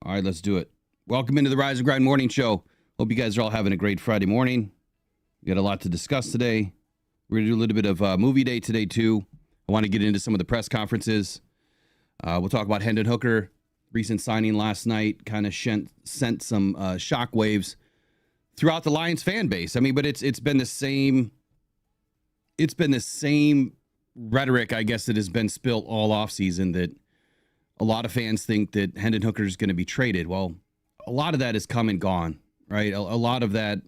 All right, let's do it. Welcome into the Rise and Grind Morning Show. Hope you guys are all having a great Friday morning. We got a lot to discuss today. We're going to do a little bit of movie day today, too. I want to get into some of the press conferences. We'll talk about Hendon Hooker. Recent signing last night kind of sent some shockwaves throughout the Lions fan base. I mean, but it's been the same. It's been the same rhetoric, I guess, that has been spilt all offseason, that a lot of fans think that Hendon Hooker is going to be traded. Well, a lot of that has come and gone, right? A lot of that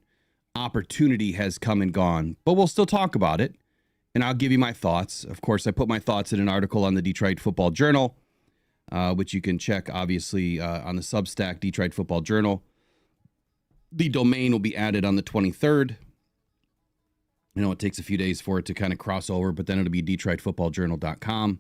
opportunity has come and gone, but we'll still talk about it, and I'll give you my thoughts. Of course, I put my thoughts in an article on the Detroit Football Journal, which you can check, obviously, on the Substack, Detroit Football Journal. The domain will be added on the 23rd. You know, it takes a few days for it to kind of cross over, but then it'll be DetroitFootballJournal.com.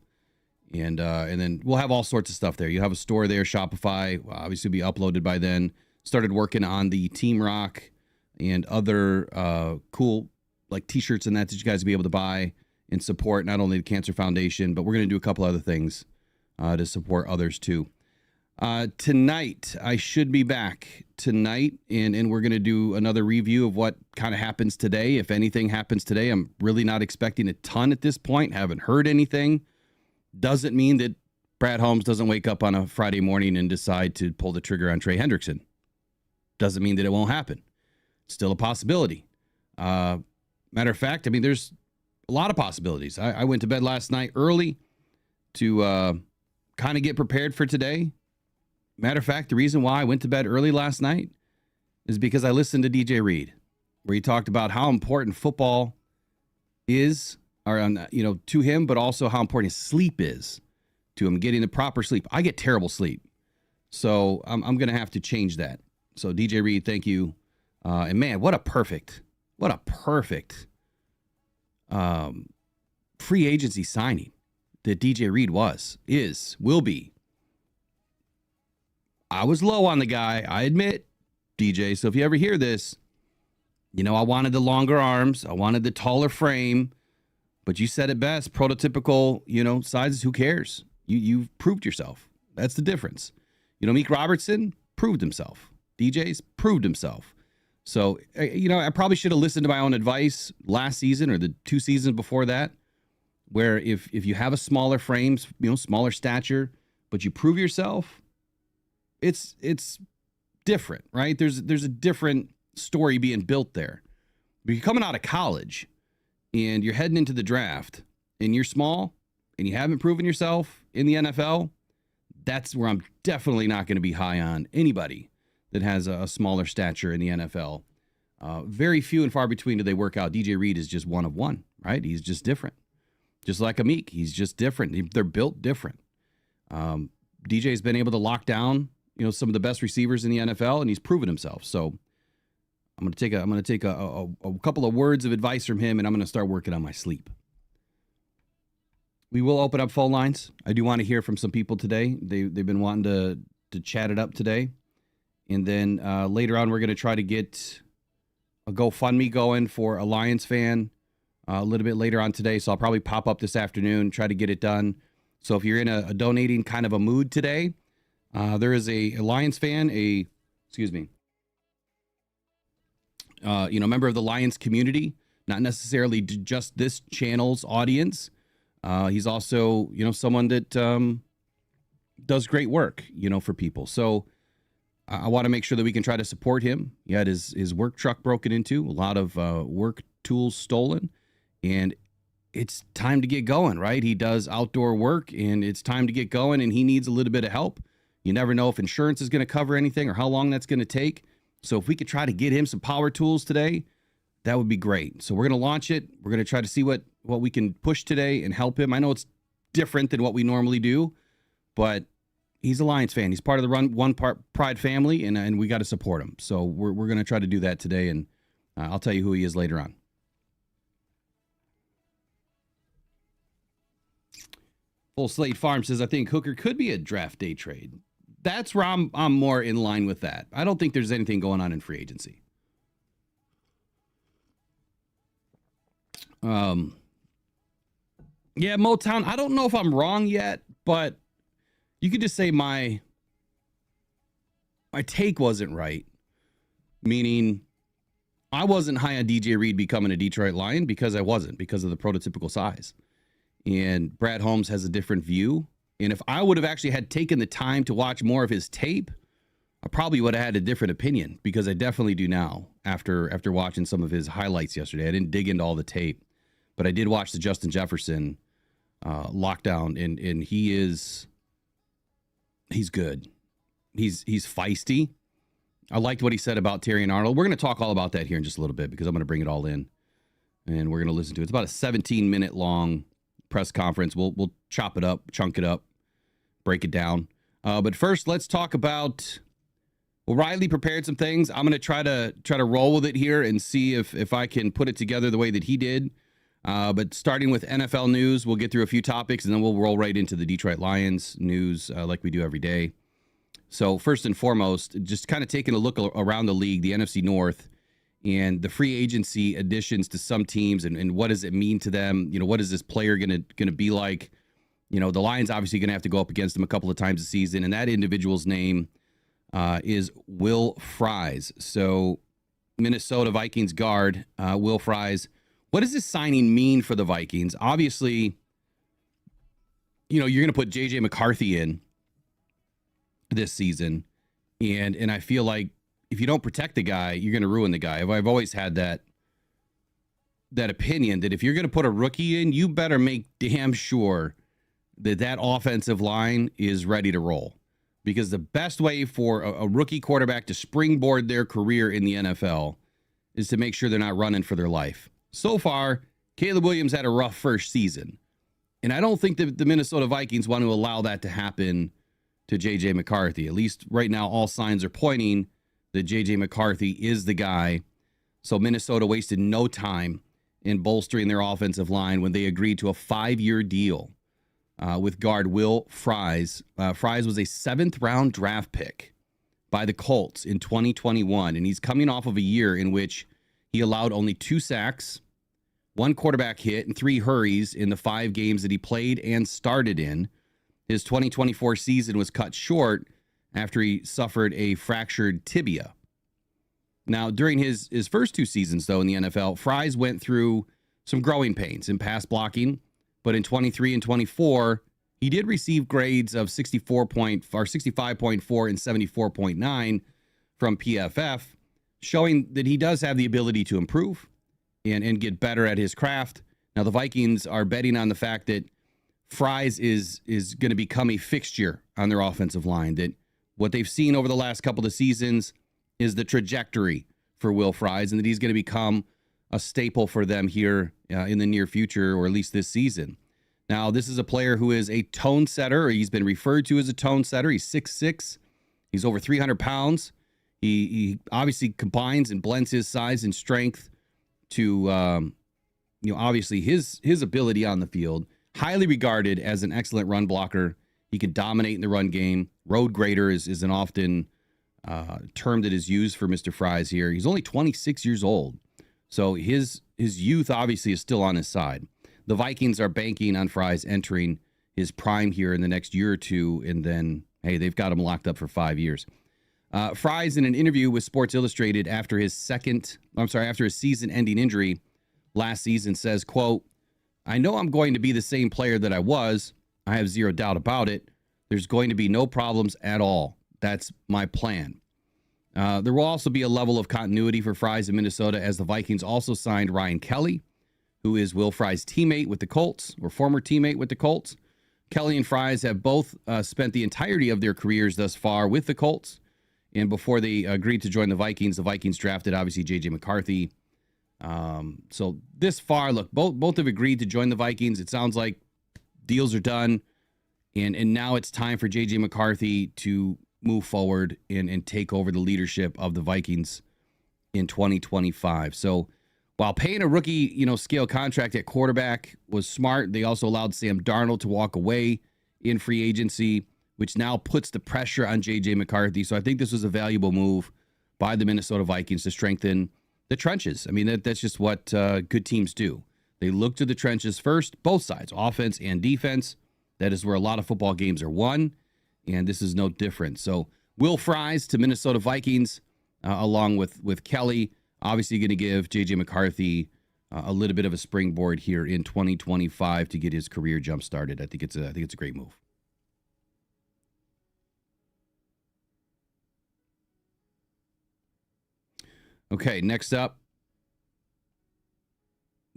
And then we'll have all sorts of stuff there. You have a store there, Shopify, will obviously be uploaded by then. Started working on the Team Rock and other cool like T-shirts and that you guys will be able to buy and support not only the Cancer Foundation, but we're going to do a couple other things to support others too. Tonight, I should be back tonight, and we're going to do another review of what kind of happens today. If anything happens today, I'm really not expecting a ton at this point. Haven't heard anything. Doesn't mean that Brad Holmes doesn't wake up on a Friday morning and decide to pull the trigger on Trey Hendrickson. Doesn't mean that it won't happen. Still a possibility. Matter of fact, I mean, there's a lot of possibilities. I went to bed last night early to kind of get prepared for today. Matter of fact, the reason why I went to bed early last night is because I listened to DJ Reed, where he talked about how important football is, or to him, but also how important his sleep is to him, getting the proper sleep. I get terrible sleep, so I'm going to have to change that. So DJ Reed, thank you. And man, what a perfect free agency signing that DJ Reed will be. I was low on the guy, I admit, DJ. So if you ever hear this, I wanted the longer arms. I wanted the taller frame. But you said it best, prototypical, sizes, who cares? You've proved yourself. That's the difference. Meek Robertson proved himself. DJ's proved himself. So, I probably should have listened to my own advice last season or the 2 seasons before that, where if you have a smaller frame, smaller stature, but you prove yourself, it's different, right? There's a different story being built there. But you're coming out of college and you're heading into the draft and you're small and you haven't proven yourself in the NFL, that's where I'm definitely not going to be high on anybody that has a smaller stature in the NFL. Very few and far between do they work out. DJ Reed is just one of one, right? He's just different. Just like Amik, he's just different. They're built different. DJ's been able to lock down, some of the best receivers in the NFL, and he's proven himself. So I'm going to take a couple of words of advice from him, and I'm going to start working on my sleep. We will open up phone lines. I do want to hear from some people today. They've been wanting to chat it up today. And then later on, we're going to try to get a GoFundMe going for a Lions fan a little bit later on today. So I'll probably pop up this afternoon, try to get it done. So if you're in a donating kind of a mood today, there is a Lions fan, member of the Lions community, not necessarily just this channel's audience. He's also, someone that does great work, for people. So I want to make sure that we can try to support him. He had his work truck broken into, a lot of work tools stolen, and it's time to get going, right? He does outdoor work, and it's time to get going, and he needs a little bit of help. You never know if insurance is going to cover anything or how long that's going to take. So if we could try to get him some power tools today, that would be great. So we're going to launch it. We're going to try to see what we can push today and help him. I know it's different than what we normally do, but he's a Lions fan. He's part of the One Pride family, and we got to support him. So we're going to try to do that today, and I'll tell you who he is later on. Full Slate Farm says, I think Hooker could be a draft day trade. That's where I'm more in line with that. I don't think there's anything going on in free agency. Yeah, Motown, I don't know if I'm wrong yet, but you could just say my my take wasn't right, meaning I wasn't high on DJ Reed becoming a Detroit Lion because I wasn't, because of the prototypical size. And Brad Holmes has a different view. And if I would have actually had taken the time to watch more of his tape, I probably would have had a different opinion, because I definitely do now after watching some of his highlights yesterday. I didn't dig into all the tape, but I did watch the Justin Jefferson lockdown, and he's good. He's feisty. I liked what he said about Terry and Arnold. We're going to talk all about that here in just a little bit, because I'm going to bring it all in, and we're going to listen to it. It's about a 17-minute long press conference. We'll chop it up, chunk it up, break it down. But first, let's talk about. Well, Riley prepared some things. I'm going to try to roll with it here and see if I can put it together the way that he did. But starting with NFL news, we'll get through a few topics, and then we'll roll right into the Detroit Lions news like we do every day. So first and foremost, just kind of taking a look around the league, the NFC North, and the free agency additions to some teams, and what does it mean to them? You know, what is this player going to be like? You know, the Lions obviously going to have to go up against him a couple of times a season, and that individual's name is Will Fries. So Minnesota Vikings guard, Will Fries. What does this signing mean for the Vikings? Obviously, you know, you're going to put J.J. McCarthy in this season, and I feel like if you don't protect the guy, you're going to ruin the guy. I've always had that opinion that if you're going to put a rookie in, you better make damn sure that offensive line is ready to roll. Because the best way for a rookie quarterback to springboard their career in the NFL is to make sure they're not running for their life. So far, Caleb Williams had a rough first season. And I don't think that the Minnesota Vikings want to allow that to happen to J.J. McCarthy. At least right now, all signs are pointing that J.J. McCarthy is the guy. So Minnesota wasted no time in bolstering their offensive line when they agreed to a 5-year deal with guard Will Fries. Fries was a 7th-round draft pick by the Colts in 2021, and he's coming off of a year in which he allowed only 2 sacks, 1 quarterback hit, and 3 hurries in the 5 games that he played and started in. His 2024 season was cut short after he suffered a fractured tibia. Now, during his first 2 seasons, though, in the NFL, Fries went through some growing pains in pass blocking. But in 23 and 24, he did receive grades of 65.4 and 74.9 from PFF, showing that he does have the ability to improve and get better at his craft. Now, the Vikings are betting on the fact that Fries is going to become a fixture on their offensive line, that what they've seen over the last couple of seasons is the trajectory for Will Fries, and that he's going to become a staple for them here in the near future, or at least this season. Now, this is a player who is a tone setter, or he's been referred to as a tone setter. He's 6'6". He's over 300 pounds. He obviously combines and blends his size and strength to, obviously his ability on the field. Highly regarded as an excellent run blocker. He can dominate in the run game. Road grader is an often term that is used for Mr. Fries here. He's only 26 years old. So his youth obviously is still on his side. The Vikings are banking on Fries entering his prime here in the next year or two, and then, hey, they've got him locked up for 5 years. Fries, in an interview with Sports Illustrated after his season-ending injury last season, says, quote, "I know I'm going to be the same player that I was. I have zero doubt about it. There's going to be no problems at all. That's my plan." There will also be a level of continuity for Fries in Minnesota, as the Vikings also signed Ryan Kelly, who is Will Fries' teammate with the Colts, or former teammate with the Colts. Kelly and Fries have both spent the entirety of their careers thus far with the Colts. And before they agreed to join the Vikings drafted, obviously, J.J. McCarthy. So this far, look, both have agreed to join the Vikings. It sounds like deals are done. And now it's time for J.J. McCarthy to move forward and take over the leadership of the Vikings in 2025. So while paying a rookie, scale contract at quarterback was smart, they also allowed Sam Darnold to walk away in free agency, which now puts the pressure on J.J. McCarthy. So I think this was a valuable move by the Minnesota Vikings to strengthen the trenches. I mean, that's just what good teams do. They look to the trenches first, both sides, offense and defense. That is where a lot of football games are won, and this is no different. So Will Fries to Minnesota Vikings, along with Kelly. Obviously going to give J.J. McCarthy a little bit of a springboard here in 2025 to get his career jump started. I think it's a great move. Okay, next up,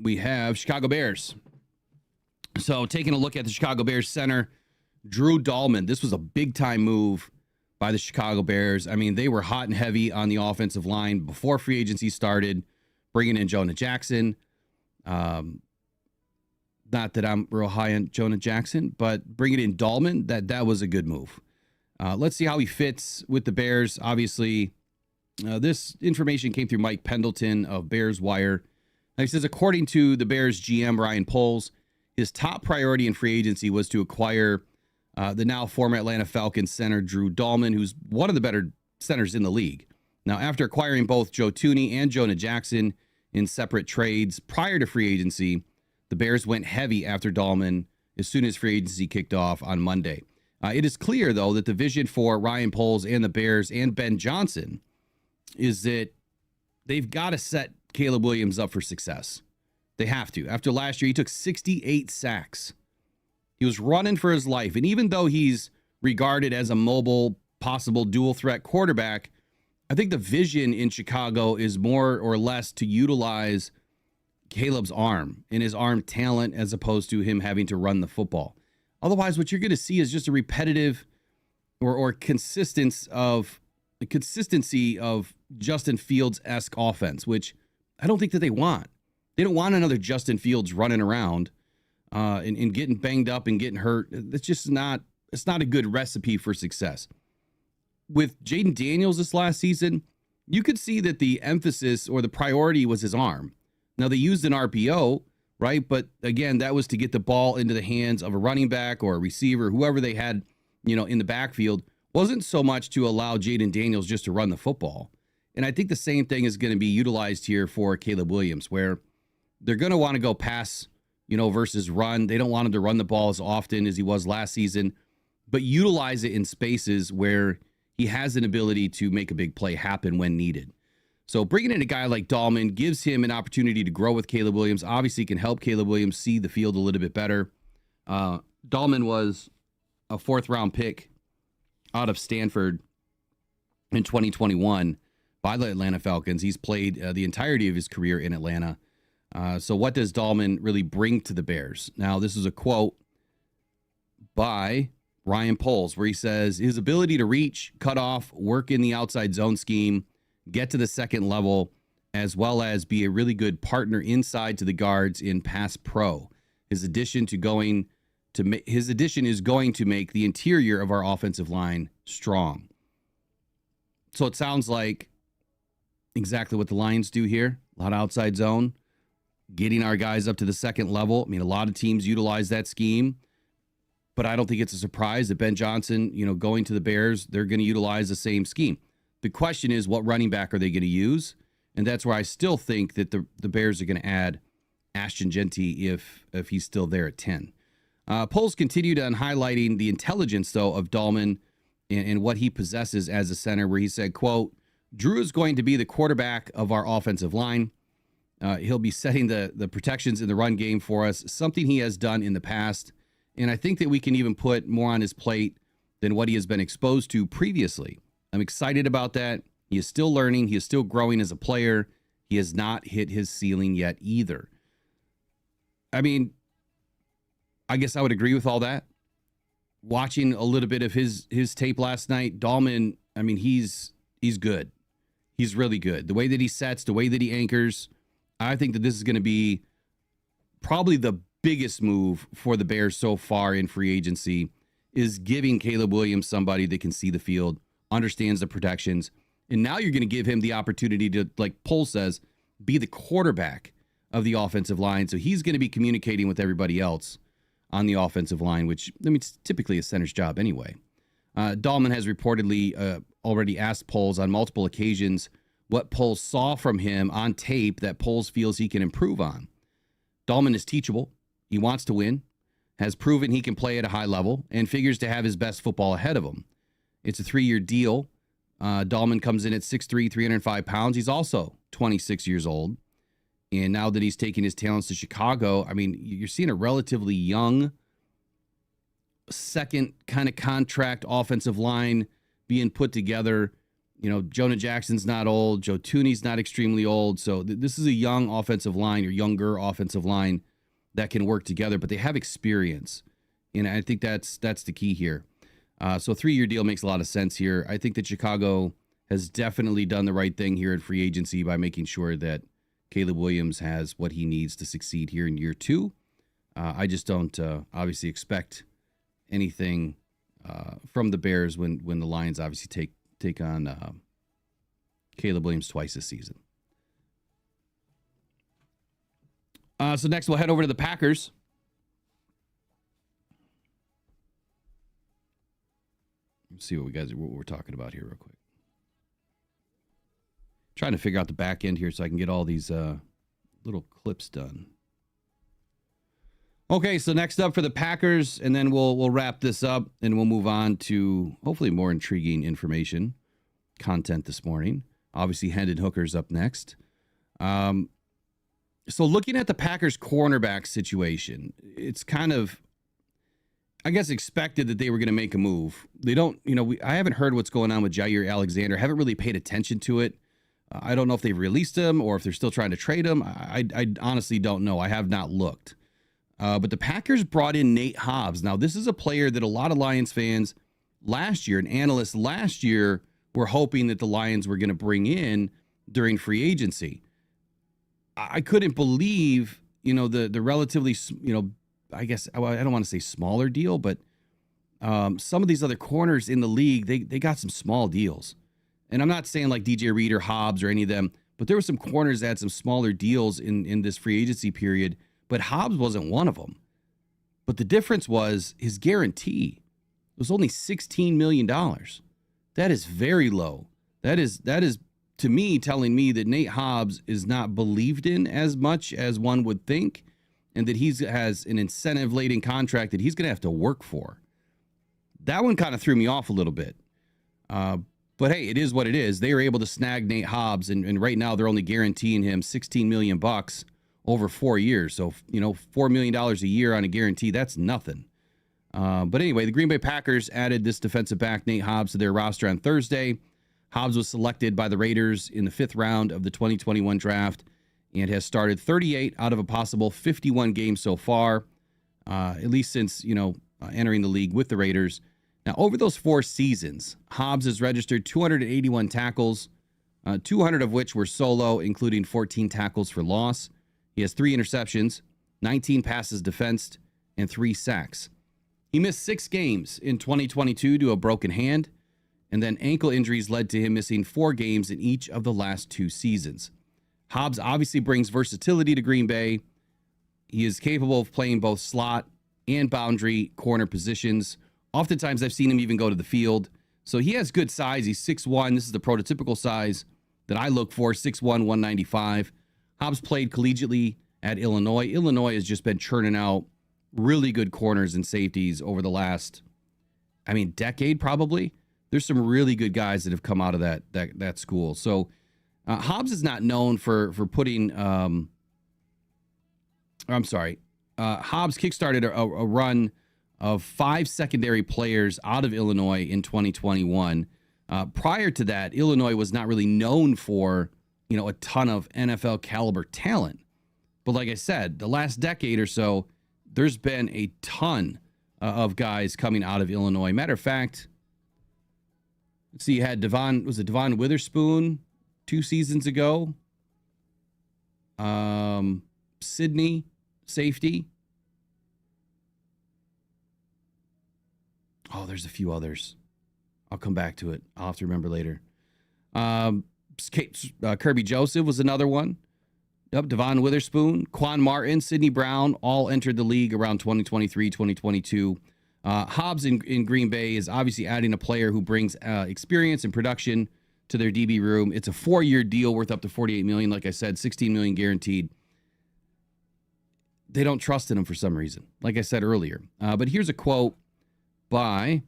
we have Chicago Bears. So taking a look at the Chicago Bears center, Drew Dahlman. This was a big-time move by the Chicago Bears. I mean, they were hot and heavy on the offensive line before free agency started, bringing in Jonah Jackson. Not that I'm real high on Jonah Jackson, but bringing in Dahlman, that was a good move. Let's see how he fits with the Bears. Obviously, this information came through Mike Pendleton of Bears Wire. He says, according to the Bears GM, Ryan Poles, his top priority in free agency was to acquire the now former Atlanta Falcons center Drew Dahlman, who's one of the better centers in the league. Now, after acquiring both Joe Thuney and Jonah Jackson in separate trades prior to free agency, the Bears went heavy after Dahlman as soon as free agency kicked off on Monday. It is clear, though, that the vision for Ryan Poles and the Bears and Ben Johnson is that they've got to set Caleb Williams up for success. They have to. After last year, he took 68 sacks. He was running for his life. And even though he's regarded as a mobile, possible dual threat quarterback, I think the vision in Chicago is more or less to utilize Caleb's arm and his arm talent as opposed to him having to run the football. Otherwise, what you're going to see is just a repetitive or consistency of Justin Fields-esque offense, which I don't think that they want. They don't want another Justin Fields running around and getting banged up and getting hurt. It's just not a good recipe for success. With Jaden Daniels this last season, you could see that the emphasis or the priority was his arm. Now, they used an RPO, right? But again, that was to get the ball into the hands of a running back or a receiver, whoever they had, in the backfield. Wasn't so much to allow Jaden Daniels just to run the football. And I think the same thing is going to be utilized here for Caleb Williams, where they're going to want to go pass, versus run. They don't want him to run the ball as often as he was last season, but utilize it in spaces where he has an ability to make a big play happen when needed. So bringing in a guy like Dahlman gives him an opportunity to grow with Caleb Williams. Obviously can help Caleb Williams see the field a little bit better. Dahlman was a 4th-round pick out of Stanford in 2021 by the Atlanta Falcons. He's played the entirety of his career in Atlanta. So what does Dahlman really bring to the Bears? Now, this is a quote by Ryan Poles where he says his ability to reach, cut off, work in the outside zone scheme, get to the second level, as well as be a really good partner inside to the guards in pass pro. His addition is going to make the interior of our offensive line strong. So it sounds like exactly what the Lions do here. A lot of outside zone, getting our guys up to the second level. I mean, a lot of teams utilize that scheme, but I don't think it's a surprise that Ben Johnson, going to the Bears, they're going to utilize the same scheme. The question is, what running back are they going to use? And that's where I still think that the Bears are going to add Ashton Genty if he's still there at 10. Poles continued on highlighting the intelligence, though, of Dahlman and what he possesses as a center, where he said, quote, Drew is going to be the quarterback of our offensive line. He'll be setting the protections in the run game for us, something he has done in the past. And I think that we can even put more on his plate than what he has been exposed to previously. I'm excited about that. He is still learning. He is still growing as a player. He has not hit his ceiling yet either. I mean, I guess I would agree with all that. Watching a little bit of his tape last night, Dahlman, I mean, he's good. He's really good. The way that he sets, the way that he anchors, I think that this is going to be probably the biggest move for the Bears so far in free agency, is giving Caleb Williams somebody that can see the field, understands the protections, and now you're going to give him the opportunity to, like Poles says, be the quarterback of the offensive line. So he's going to be communicating with everybody else on the offensive line, which, I mean, it's typically a center's job anyway. Dahlman has reportedly already asked Poles on multiple occasions what Poles saw from him on tape that Poles feels he can improve on. Dahlman is teachable. He wants to win, has proven he can play at a high level, and figures to have his best football ahead of him. It's a 3-year deal, Dahlman comes in at 6'3", 305 pounds. He's also 26 years old. And now that he's taking his talents to Chicago, I mean, you're seeing a relatively young second kind of contract offensive line being put together. You know, Jonah Jackson's not old. Joe Thuney's not extremely old. So this is a young offensive line or younger offensive line that can work together, but they have experience. And I think that's the key here. So a 3-year deal makes a lot of sense here. I think that Chicago has definitely done the right thing here at free agency by making sure that Caleb Williams has what he needs to succeed here in year 2. I just don't obviously expect anything from the Bears when the Lions obviously take on Caleb Williams twice this season. So next we'll head over to the Packers. Let's see what we're talking about here real quick. Trying to figure out the back end here so I can get all these little clips done. Okay, so next up for the Packers, and then we'll wrap this up, and we'll move on to hopefully more intriguing information, content this morning. Obviously, Hendon Hooker's up next. So looking at the Packers cornerback situation, it's kind of, I guess, expected that they were going to make a move. They don't, I haven't heard what's going on with Jair Alexander. I haven't really paid attention to it. I don't know if they've released him or if they're still trying to trade him. I honestly don't know. I have not looked. But the Packers brought in Nate Hobbs. Now, this is a player that a lot of Lions fans last year and analysts last year were hoping that the Lions were going to bring in during free agency. I couldn't believe, the relatively, I guess I don't want to say smaller deal, but some of these other corners in the league, they got some small deals. And I'm not saying like DJ Reed or Hobbs or any of them, but there were some corners that had some smaller deals in this free agency period, but Hobbs wasn't one of them. But the difference was his guarantee was only $16 million. That is very low. That is to me telling me that Nate Hobbs is not believed in as much as one would think, and that he has an incentive-laden contract that he's going to have to work for. That one kind of threw me off a little bit. But hey, it is what it is. They were able to snag Nate Hobbs, and right now they're only guaranteeing him $16 million over 4 years. So, $4 million a year on a guarantee, that's nothing. But anyway, the Green Bay Packers added this defensive back, Nate Hobbs, to their roster on Thursday. Hobbs was selected by the Raiders in the 5th round of the 2021 draft and has started 38 out of a possible 51 games so far, at least since, entering the league with the Raiders. Now, over those 4 seasons, Hobbs has registered 281 tackles, 200 of which were solo, including 14 tackles for loss. He has 3 interceptions, 19 passes defensed, and 3 sacks. He missed 6 games in 2022 to a broken hand, and then ankle injuries led to him missing 4 games in each of the last 2 seasons. Hobbs obviously brings versatility to Green Bay. He is capable of playing both slot and boundary corner positions. Oftentimes, I've seen him even go to the field. So he has good size. He's 6'1". This is the prototypical size that I look for, 6'1", 195. Hobbs played collegiately at Illinois. Illinois has just been churning out really good corners and safeties over the last, decade probably. There's some really good guys that have come out of that school. So Hobbs is not known for putting. Hobbs kickstarted a run of 5 secondary players out of Illinois in 2021. Prior to that, Illinois was not really known for, a ton of NFL caliber talent. But like I said, the last decade or so, there's been a ton of guys coming out of Illinois. Matter of fact, let's see, you had Devon Witherspoon 2 seasons ago. Sydney, safety. Oh, there's a few others. I'll come back to it. I'll have to remember later. Kirby Joseph was another one. Yep, Devon Witherspoon, Quan Martin, Sidney Brown, all entered the league around 2023, 2022. Hobbs in Green Bay is obviously adding a player who brings experience and production to their DB room. It's a 4-year deal worth up to $48 million. Like I said, $16 million guaranteed. They don't trust in him for some reason, like I said earlier. But here's a quote by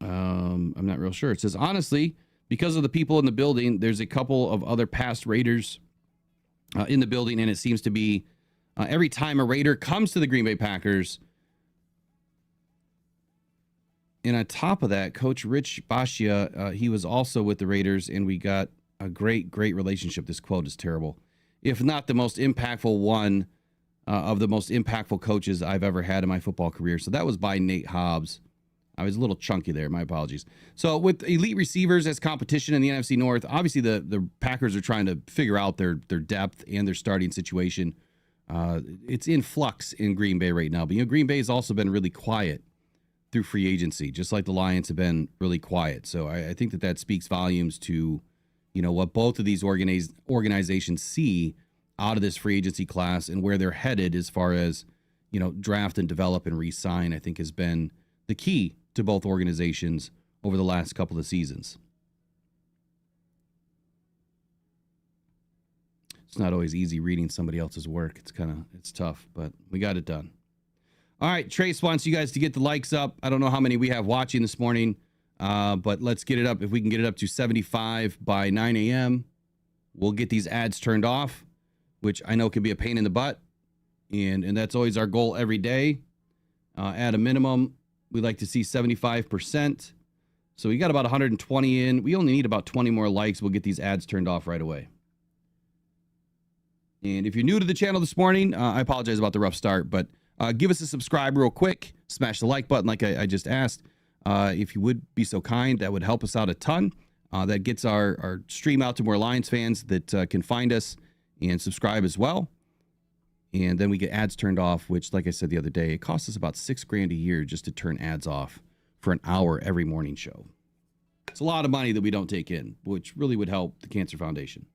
I'm not real sure. It says, honestly, because of the people in the building, there's a couple of other past Raiders in the building, and it seems to be every time a Raider comes to the Green Bay Packers. And on top of that, Coach Rich Bashia, he was also with the Raiders, and we got a great relationship. This quote is terrible. If not the most impactful one of the most impactful coaches I've ever had in my football career. So that was by Nate Hobbs. I was a little chunky there. My apologies. So with elite receivers as competition in the NFC North, obviously the Packers are trying to figure out their depth and their starting situation. It's in flux in Green Bay right now. But, Green Bay has also been really quiet through free agency, just like the Lions have been really quiet. So I think that speaks volumes to, what both of these organizations see out of this free agency class and where they're headed as far as, draft and develop and re-sign, I think has been the key to both organizations over the last couple of seasons. It's not always easy reading somebody else's work. It's tough, but we got it done. All right, Trace wants you guys to get the likes up. I don't know how many we have watching this morning, but let's get it up. If we can get it up to 75 by 9 a.m., we'll get these ads turned off, which I know can be a pain in the butt, and that's always our goal every day. At a minimum, we like to see 75%. So we got about 120 in. We only need about 20 more likes. We'll get these ads turned off right away. And if you're new to the channel this morning, I apologize about the rough start, but give us a subscribe real quick. Smash the like button like I just asked. If you would be so kind, that would help us out a ton. That gets our stream out to more Lions fans that can find us and subscribe as well. And then we get ads turned off, which, like I said the other day, it costs us about $6,000 a year just to turn ads off for an hour every morning show. It's a lot of money that we don't take in, which really would help the Cancer Foundation.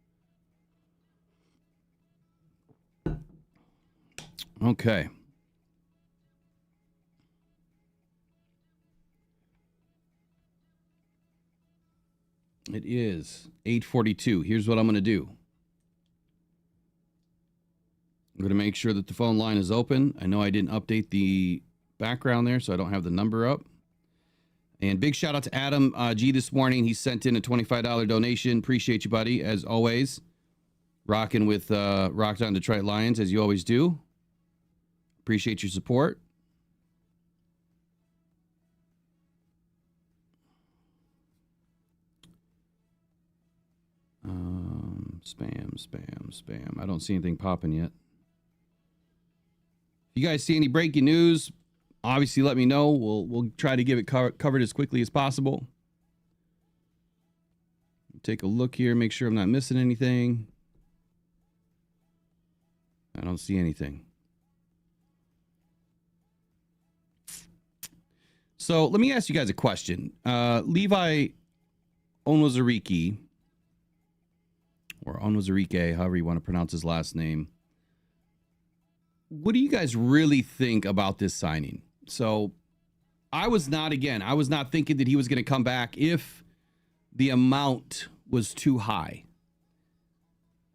Okay. It is 8:42. Here's what I'm going to do. I'm going to make sure that the phone line is open. I know I didn't update the background there, so I don't have the number up. And big shout out to Adam G this morning. He sent in a $25 donation. Appreciate you, buddy, as always. Rocking with Rockhound Detroitlions, as you always do. Appreciate your support. Spam. I don't see anything popping yet. If you guys see any breaking news, obviously let me know. We'll try to give it covered as quickly as possible. Take a look here, make sure I'm not missing anything. I don't see anything. So let me ask you guys a question. Levi Onwuzurike, or Onwuzurike, however you want to pronounce his last name. What do you guys really think about this signing? So I was not thinking that he was going to come back if the amount was too high.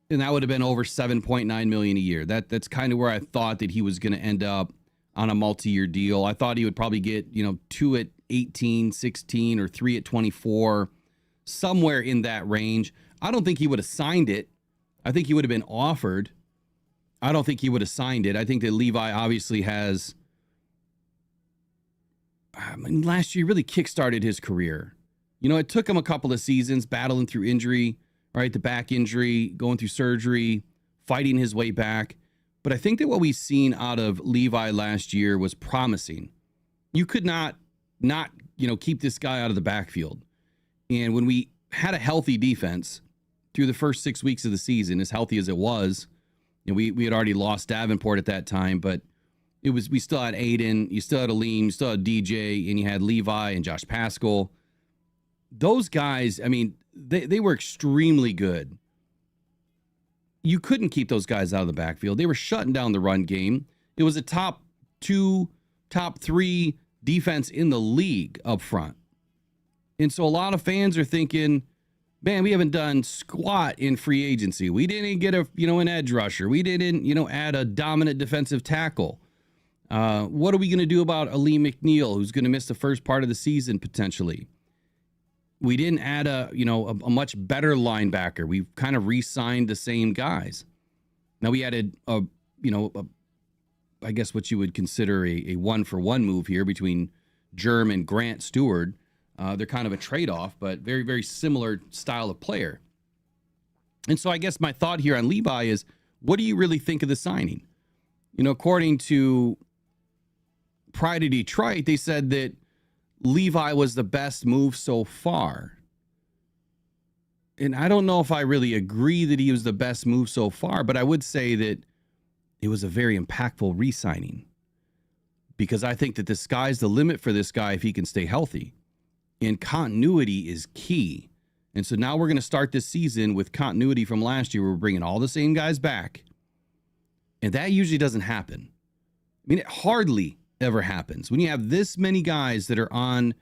And that would have been over $7.9 million a year. That's kind of where I thought that he was going to end up on a multi-year deal. I thought he would probably get, 2 at 18, 16, or 3 at 24, somewhere in that range. I don't think he would have signed it. I think he would have been offered. I don't think he would have signed it. I think that Levi obviously has, last year really kickstarted his career. It took him a couple of seasons battling through injury, right? The back injury, going through surgery, fighting his way back. But I think that what we've seen out of Levi last year was promising. You could not keep this guy out of the backfield. And when we had a healthy defense through the first 6 weeks of the season, as healthy as it was, and we had already lost Davenport at that time, but we still had Aiden, you still had Aleem, you still had DJ, and you had Levi and Josh Paschal. Those guys, they were extremely good. You couldn't keep those guys out of the backfield. They were shutting down the run game. It was a top 2, top 3 defense in the league up front. And so a lot of fans are thinking, man, we haven't done squat in free agency. We didn't get an edge rusher. We didn't, add a dominant defensive tackle. What are we going to do about Ali McNeil, who's going to miss the first part of the season potentially? We didn't add a much better linebacker. We've kind of re-signed the same guys. Now we added I guess what you would consider a one-for-one move here between Germ and Grant Stewart. They're kind of a trade-off, but very, very similar style of player. And so I guess my thought here on Levi is, what do you really think of the signing? According to Pride of Detroit, they said that Levi was the best move so far. And I don't know if I really agree that he was the best move so far, but I would say that it was a very impactful re-signing, because I think that the sky's the limit for this guy if he can stay healthy. And continuity is key. And so now we're going to start this season with continuity from last year. We're bringing all the same guys back. And that usually doesn't happen. I mean, it hardly ever happens. When you have this many guys that are on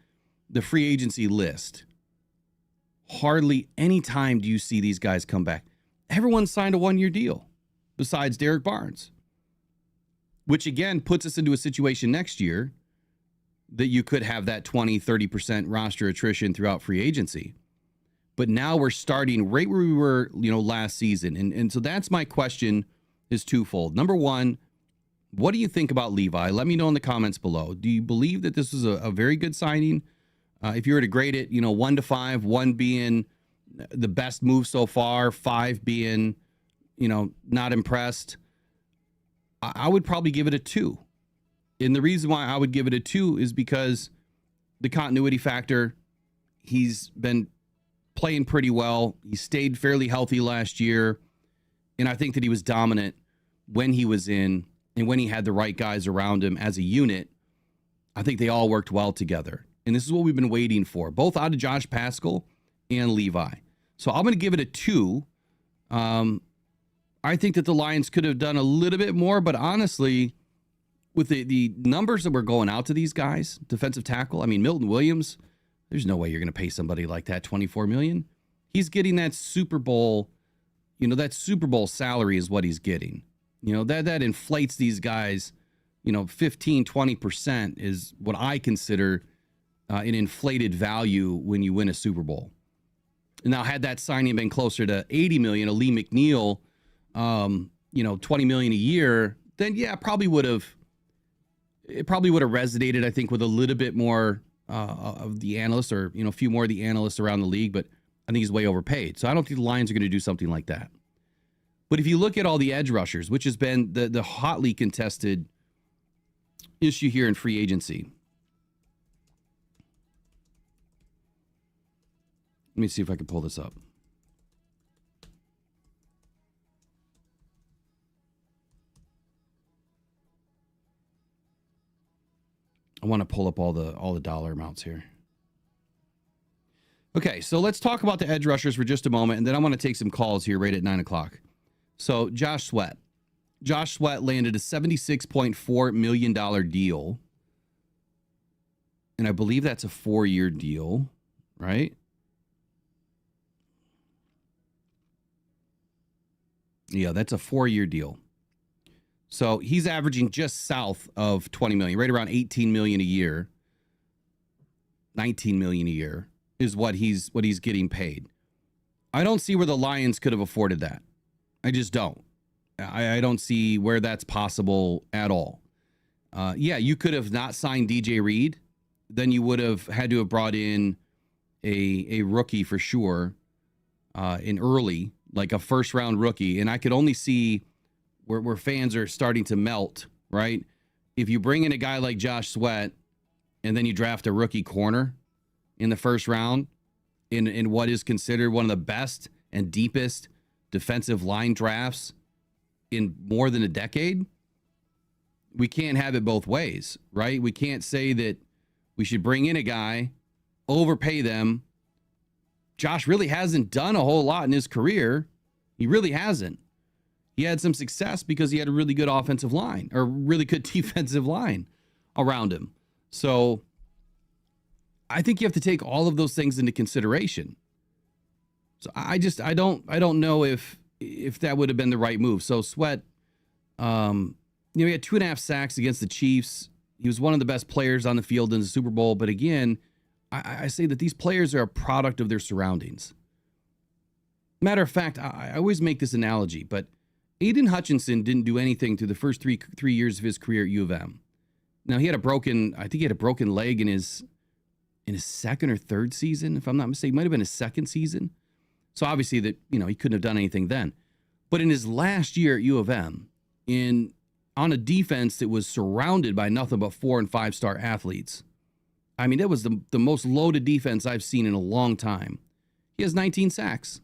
the free agency list, hardly any time do you see these guys come back. Everyone signed a one-year deal besides Derek Barnes, which again puts us into a situation next year that you could have that 20-30% roster attrition throughout free agency. But now we're starting right where we were, last season. And so that's my question, is twofold. Number one, what do you think about Levi? Let me know in the comments below. Do you believe that this was a very good signing? If you were to grade it, 1 to 5, 1 being the best move so far, 5 being, not impressed, I would probably give it a 2. And the reason why I would give it a 2 is because the continuity factor, he's been playing pretty well. He stayed fairly healthy last year. And I think that he was dominant when he was in and when he had the right guys around him as a unit. I think they all worked well together. And this is what we've been waiting for, both out of Josh Paschal and Levi. So I'm going to give it a 2. I think that the Lions could have done a little bit more, but honestly, with the numbers that were going out to these guys, defensive tackle, I mean, Milton Williams, there's no way you're going to pay somebody like that $24 million. He's getting that Super Bowl, that Super Bowl salary is what he's getting. That inflates these guys, 15, 20% is what I consider an inflated value when you win a Super Bowl. Now, had that signing been closer to $80 million, a Lee McNeil, $20 million a year, then yeah, it probably would have resonated, I think, with a little bit more of the analysts, or a few more of the analysts around the league. But I think he's way overpaid. So I don't think the Lions are going to do something like that. But if you look at all the edge rushers, which has been the hotly contested issue here in free agency. Let me see if I can pull this up. I want to pull up all the dollar amounts here. Okay, so let's talk about the edge rushers for just a moment, and then I want to take some calls here right at 9 o'clock. So Josh Sweat. Josh Sweat landed a $76.4 million deal. And I believe that's a 4-year deal, right? Yeah, that's a 4-year deal. So he's averaging just south of 20 million, right around 18 million a year. 19 million a year is what he's getting paid. I don't see where the Lions could have afforded that. I just don't. I don't see where that's possible at all. Yeah, you could have not signed DJ Reed. Then you would have had to have brought in a rookie for sure, in early, like a first-round rookie. And I could only see where fans are starting to melt, right? If you bring in a guy like Josh Sweat and then you draft a rookie corner in the first round in what is considered one of the best and deepest defensive line drafts in more than a decade, we can't have it both ways, right? We can't say that we should bring in a guy, overpay them. Josh really hasn't done a whole lot in his career. He really hasn't. He had some success because he had a really good offensive line, or really good defensive line around him. So I think you have to take all of those things into consideration. So I don't know if that would have been the right move. So Sweat, He had 2.5 sacks against the Chiefs. He was one of the best players on the field in the Super Bowl. But again, I say that these players are a product of their surroundings. Matter of fact, I always make this analogy, but Aiden Hutchinson didn't do anything through the first three years of his career at U of M. Now, I think he had a broken leg in his second or third season, if I'm not mistaken. It might have been his second season. So obviously that, he couldn't have done anything then. But in his last year at U of M, on a defense that was surrounded by nothing but 4- and 5-star athletes, I mean, that was the most loaded defense I've seen in a long time. He has 19 sacks.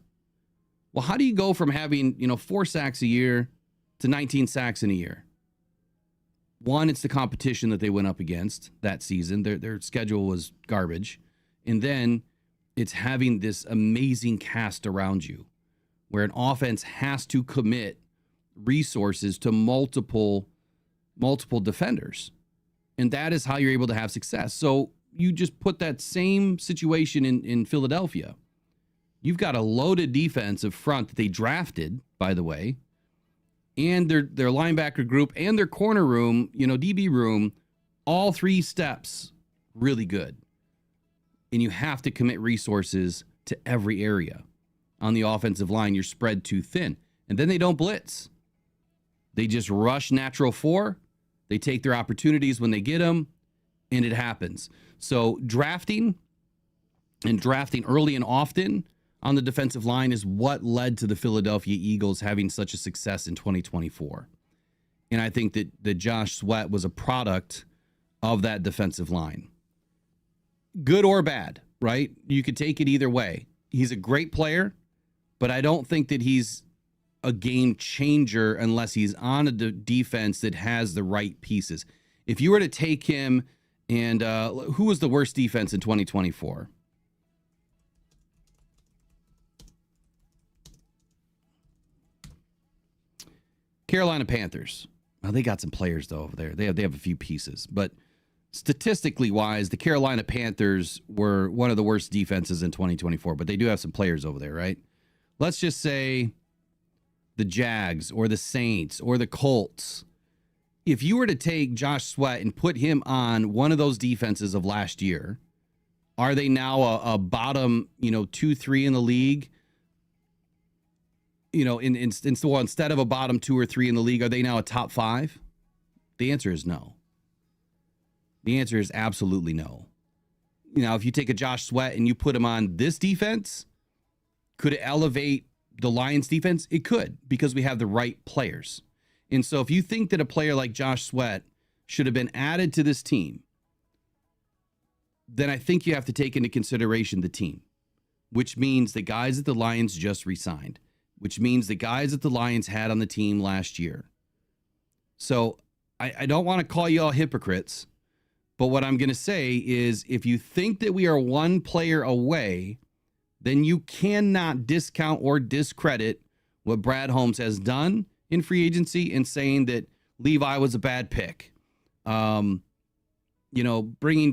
Well, how do you go from having, 4 sacks a year to 19 sacks in a year? One, it's the competition that they went up against that season. Their schedule was garbage. And then it's having this amazing cast around you where an offense has to commit resources to multiple defenders. And that is how you're able to have success. So you just put that same situation in Philadelphia. You've got a loaded defensive front that they drafted, by the way, and their linebacker group and their corner room, DB room, all 3 steps really good. And you have to commit resources to every area. On the offensive line, you're spread too thin. And then they don't blitz. They just rush natural 4. They take their opportunities when they get them, and it happens. So drafting early and often on the defensive line is what led to the Philadelphia Eagles having such a success in 2024. And I think that Josh Sweat was a product of that defensive line. Good or bad, right? You could take it either way. He's a great player, but I don't think that he's a game changer unless he's on a defense that has the right pieces. If you were to take him and who was the worst defense in 2024? Carolina Panthers. Well, they got some players, though, over there. They have a few pieces. But statistically wise, the Carolina Panthers were one of the worst defenses in 2024. But they do have some players over there, right? Let's just say the Jags or the Saints or the Colts. If you were to take Josh Sweat and put him on one of those defenses of last year, are they now a bottom, 2-3 in the league? Instead of a bottom 2 or 3 in the league, are they now a top 5? The answer is no. The answer is absolutely no. If you take a Josh Sweat and you put him on this defense, could it elevate the Lions defense? It could, because we have the right players. And so if you think that a player like Josh Sweat should have been added to this team, then I think you have to take into consideration the team, which means the guys that the Lions just re-signed, which means the guys that the Lions had on the team last year. So I don't want to call you all hypocrites, but what I'm going to say is if you think that we are one player away, then you cannot discount or discredit what Brad Holmes has done in free agency in saying that Levi was a bad pick. Bringing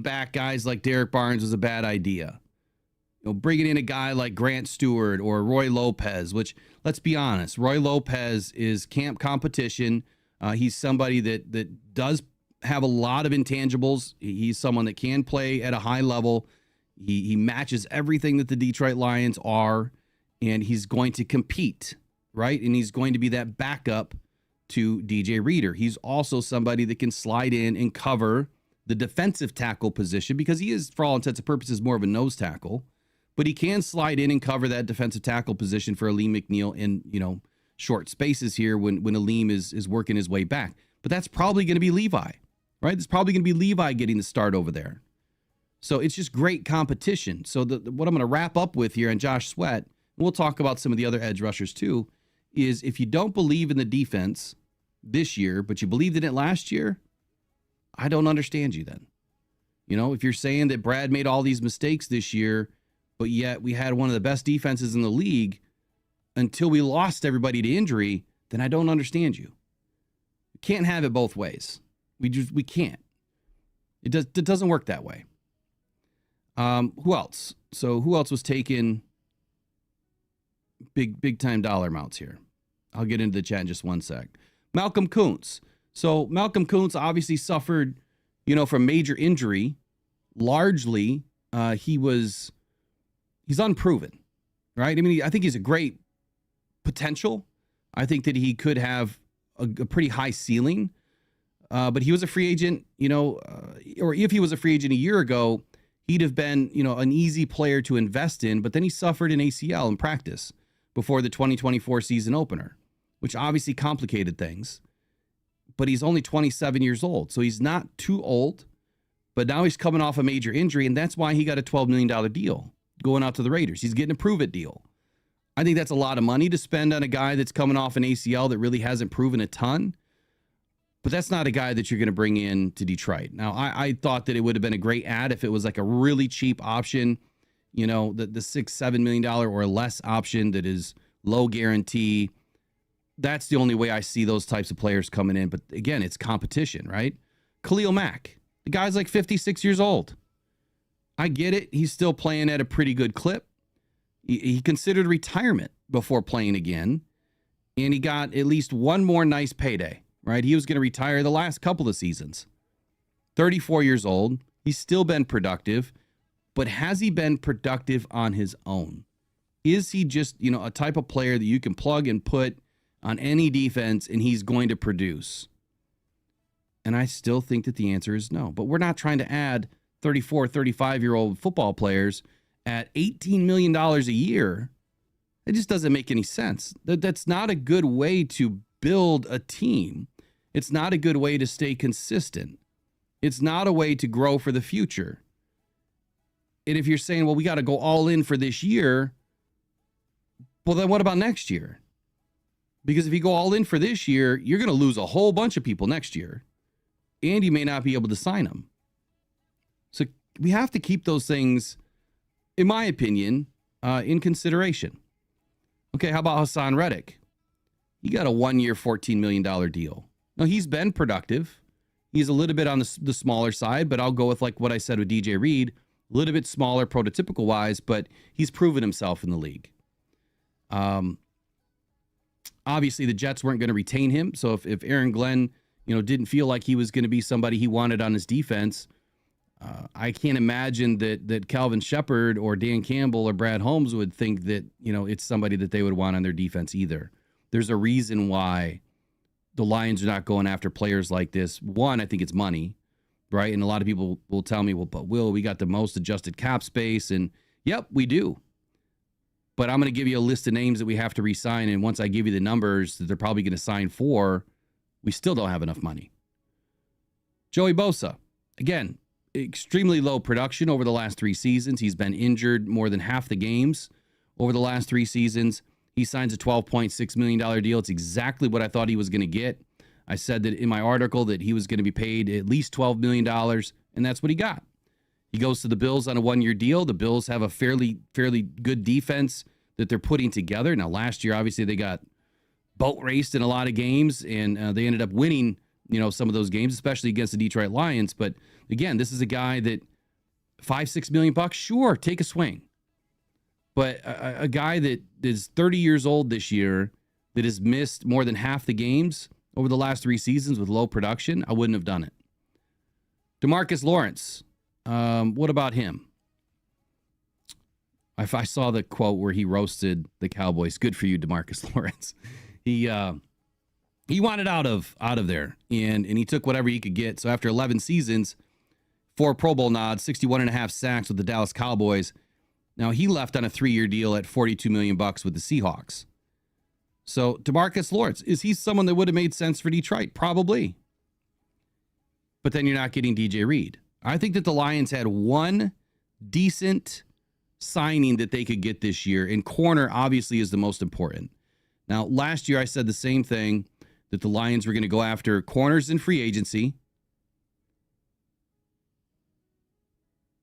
back guys like Derek Barnes was a bad idea. Bringing in a guy like Grant Stewart or Roy Lopez, which, let's be honest, Roy Lopez is camp competition. He's somebody that does have a lot of intangibles. He's someone that can play at a high level. He matches everything that the Detroit Lions are, and he's going to compete, right? And he's going to be that backup to DJ Reader. He's also somebody that can slide in and cover the defensive tackle position because he is, for all intents and purposes, more of a nose tackle. But he can slide in and cover that defensive tackle position for Aleem McNeil in, short spaces here when Aleem is working his way back. But that's probably going to be Levi, right? It's probably going to be Levi getting the start over there. So it's just great competition. So what I'm going to wrap up with here on Josh Sweat, and we'll talk about some of the other edge rushers too, is if you don't believe in the defense this year, but you believed in it last year, I don't understand you then. If you're saying that Brad made all these mistakes this year, but yet we had one of the best defenses in the league until we lost everybody to injury, then I don't understand you. We can't have it both ways. We can't. It doesn't work that way. Who else? So who else was taking big time dollar amounts here? I'll get into the chat in just one sec. Malcolm Kuntz. So Malcolm Kuntz obviously suffered, from major injury. Largely, he's unproven, right? I mean, I think he's a great potential. I think that he could have a pretty high ceiling. But he was a free agent, or if he was a free agent a year ago, he'd have been, an easy player to invest in. But then he suffered an ACL in practice before the 2024 season opener, which obviously complicated things. But he's only 27 years old, so he's not too old. But now he's coming off a major injury, and that's why he got a $12 million deal going out to the Raiders. He's getting a prove-it deal. I think that's a lot of money to spend on a guy that's coming off an ACL that really hasn't proven a ton. But that's not a guy that you're going to bring in to Detroit. Now, I thought that it would have been a great ad if it was like a really cheap option, the $6-7 million or less option that is low guarantee. That's the only way I see those types of players coming in. But again, it's competition, right? Khalil Mack, the guy's like 56 years old. I get it. He's still playing at a pretty good clip. He considered retirement before playing again, and he got at least one more nice payday, right? He was going to retire the last couple of seasons. 34 years old. He's still been productive, but has he been productive on his own? Is he just, a type of player that you can plug and put on any defense and he's going to produce? And I still think that the answer is no. But we're not trying to add 34, 35-year-old football players at $18 million a year. It just doesn't make any sense. That's not a good way to build a team. It's not a good way to stay consistent. It's not a way to grow for the future. And if you're saying, well, we got to go all in for this year, well, then what about next year? Because if you go all in for this year, you're going to lose a whole bunch of people next year, and you may not be able to sign them. So we have to keep those things, in my opinion, in consideration. Okay, how about Hassan Reddick? He got a 1-year, $14 million deal. Now, he's been productive. He's a little bit on the smaller side, but I'll go with like what I said with DJ Reed, a little bit smaller prototypical-wise, but he's proven himself in the league. Obviously, the Jets weren't going to retain him, so if Aaron Glenn, didn't feel like he was going to be somebody he wanted on his defense, I can't imagine that Calvin Shepard or Dan Campbell or Brad Holmes would think that, it's somebody that they would want on their defense either. There's a reason why the Lions are not going after players like this. One, I think it's money, right? And a lot of people will tell me, well, but Will, we got the most adjusted cap space. And yep, we do. But I'm going to give you a list of names that we have to re-sign. And once I give you the numbers that they're probably going to sign for, we still don't have enough money. Joey Bosa, again, extremely low production over the last 3 seasons. He's been injured more than half the games over the last 3 seasons. He signs a $12.6 million deal. It's exactly what I thought he was going to get. I said that in my article that he was going to be paid at least $12 million, and that's what he got. He goes to the Bills on a 1-year deal. The Bills have a fairly good defense that they're putting together. Now, last year, obviously, they got boat raced in a lot of games, and they ended up winning, some of those games, especially against the Detroit Lions. But again, this is a guy that $5-6 million bucks, sure, take a swing. But a guy that is 30 years old this year that has missed more than half the games over the last 3 seasons with low production, I wouldn't have done it. DeMarcus Lawrence, what about him? I saw the quote where he roasted the Cowboys. Good for you, DeMarcus Lawrence. He wanted out of there, and he took whatever he could get. So after 11 seasons, 4 Pro Bowl nods, 61.5 sacks with the Dallas Cowboys. Now, he left on a 3-year deal at $42 million bucks with the Seahawks. So, DeMarcus Lawrence, is he someone that would have made sense for Detroit? Probably. But then you're not getting DJ Reed. I think that the Lions had one decent signing that they could get this year, and corner obviously is the most important. Now, last year I said the same thing, that the Lions were going to go after corners in free agency.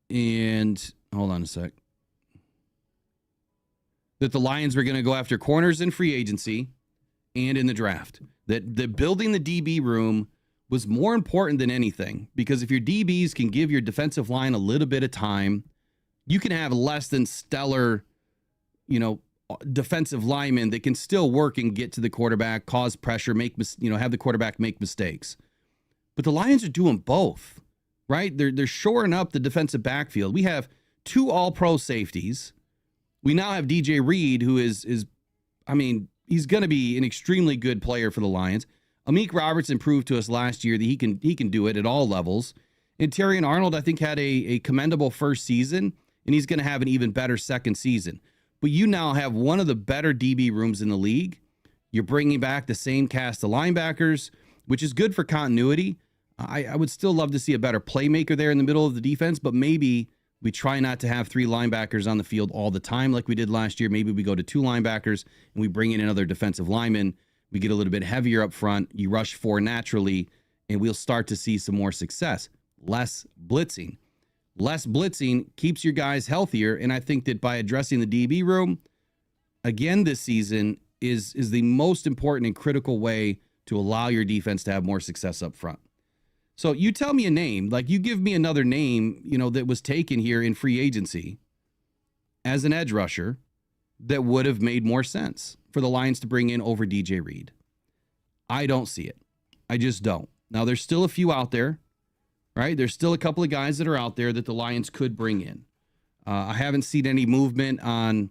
And, hold on a sec. That the Lions were going to go after corners in free agency and in the draft. That the building the DB room was more important than anything, because if your DBs can give your defensive line a little bit of time, you can have less than stellar, defensive linemen that can still work and get to the quarterback, cause pressure, have the quarterback make mistakes. But the Lions are doing both, right? They're shoring up the defensive backfield. We have 2 all-pro safeties. We now have DJ Reed, who is he's going to be an extremely good player for the Lions. Amik Robertson proved to us last year that he can do it at all levels. And Terrion Arnold, I think, had a commendable first season, and he's going to have an even better second season. But you now have one of the better DB rooms in the league. You're bringing back the same cast of linebackers, which is good for continuity. I would still love to see a better playmaker there in the middle of the defense, but maybe we try not to have 3 linebackers on the field all the time like we did last year. Maybe we go to 2 linebackers and we bring in another defensive lineman. We get a little bit heavier up front. You rush 4 naturally, and we'll start to see some more success. Less blitzing. Less blitzing keeps your guys healthier, and I think that by addressing the DB room, again this season, is the most important and critical way to allow your defense to have more success up front. So you tell me a name, like you give me another name, that was taken here in free agency as an edge rusher that would have made more sense for the Lions to bring in over DJ Reed. I don't see it. I just don't. Now, there's still a few out there, right? There's still a couple of guys that are out there that the Lions could bring in. I haven't seen any movement on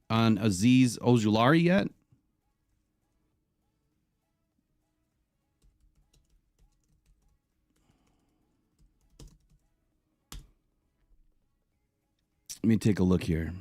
Azeez Ojulari yet. Let me take a look here.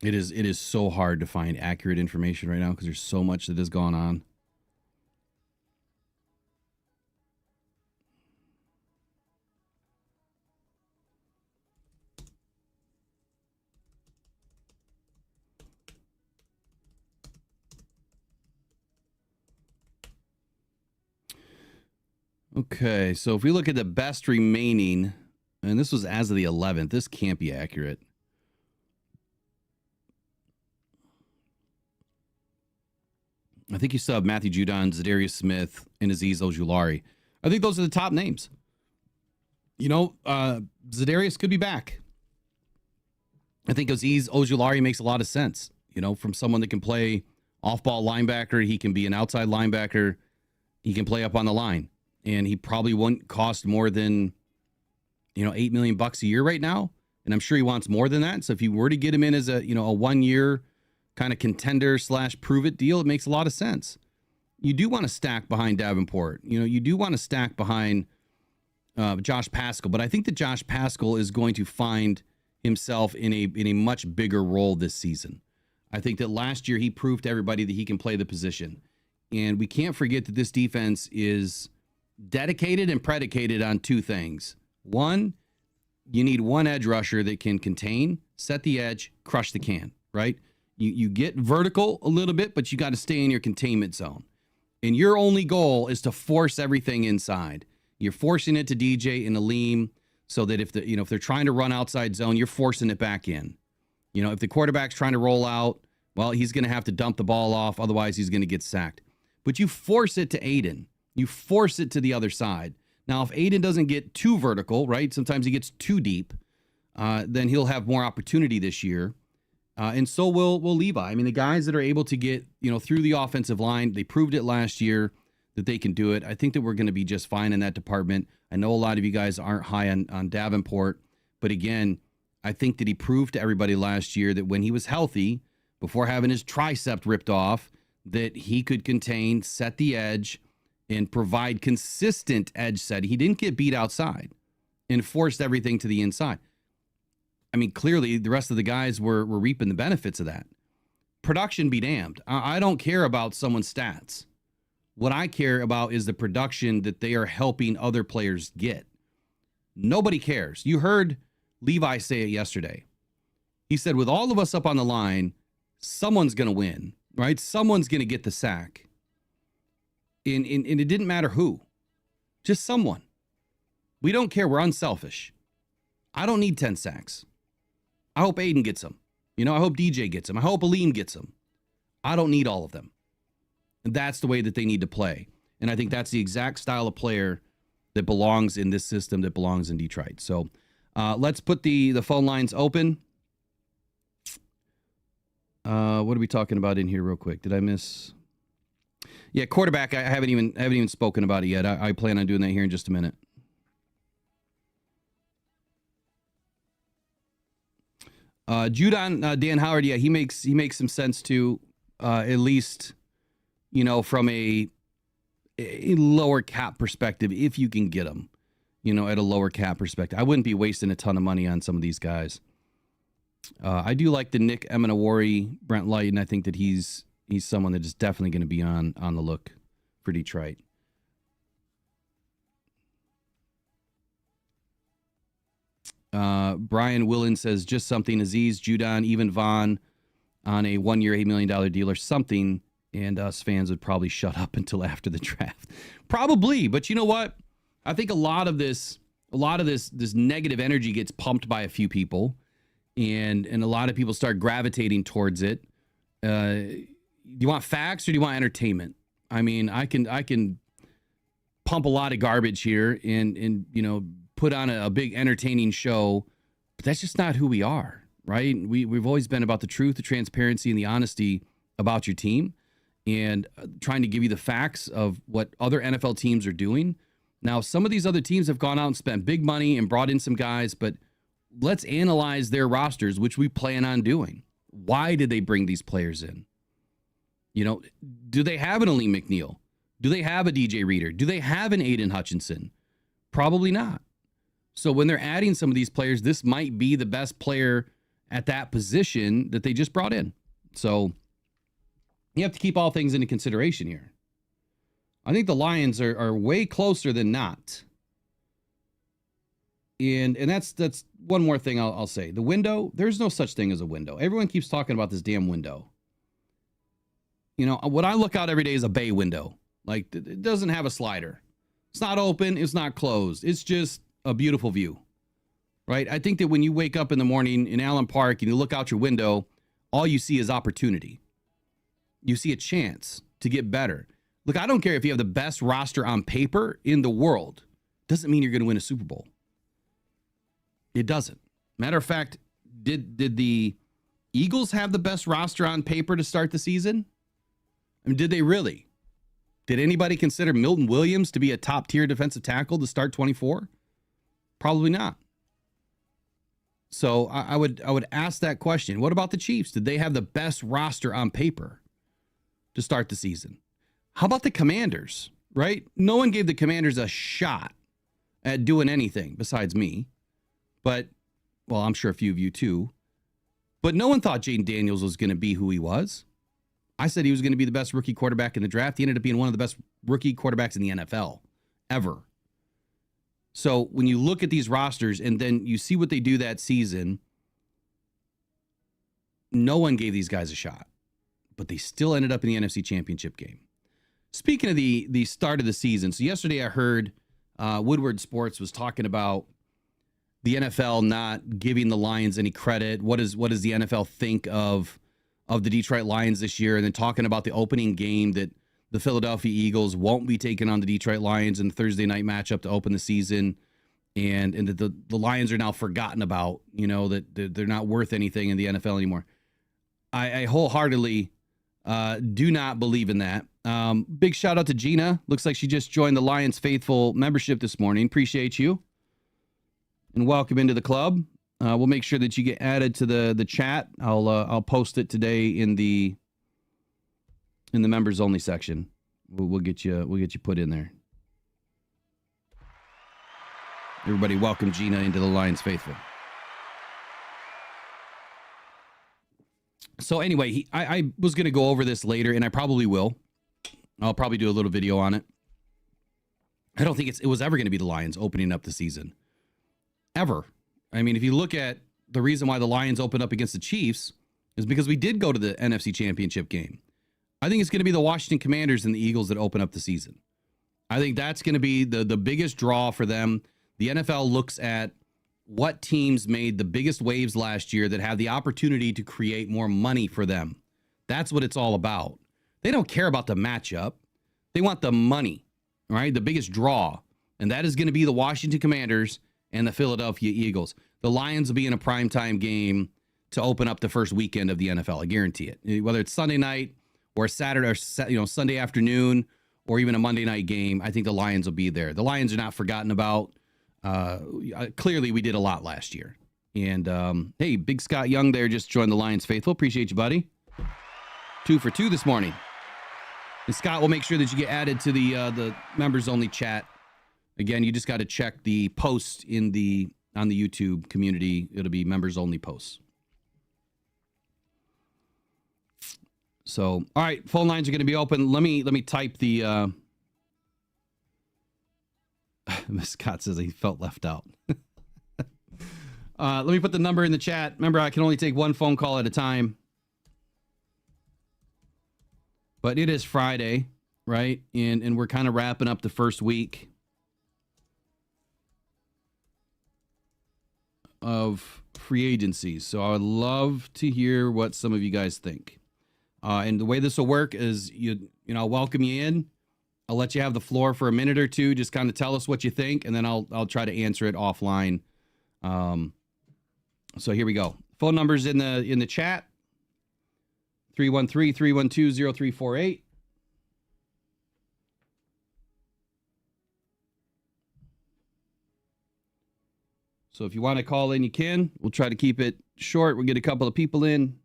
It is so hard to find accurate information right now because there's so much that has gone on. Okay, so if we look at the best remaining, and this was as of the 11th, this can't be accurate. I think you still have Matthew Judon, Zadarius Smith, and Azeez Ojulari. I think those are the top names. Zadarius could be back. I think Azeez Ojulari makes a lot of sense. From someone that can play off-ball linebacker, he can be an outside linebacker. He can play up on the line. And he probably wouldn't cost more than, $8 million a year right now. And I'm sure he wants more than that. So if you were to get him in as a 1-year kind of contender / prove it deal, it makes a lot of sense. You do want to stack behind Davenport. You do want to stack behind Josh Paschal. But I think that Josh Paschal is going to find himself in a much bigger role this season. I think that last year he proved to everybody that he can play the position. And we can't forget that this defense is dedicated and predicated on 2 things. One, you need one edge rusher that can contain, set the edge, crush the can, right? You get vertical a little bit, but you got to stay in your containment zone. And your only goal is to force everything inside. You're forcing it to DJ and Aleem so that if they're trying to run outside zone, you're forcing it back in. If the quarterback's trying to roll out, well, he's going to have to dump the ball off. Otherwise, he's going to get sacked. But you force it to Aiden. You force it to the other side. Now, if Aiden doesn't get too vertical, right? Sometimes he gets too deep. Then he'll have more opportunity this year. And so will Levi. I mean, the guys that are able to get, through the offensive line, they proved it last year that they can do it. I think that we're going to be just fine in that department. I know a lot of you guys aren't high on Davenport. But again, I think that he proved to everybody last year that when he was healthy, before having his tricep ripped off, that he could contain, set the edge, and provide consistent edge set. He didn't get beat outside and forced everything to the inside. I mean, clearly the rest of the guys were reaping the benefits of that. Production be damned. I don't care about someone's stats. What I care about is the production that they are helping other players get. Nobody cares. You heard Levi say it yesterday. He said, with all of us up on the line, someone's going to win, right? Someone's going to get the sack. And it didn't matter who. Just someone. We don't care. We're unselfish. I don't need 10 sacks. I hope Aiden gets them. I hope DJ gets them. I hope Aleem gets them. I don't need all of them. And that's the way that they need to play. And I think that's the exact style of player that belongs in this system, that belongs in Detroit. So let's put the phone lines open. What are we talking about in here real quick? Did I miss? Yeah, quarterback. I haven't even spoken about it yet. I plan on doing that here in just a minute. Judon, Dan Howard, yeah, he makes some sense too, at least, from a lower cap perspective, if you can get them, at a lower cap perspective. I wouldn't be wasting a ton of money on some of these guys. I do like the Nick Emanawari, Brent Light, and I think that he's someone that is definitely going to be on the look for Detroit. Brian Willen says just something. Aziz, Judon, even Vaughn on a 1-year, $8 million deal or something, and us fans would probably shut up until after the draft. Probably, but you know what? I think a lot of this negative energy gets pumped by a few people, and a lot of people start gravitating towards it. Do you want facts or do you want entertainment? I mean, I can pump a lot of garbage here and put on a big entertaining show, but that's just not who we are, right? We've always been about the truth, the transparency, and the honesty about your team, and trying to give you the facts of what other NFL teams are doing. Now, some of these other teams have gone out and spent big money and brought in some guys, but let's analyze their rosters, which we plan on doing. Why did they bring these players in? Do they have an Aleem McNeil? Do they have a DJ Reader? Do they have an Aiden Hutchinson? Probably not. So when they're adding some of these players, this might be the best player at that position that they just brought in. So you have to keep all things into consideration here. I think the Lions are way closer than not. And that's one more thing I'll say. The window, there's no such thing as a window. Everyone keeps talking about this damn window. What I look out every day is a bay window. Like, it doesn't have a slider. It's not open. It's not closed. It's just a beautiful view, right? I think that when you wake up in the morning in Allen Park and you look out your window, all you see is opportunity. You see a chance to get better. Look, I don't care if you have the best roster on paper in the world. Doesn't mean you're going to win a Super Bowl. It doesn't. Matter of fact, did the Eagles have the best roster on paper to start the season? I mean, did they really? Did anybody consider Milton Williams to be a top-tier defensive tackle to start 24? Probably not. So I would ask that question. What about the Chiefs? Did they have the best roster on paper to start the season? How about the Commanders, right? No one gave the Commanders a shot at doing anything besides me. But, well, I'm sure a few of you too. But no one thought Jaden Daniels was going to be who he was. I said he was going to be the best rookie quarterback in the draft. He ended up being one of the best rookie quarterbacks in the NFL ever. So when you look at these rosters and then you see what they do that season, no one gave these guys a shot, but they still ended up in the NFC Championship game. Speaking of the start of the season, so yesterday I heard Woodward Sports was talking about the NFL not giving the Lions any credit. What does the NFL think of the Detroit Lions this year, and then talking about the opening game that the Philadelphia Eagles won't be taking on the Detroit Lions in the Thursday night matchup to open the season, and that the Lions are now forgotten about, that they're not worth anything in the NFL anymore. I wholeheartedly do not believe in that. Big shout out to Gina. Looks like she just joined the Lions Faithful membership this morning. Appreciate you. And welcome into the club. We'll make sure that you get added to the chat. I'll post it today in the members only section. We'll get you put in there. Everybody, welcome Gina into the Lions Faithful. So anyway, I was going to go over this later, and I probably will. I'll probably do a little video on it. I don't think it was ever going to be the Lions opening up the season. Ever. I mean, if you look at the reason why the Lions opened up against the Chiefs is because we did go to the NFC Championship game. I think it's going to be the Washington Commanders and the Eagles that open up the season. I think that's going to be the biggest draw for them. The NFL looks at what teams made the biggest waves last year that have the opportunity to create more money for them. That's what it's all about. They don't care about the matchup. They want the money, right? The biggest draw. And that is going to be the Washington Commanders and the Philadelphia Eagles. The Lions will be in a primetime game to open up the first weekend of the NFL. I guarantee it. Whether it's Sunday night or Saturday or Sunday afternoon or even a Monday night game, I think the Lions will be there. The Lions are not forgotten about. Clearly, we did a lot last year. And, hey, Big Scott Young there just joined the Lions faithful. Appreciate you, buddy. 2 for 2 this morning. And Scott will make sure that you get added to the members-only chat. Again, you just got to check the post on the YouTube community. It'll be members-only posts. So, all right, phone lines are going to be open. Let me type the... Scott says he felt left out. Let me put the number in the chat. Remember, I can only take one phone call at a time. But it is Friday, right? And we're kind of wrapping up the first week of free agency. So I would love to hear what some of you guys think. And the way this will work is I'll welcome you in. I'll let you have the floor for a minute or two. Just kind of tell us what you think, and then I'll try to answer it offline. So here we go. Phone numbers in the chat. 313-312-0348. So if you want to call in, you can. We'll try to keep it short. We'll get a couple of people in.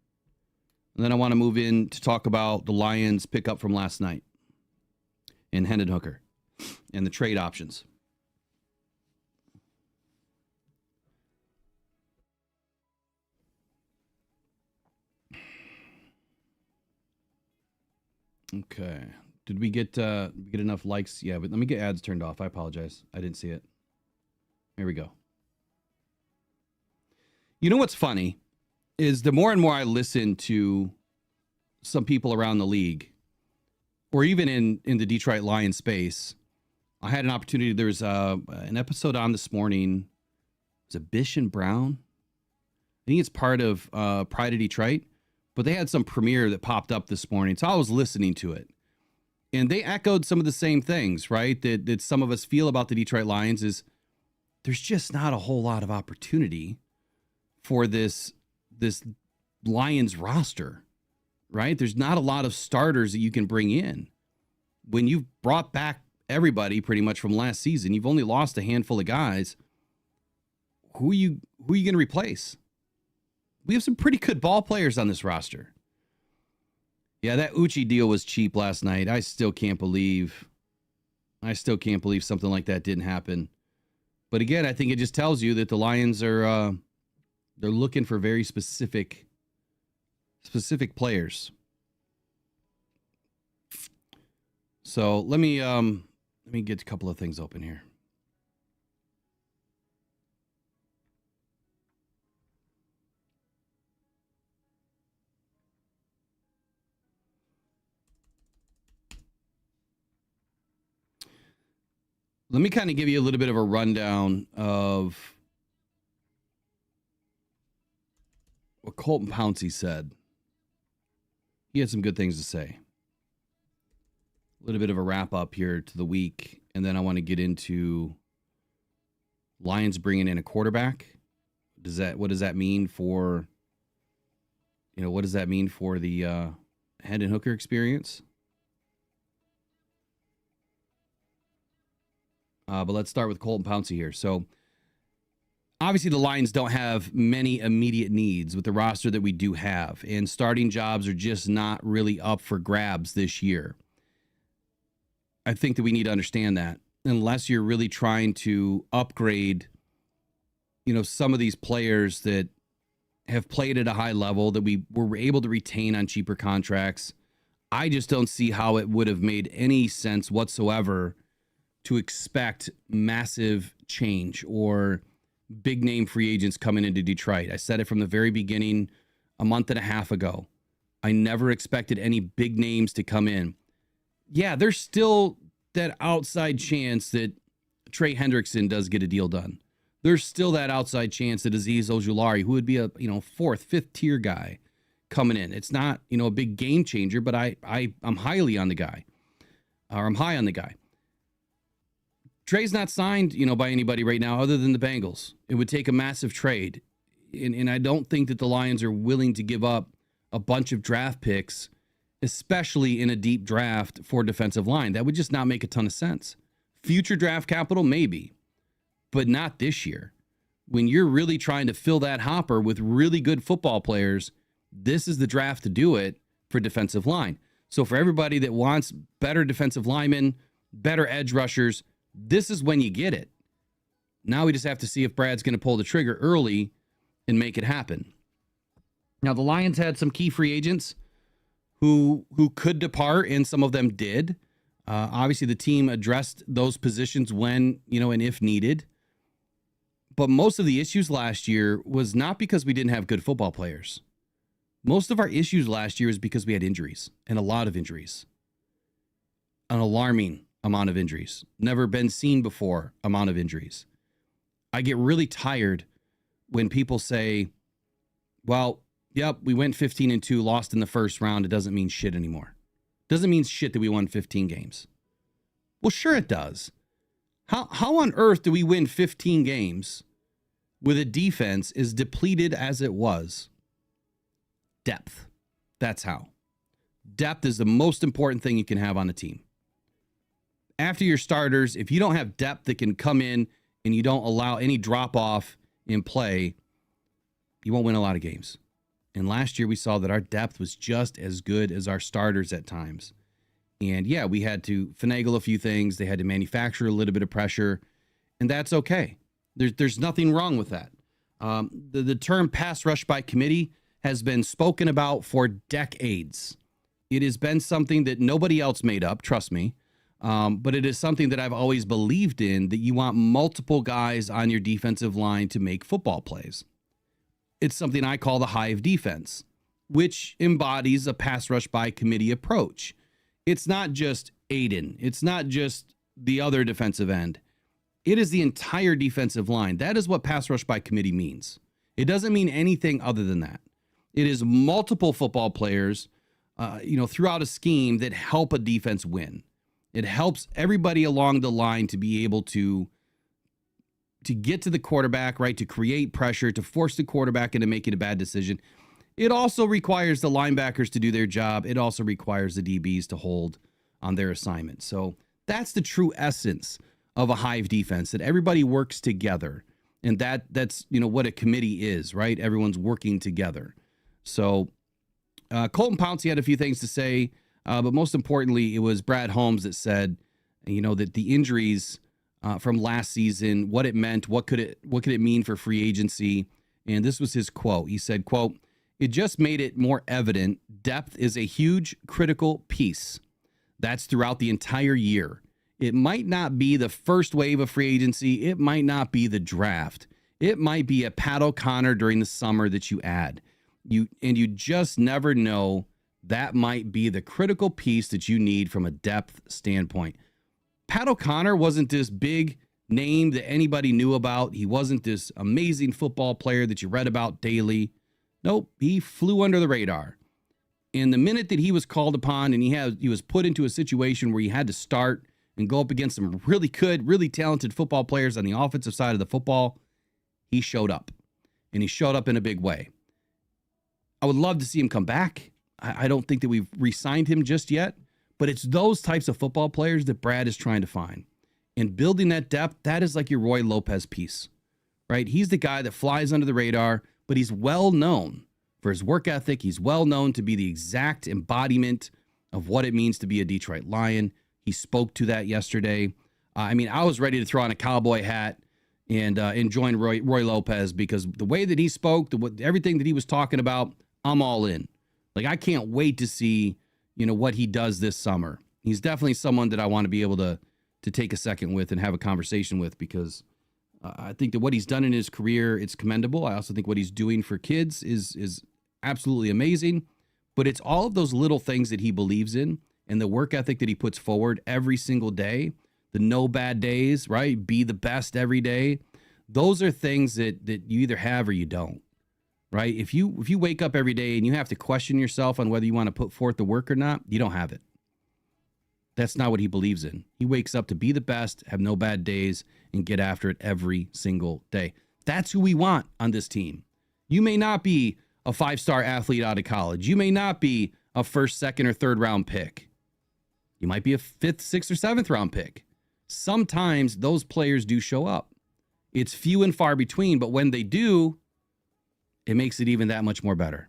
And then I want to move in to talk about the Lions pickup from last night in Hendon Hooker and the trade options. Okay. Did we get enough likes? Yeah, but let me get ads turned off. I apologize. I didn't see it. Here we go. You know what's funny is the more and more I listen to some people around the league, or even in the Detroitlions space, I had an opportunity. There's an episode on this morning. Was it Bish and Brown? I think it's part of Pride of Detroit. But they had some premiere that popped up this morning. So I was listening to it. And they echoed some of the same things, right? That some of us feel about the Detroit Lions is there's just not a whole lot of opportunity for this Lions roster, right? There's not a lot of starters that you can bring in. When you've brought back everybody pretty much from last season, you've only lost a handful of guys. Who are you going to replace? We have some pretty good ball players on this roster. Yeah, that Uchi deal was cheap last night. I still can't believe something like that didn't happen. But again, I think it just tells you that the Lions are they're looking for very specific players. So let me get a couple of things open here. Let me kind of give you a little bit of a rundown of what Colton Pouncey said. He had some good things to say. A little bit of a wrap up here to the week, and then I want to get into Lions bringing in a quarterback. What does that mean for the Hendon Hooker experience? But let's start with Colton Pouncey here. So obviously the Lions don't have many immediate needs with the roster that we do have, and starting jobs are just not really up for grabs this year. I think that we need to understand that unless you're really trying to upgrade, some of these players that have played at a high level that we were able to retain on cheaper contracts. I just don't see how it would have made any sense whatsoever to expect massive change or big name free agents coming into Detroit. I said it from the very beginning a month and a half ago. I never expected any big names to come in. Yeah, there's still that outside chance that Trey Hendrickson does get a deal done. There's still that outside chance that Azeez Ojulari, who would be a fourth, fifth tier guy coming in. It's not a big game changer, but I'm highly on the guy, or I'm high on the guy. Trey's not signed by anybody right now other than the Bengals. It would take a massive trade, and I don't think that the Lions are willing to give up a bunch of draft picks, especially in a deep draft for defensive line. That would just not make a ton of sense. Future draft capital, maybe, but not this year. When you're really trying to fill that hopper with really good football players, this is the draft to do it for defensive line. So for everybody that wants better defensive linemen, better edge rushers, this is when you get it. Now we just have to see if Brad's going to pull the trigger early and make it happen. Now, the Lions had some key free agents who could depart, and some of them did. Obviously, the team addressed those positions when, and if needed. But most of the issues last year was not because we didn't have good football players. Most of our issues last year is because we had injuries, and a lot of injuries. An alarming amount of injuries. Never been seen before amount of injuries. I get really tired when people say, well, yep, we went 15-2, lost in the first round. It doesn't mean shit anymore. Doesn't mean shit that we won 15 games. Well, sure it does. How on earth do we win 15 games with a defense as depleted as it was? Depth. That's how. Depth is the most important thing you can have on a team. After your starters, if you don't have depth that can come in and you don't allow any drop off in play, you won't win a lot of games. And last year we saw that our depth was just as good as our starters at times. And yeah, we had to finagle a few things. They had to manufacture a little bit of pressure, and that's okay. There's nothing wrong with that. The term pass rush by committee has been spoken about for decades. It has been something that nobody else made up, trust me. But it is something that I've always believed in, that you want multiple guys on your defensive line to make football plays. It's something I call the hive defense, which embodies a pass rush by committee approach. It's not just Aiden. It's not just the other defensive end. It is the entire defensive line. That is what pass rush by committee means. It doesn't mean anything other than that. It is multiple football players, throughout a scheme that help a defense win. It helps everybody along the line to be able to get to the quarterback, right? To create pressure, to force the quarterback into making a bad decision. It also requires the linebackers to do their job. It also requires the DBs to hold on their assignment. So that's the true essence of a hive defense, that everybody works together. And that's what a committee is, right? Everyone's working together. So Colton Pouncey had a few things to say, but most importantly, it was Brad Holmes that said, that the injuries from last season, what it meant, what could it mean for free agency? And this was his quote. He said, quote, "It just made it more evident depth is a huge critical piece. That's throughout the entire year. It might not be the first wave of free agency. It might not be the draft. It might be a Pat O'Connor during the summer that you add. You just never know. That might be the critical piece that you need from a depth standpoint." Pat O'Connor wasn't this big name that anybody knew about. He wasn't this amazing football player that you read about daily. Nope, he flew under the radar. And the minute that he was called upon and he was put into a situation where he had to start and go up against some really good, really talented football players on the offensive side of the football, he showed up. And he showed up in a big way. I would love to see him come back. I don't think that we've re-signed him just yet, but it's those types of football players that Brad is trying to find. And building that depth, that is like your Roy Lopez piece, right? He's the guy that flies under the radar, but he's well known for his work ethic. He's well known to be the exact embodiment of what it means to be a Detroit Lion. He spoke to that yesterday. I was ready to throw on a cowboy hat and join Roy Lopez, because the way that he spoke, everything that he was talking about, I'm all in. Like, I can't wait to see, what he does this summer. He's definitely someone that I want to be able to take a second with and have a conversation with, because I think that what he's done in his career, it's commendable. I also think what he's doing for kids is absolutely amazing. But it's all of those little things that he believes in and the work ethic that he puts forward every single day, the no bad days, right? Be the best every day. Those are things that you either have or you don't, right? If you wake up every day and you have to question yourself on whether you want to put forth the work or not, you don't have it. That's not what he believes in. He wakes up to be the best, have no bad days, and get after it every single day. That's who we want on this team. You may not be a 5-star athlete out of college. You may not be a first, second, or third round pick. You might be a 5th, 6th, or 7th round pick. Sometimes those players do show up. It's few and far between, but when they do, it makes it even that much more better.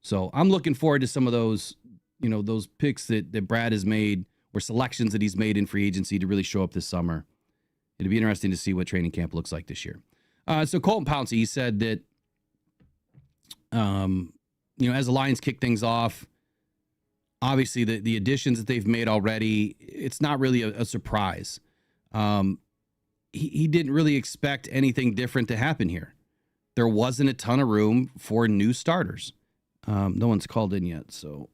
So I'm looking forward to some of those, those picks that Brad has made, or selections that he's made in free agency to really show up this summer. It'll be interesting to see what training camp looks like this year. So Colton Pouncey, he said that, as the Lions kick things off, obviously the additions that they've made already, it's not really a surprise. He didn't really expect anything different to happen here. There wasn't a ton of room for new starters. No one's called in yet, so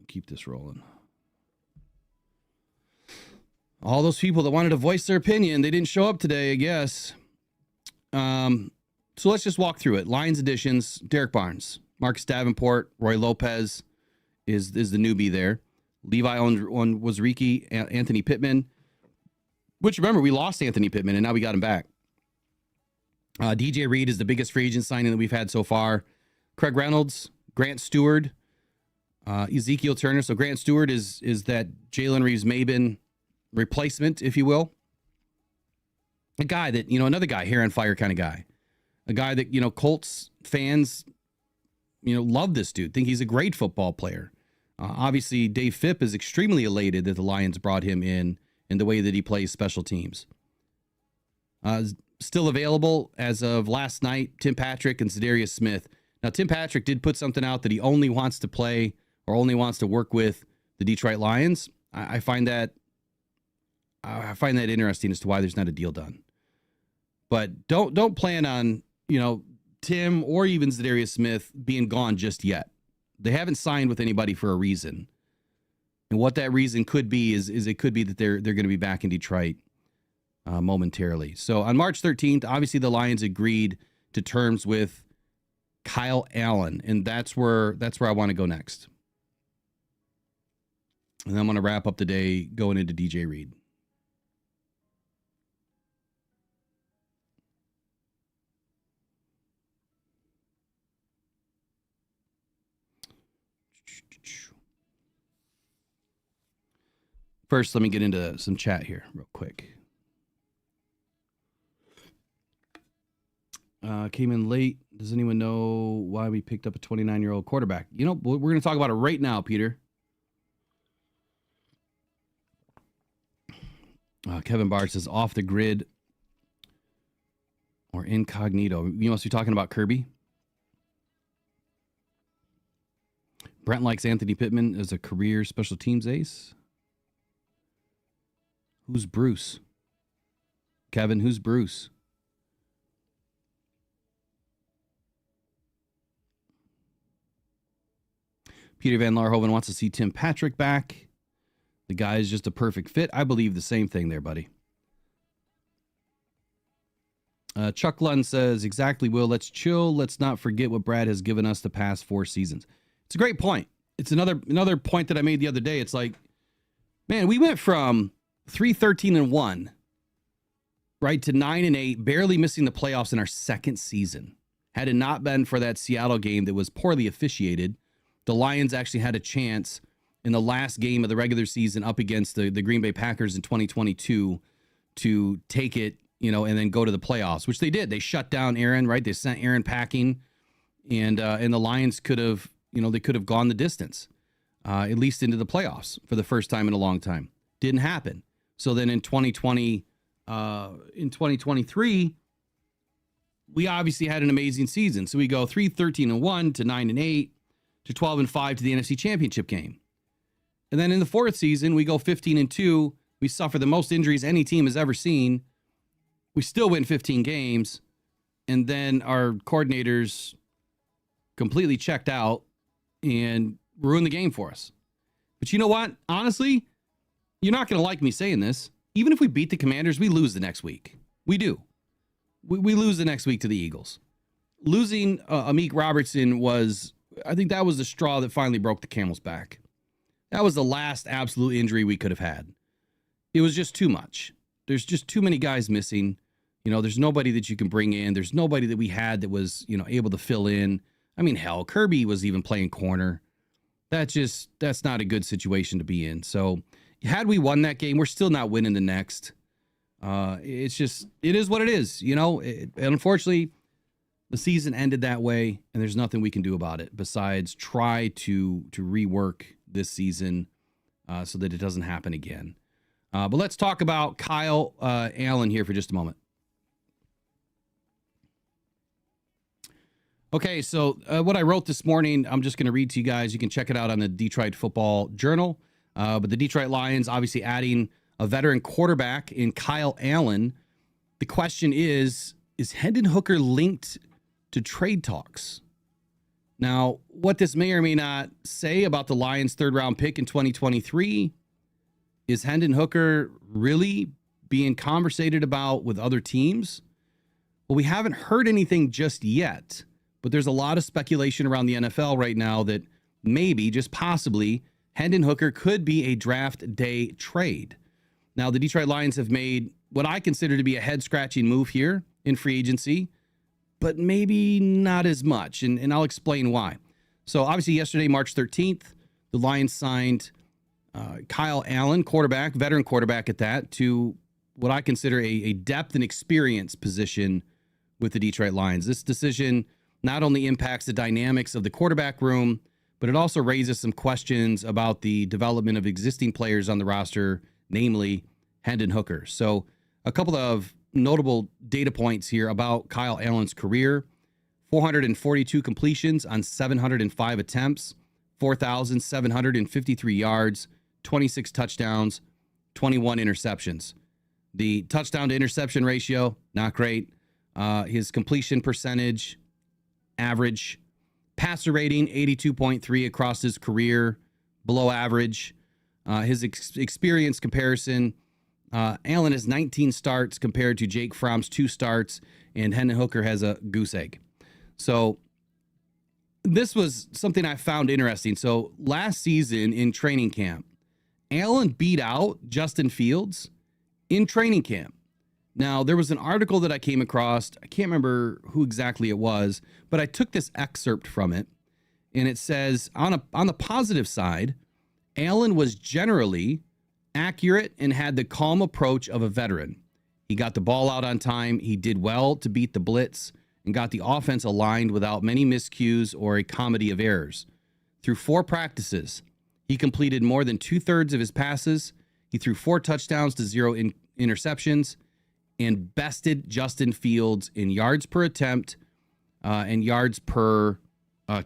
keep this rolling. All those people that wanted to voice their opinion, they didn't show up today, I guess. So let's just walk through it. Lions additions: Derek Barnes, Marcus Davenport, Roy Lopez is the newbie there. Levi Onwuzurike, Anthony Pittman. Which, remember, we lost Anthony Pittman, and now we got him back. DJ Reed is the biggest free agent signing that we've had so far. Craig Reynolds, Grant Stewart, Ezekiel Turner. So Grant Stewart is that Jalen Reeves-Maben replacement, if you will. A guy that, another guy, hair on fire kind of guy. A guy that, Colts fans, love this dude, think he's a great football player. Obviously, Dave Phipp is extremely elated that the Lions brought him in the way that he plays special teams. Still available as of last night, Tim Patrick and Za'Darius Smith. Now, Tim Patrick did put something out that he only wants to play or only wants to work with the Detroit Lions. I find that interesting as to why there's not a deal done. But don't plan on, Tim or even Za'Darius Smith being gone just yet. They haven't signed with anybody for a reason. And what that reason could be is it could be that they're going to be back in Detroit momentarily. So on March 13th, obviously the Lions agreed to terms with Kyle Allen, and that's where I want to go next. And I'm going to wrap up the day going into DJ Reed. First, let me get into some chat here real quick. Came in late. Does anyone know why we picked up a 29-year-old quarterback? We're going to talk about it right now, Peter. Kevin Barr says off the grid or incognito. You must be talking about Kirby. Brent likes Anthony Pittman as a career special teams ace. Who's Bruce? Kevin, who's Bruce? Peter Van Larhoven wants to see Tim Patrick back. The guy is just a perfect fit. I believe the same thing there, buddy. Chuck Lund says, exactly, Will. Let's chill. Let's not forget what Brad has given us the past 4 seasons. It's a great point. It's another point that I made the other day. It's like, man, we went from 3-13-1, right, to 9-8, barely missing the playoffs in our second season. Had it not been for that Seattle game that was poorly officiated, the Lions actually had a chance in the last game of the regular season up against the Green Bay Packers in 2022 to take it, and then go to the playoffs, which they did. They shut down Aaron, right? They sent Aaron packing, and the Lions could have, they could have gone the distance, at least into the playoffs for the first time in a long time. Didn't happen. So then in 2023, we obviously had an amazing season. So we go 3-13-1 to 9-8 to 12-5 to the NFC Championship game. And then in the fourth season, we go 15-2. We suffer the most injuries any team has ever seen. We still win 15 games. And then our coordinators completely checked out and ruined the game for us. But you know what? Honestly, you're not going to like me saying this. Even if we beat the Commanders, we lose the next week. We do. We lose the next week to the Eagles. Losing Amik Robertson was, I think that was the straw that finally broke the camel's back. That was the last absolute injury we could have had. It was just too much. There's just too many guys missing. There's nobody that you can bring in. There's nobody that we had that was, able to fill in. I mean, hell, Kirby was even playing corner. That's not a good situation to be in. So had we won that game, we're still not winning the next. It is what it is. Unfortunately, the season ended that way, and there's nothing we can do about it besides try to rework this season so that it doesn't happen again. But let's talk about Kyle Allen here for just a moment. Okay, so what I wrote this morning, I'm just going to read to you guys. You can check it out on the Detroit Football Journal. But the Detroit Lions obviously adding a veteran quarterback in Kyle Allen. The question is Hendon Hooker linked to trade talks? Now, what this may or may not say about the Lions' third-round pick in 2023, is Hendon Hooker really being conversated about with other teams? Well, we haven't heard anything just yet. But there's a lot of speculation around the NFL right now that maybe, just possibly, Hendon Hooker could be a draft day trade. Now, the Detroit Lions have made what I consider to be a head-scratching move here in free agency, but maybe not as much, and I'll explain why. So, obviously, yesterday, March 13th, the Lions signed Kyle Allen, quarterback, veteran quarterback at that, to what I consider a depth and experience position with the Detroit Lions. This decision not only impacts the dynamics of the quarterback room, but it also raises some questions about the development of existing players on the roster, namely Hendon Hooker. So a couple of notable data points here about Kyle Allen's career: 442 completions on 705 attempts, 4,753 yards, 26 touchdowns, 21 interceptions. The touchdown to interception ratio, not great. His completion percentage, average. Passer rating, 82.3 across his career, below average. His experience comparison, Allen has 19 starts compared to Jake Fromm's 2 starts, and Hendon Hooker has a goose egg. So this was something I found interesting. So last season in training camp, Allen beat out Justin Fields in training camp. Now, there was an article that I came across. I can't remember who exactly it was, but I took this excerpt from it, and it says, on the positive side, Allen was generally accurate and had the calm approach of a veteran. He got the ball out on time. He did well to beat the blitz and got the offense aligned without many miscues or a comedy of errors. Through 4 practices, he completed more than 2/3 of his passes. He threw 4 touchdowns to 0 interceptions, and bested Justin Fields in yards per attempt and yards per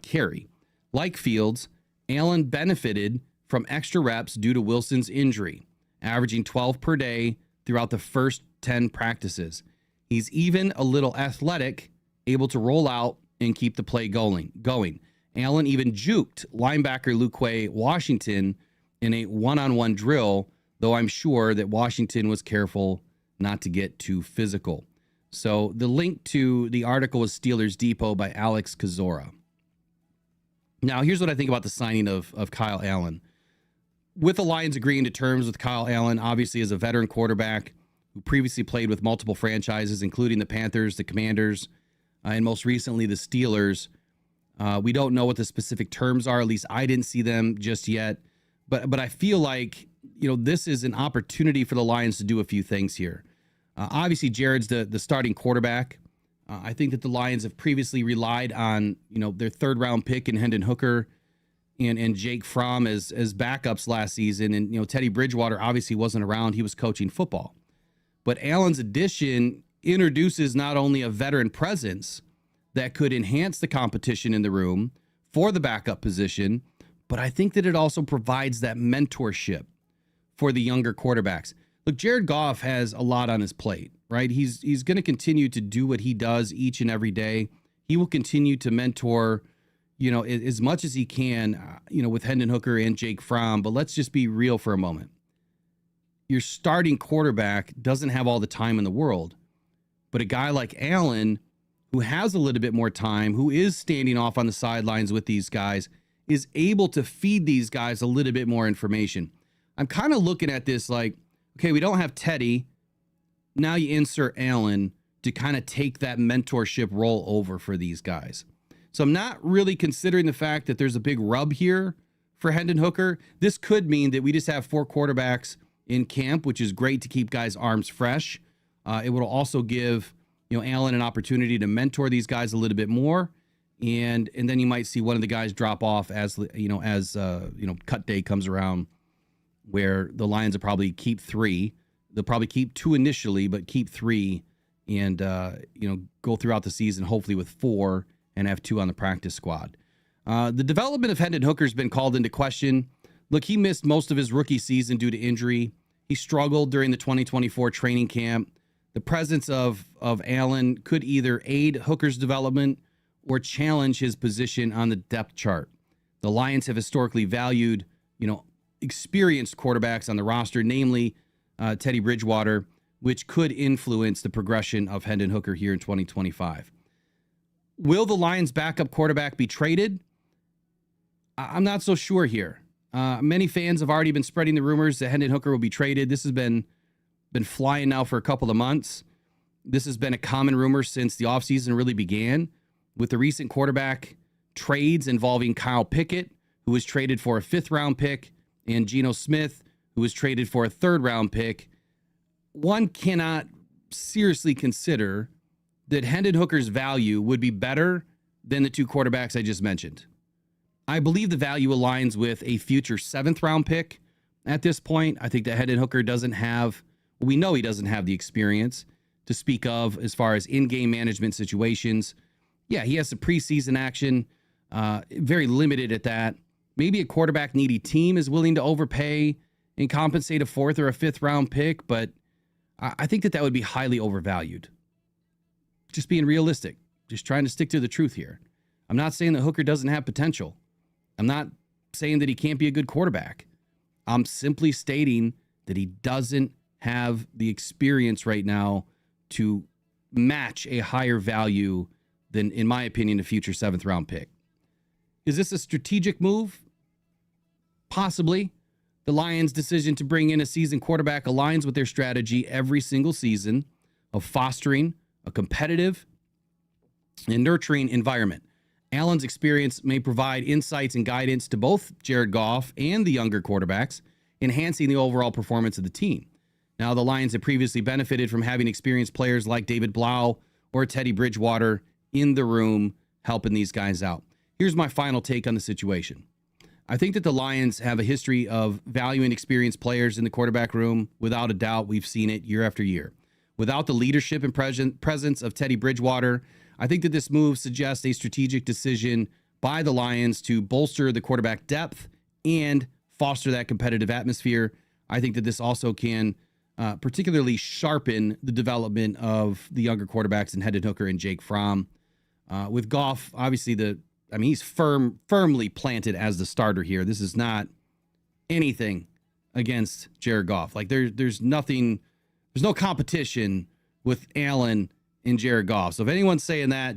carry. Like Fields, Allen benefited from extra reps due to Wilson's injury, averaging 12 per day throughout the first 10 practices. He's even a little athletic, able to roll out and keep the play going. Allen even juked linebacker Whey Washington in a one-on-one drill, though I'm sure that Washington was careful not to get too physical. So the link to the article was Steelers Depot by Alex Kozora. Now, here's what I think about the signing of Kyle Allen. With the Lions agreeing to terms with Kyle Allen, obviously as a veteran quarterback who previously played with multiple franchises, including the Panthers, the Commanders, and most recently the Steelers. We don't know what the specific terms are. At least I didn't see them just yet. But I feel like, this is an opportunity for the Lions to do a few things here. Obviously, Jared's the starting quarterback. I think that the Lions have previously relied on, their 3rd-round pick in Hendon Hooker and Jake Fromm as backups last season. And, Teddy Bridgewater obviously wasn't around. He was coaching football. But Allen's addition introduces not only a veteran presence that could enhance the competition in the room for the backup position, but I think that it also provides that mentorship for the younger quarterbacks. Look, Jared Goff has a lot on his plate, right? He's going to continue to do what he does each and every day. He will continue to mentor, as much as he can, with Hendon Hooker and Jake Fromm. But let's just be real for a moment. Your starting quarterback doesn't have all the time in the world, but a guy like Allen, who has a little bit more time, who is standing off on the sidelines with these guys, is able to feed these guys a little bit more information. I'm kind of looking at this like, okay, we don't have Teddy. Now you insert Allen to kind of take that mentorship role over for these guys. So I'm not really considering the fact that there's a big rub here for Hendon Hooker. This could mean that we just have 4 quarterbacks in camp, which is great to keep guys' arms fresh. It will also give, Allen an opportunity to mentor these guys a little bit more. And then you might see one of the guys drop off as cut day comes around, where the Lions will probably keep 3. They'll probably keep 2 initially, but keep 3 and, go throughout the season, hopefully with 4 and have 2 on the practice squad. The development of Hendon Hooker has been called into question. Look, he missed most of his rookie season due to injury. He struggled during the 2024 training camp. The presence of Allen could either aid Hooker's development or challenge his position on the depth chart. The Lions have historically valued, experienced quarterbacks on the roster, namely Teddy Bridgewater, which could influence the progression of Hendon Hooker here in 2025. Will the Lions' backup quarterback be traded? I'm not so sure here. Many fans have already been spreading the rumors that Hendon Hooker will be traded. This has been flying now for a couple of months. This has been a common rumor since the offseason really began, with the recent quarterback trades involving Kyle Pickett, who was traded for a 5th-round pick, and Geno Smith, who was traded for a 3rd-round pick. One cannot seriously consider that Hendon Hooker's value would be better than the 2 quarterbacks I just mentioned. I believe the value aligns with a future 7th-round pick at this point. I think that Hendon Hooker doesn't have, we know he doesn't have the experience to speak of as far as in-game management situations. Yeah, he has some preseason action, very limited at that. Maybe a quarterback-needy team is willing to overpay and compensate a 4th or a 5th-round pick, but I think that would be highly overvalued. Just being realistic, just trying to stick to the truth here. I'm not saying that Hooker doesn't have potential. I'm not saying that he can't be a good quarterback. I'm simply stating that he doesn't have the experience right now to match a higher value than, in my opinion, a future 7th-round pick. Is this a strategic move? Possibly. The Lions' decision to bring in a seasoned quarterback aligns with their strategy every single season of fostering a competitive and nurturing environment. Allen's experience may provide insights and guidance to both Jared Goff and the younger quarterbacks, enhancing the overall performance of the team. Now, the Lions have previously benefited from having experienced players like David Blau or Teddy Bridgewater in the room helping these guys out. Here's my final take on the situation. I think that the Lions have a history of valuing experienced players in the quarterback room. Without a doubt, we've seen it year after year. Without the leadership and presence of Teddy Bridgewater, I think that this move suggests a strategic decision by the Lions to bolster the quarterback depth and foster that competitive atmosphere. I think that this also can particularly sharpen the development of the younger quarterbacks in Hendon Hooker and Jake Fromm. With Goff, obviously, he's firmly planted as the starter here. This is not anything against Jared Goff. Like there's nothing, there's no competition with Allen and Jared Goff. So if anyone's saying that,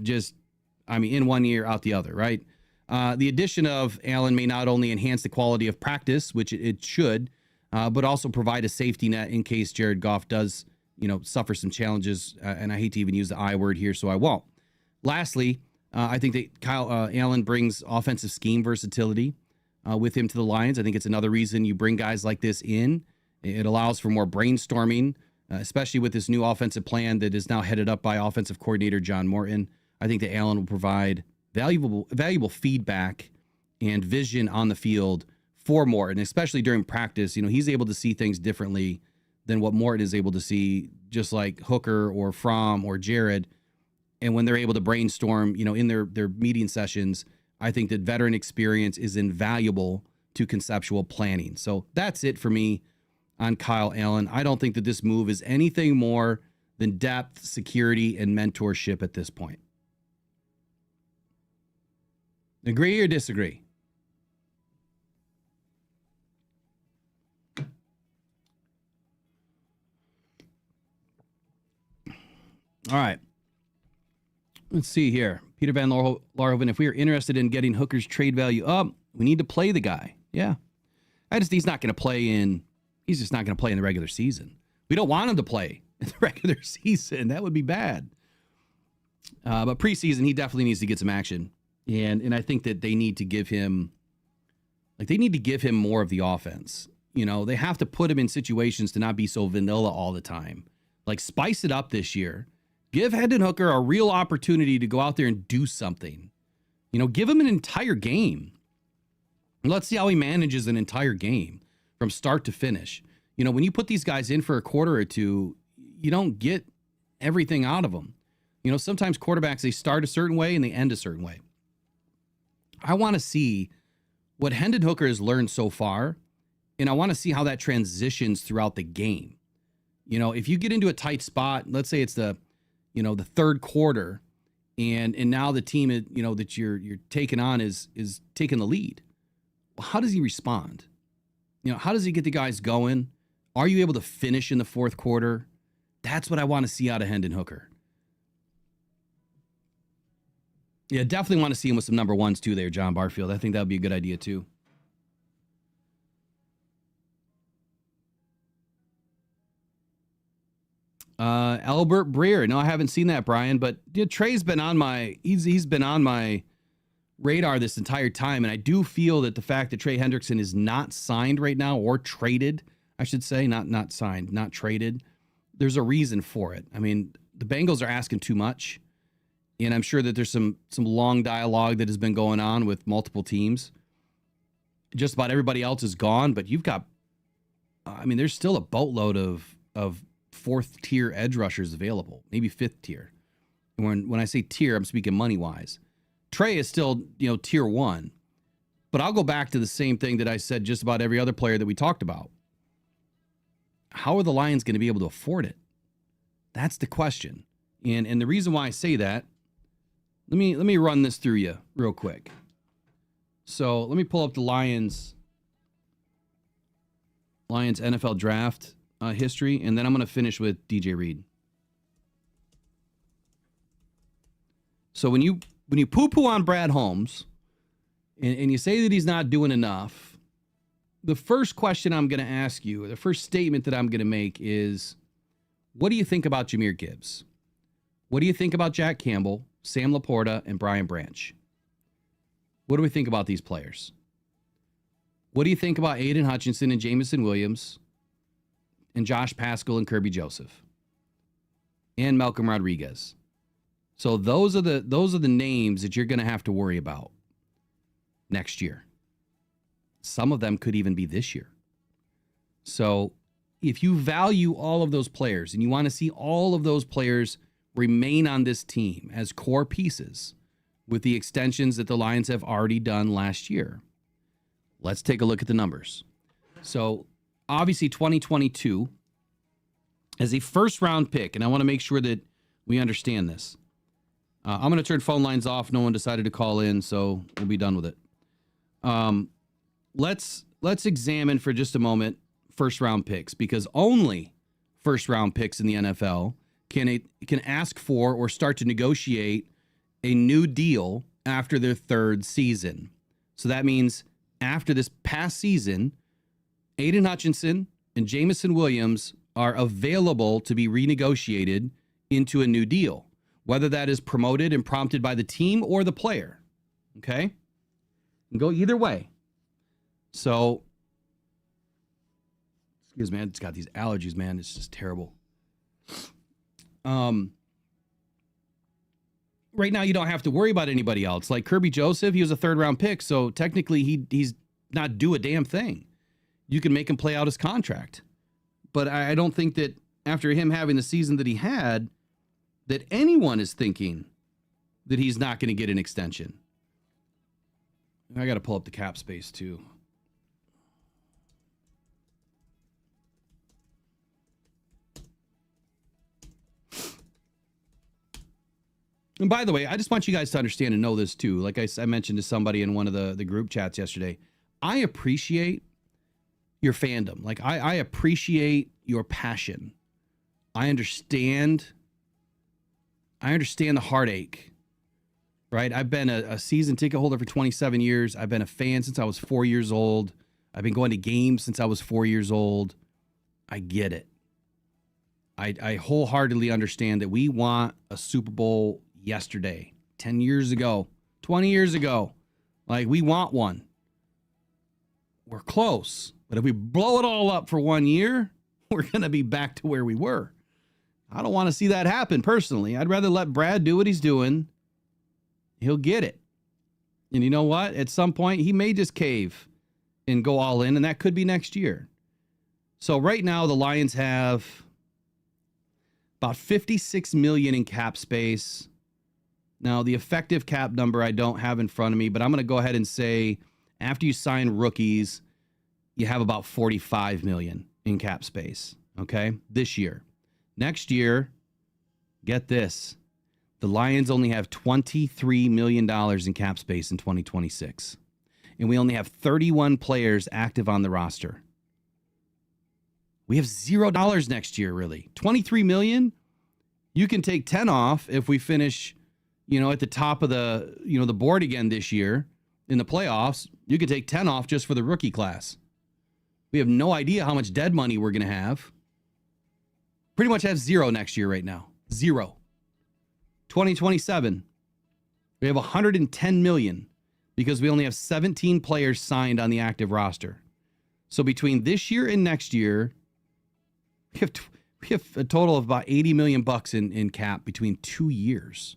in one ear, out the other, right? The addition of Allen may not only enhance the quality of practice, which it should, but also provide a safety net in case Jared Goff does, suffer some challenges. And I hate to even use the I word here, so I won't. Lastly, I think that Allen brings offensive scheme versatility with him to the Lions. I think it's another reason you bring guys like this in. It allows for more brainstorming, especially with this new offensive plan that is now headed up by offensive coordinator John Morton. I think that Allen will provide valuable feedback and vision on the field for Morton, especially during practice. He's able to see things differently than what Morton is able to see, just like Hooker or Fromm or Jared. And when they're able to brainstorm, in their meeting sessions, I think that veteran experience is invaluable to conceptual planning. So that's it for me on Kyle Allen. I don't think that this move is anything more than depth, security, and mentorship at this point. Agree or disagree? All right. Let's see here. Peter Van Larhoven, if we are interested in getting Hooker's trade value up, we need to play the guy. Yeah. He's not going to play in, he's just not going to play in the regular season. We don't want him to play in the regular season. That would be bad. But preseason, he definitely needs to get some action. And I think that they need to give him, more of the offense. You know, they have to put him in situations to not be so vanilla all the time. Like, spice it up this year. Give Hendon Hooker a real opportunity to go out there and do something. You know, give him an entire game. Let's see how he manages an entire game from start to finish. You know, when you put these guys in for a quarter or two, you don't get everything out of them. You know, sometimes quarterbacks, they start a certain way and they end a certain way. I want to see what Hendon Hooker has learned so far, and I want to see how that transitions throughout the game. You know, if you get into a tight spot, let's say it's the third quarter, and now the team, that you're taking on is taking the lead. Well, how does he respond? You know, how does he get the guys going? Are you able to finish in the fourth quarter? That's what I want to see out of Hendon Hooker. Yeah, definitely want to see him with some number ones too there, John Barfield. I think that would be a good idea too. Albert Breer. No, I haven't seen that, Brian, but Trey's been on he's been on my radar this entire time. And I do feel that the fact that Trey Hendrickson is not signed right now, or traded, I should say, not signed, not traded. There's a reason for it. I mean, the Bengals are asking too much. And I'm sure that there's some long dialogue that has been going on with multiple teams. Just about everybody else is gone, but you've got, there's still a boatload of fourth tier edge rushers available, maybe fifth tier. And when I say tier, I'm speaking money wise. Trey is still, tier one, but I'll go back to the same thing that I said just about every other player that we talked about. How are the Lions going to be able to afford it? That's the question. And the reason why I say that, let me run this through you real quick. So let me pull up the Lions NFL draft history, and then I'm going to finish with DJ Reed. So when you poo-poo on Brad Holmes and you say that he's not doing enough, the first question I'm going to ask you, the first statement that I'm going to make is, what do you think about Jahmyr Gibbs? What do you think about Jack Campbell, Sam Laporta, and Brian Branch? What do we think about these players? What do you think about Aiden Hutchinson and Jamison Williams and Josh Paschal and Kirby Joseph and Malcolm Rodriguez? So those are the names that you're going to have to worry about next year. Some of them could even be this year. So if you value all of those players and you want to see all of those players remain on this team as core pieces with the extensions that the Lions have already done last year, let's take a look at the numbers. So obviously 2022 as a first round pick, and I want to make sure that we understand this. I'm going to turn phone lines off. No one decided to call in, so we'll be done with it. Let's examine for just a moment first round picks, because only first round picks in the NFL can ask for or start to negotiate a new deal after their third season. So that means after this past season, Aiden Hutchinson and Jamison Williams are available to be renegotiated into a new deal, whether that is promoted and prompted by the team or the player. Okay? You can go either way. So, excuse me, I just got these allergies, man. It's just terrible. Right now, you don't have to worry about anybody else. Like Kirby Joseph, he was a third-round pick, so technically he's not due a damn thing. You can make him play out his contract. But I don't think that after him having the season that he had, that anyone is thinking that he's not going to get an extension. I got to pull up the cap space, too. And by the way, I just want you guys to understand and know this too. Like I mentioned to somebody in one of the group chats yesterday, I appreciate your fandom. Like I appreciate your passion. I understand the heartache, right? I've been a season ticket holder for 27 years. I've been a fan since I was 4 years old. I've been going to games since I was 4 years old. I get it. I wholeheartedly understand that we want a Super Bowl yesterday, 10 years ago, 20 years ago. Like, we want one. We're close. But if we blow it all up for 1 year, we're going to be back to where we were. I don't want to see that happen personally. I'd rather let Brad do what he's doing. He'll get it. And you know what? At some point, he may just cave and go all in, and that could be next year. So right now, the Lions have about $56 million in cap space. Now, the effective cap number I don't have in front of me, but I'm going to go ahead and say after you sign rookies, you have about $45 million in cap space, okay, this year. Next year, get this, the Lions only have $23 million in cap space in 2026, and we only have 31 players active on the roster. We have $0 next year, really. $23 million, you can take 10 off if we finish, at the top of the, the board again this year in the playoffs. You could take 10 off just for the rookie class. We have no idea how much dead money we're going to have. Pretty much have zero next year right now. Zero. 2027, we have $110 million because we only have 17 players signed on the active roster. So between this year and next year, we have a total of about $80 million in cap between 2 years.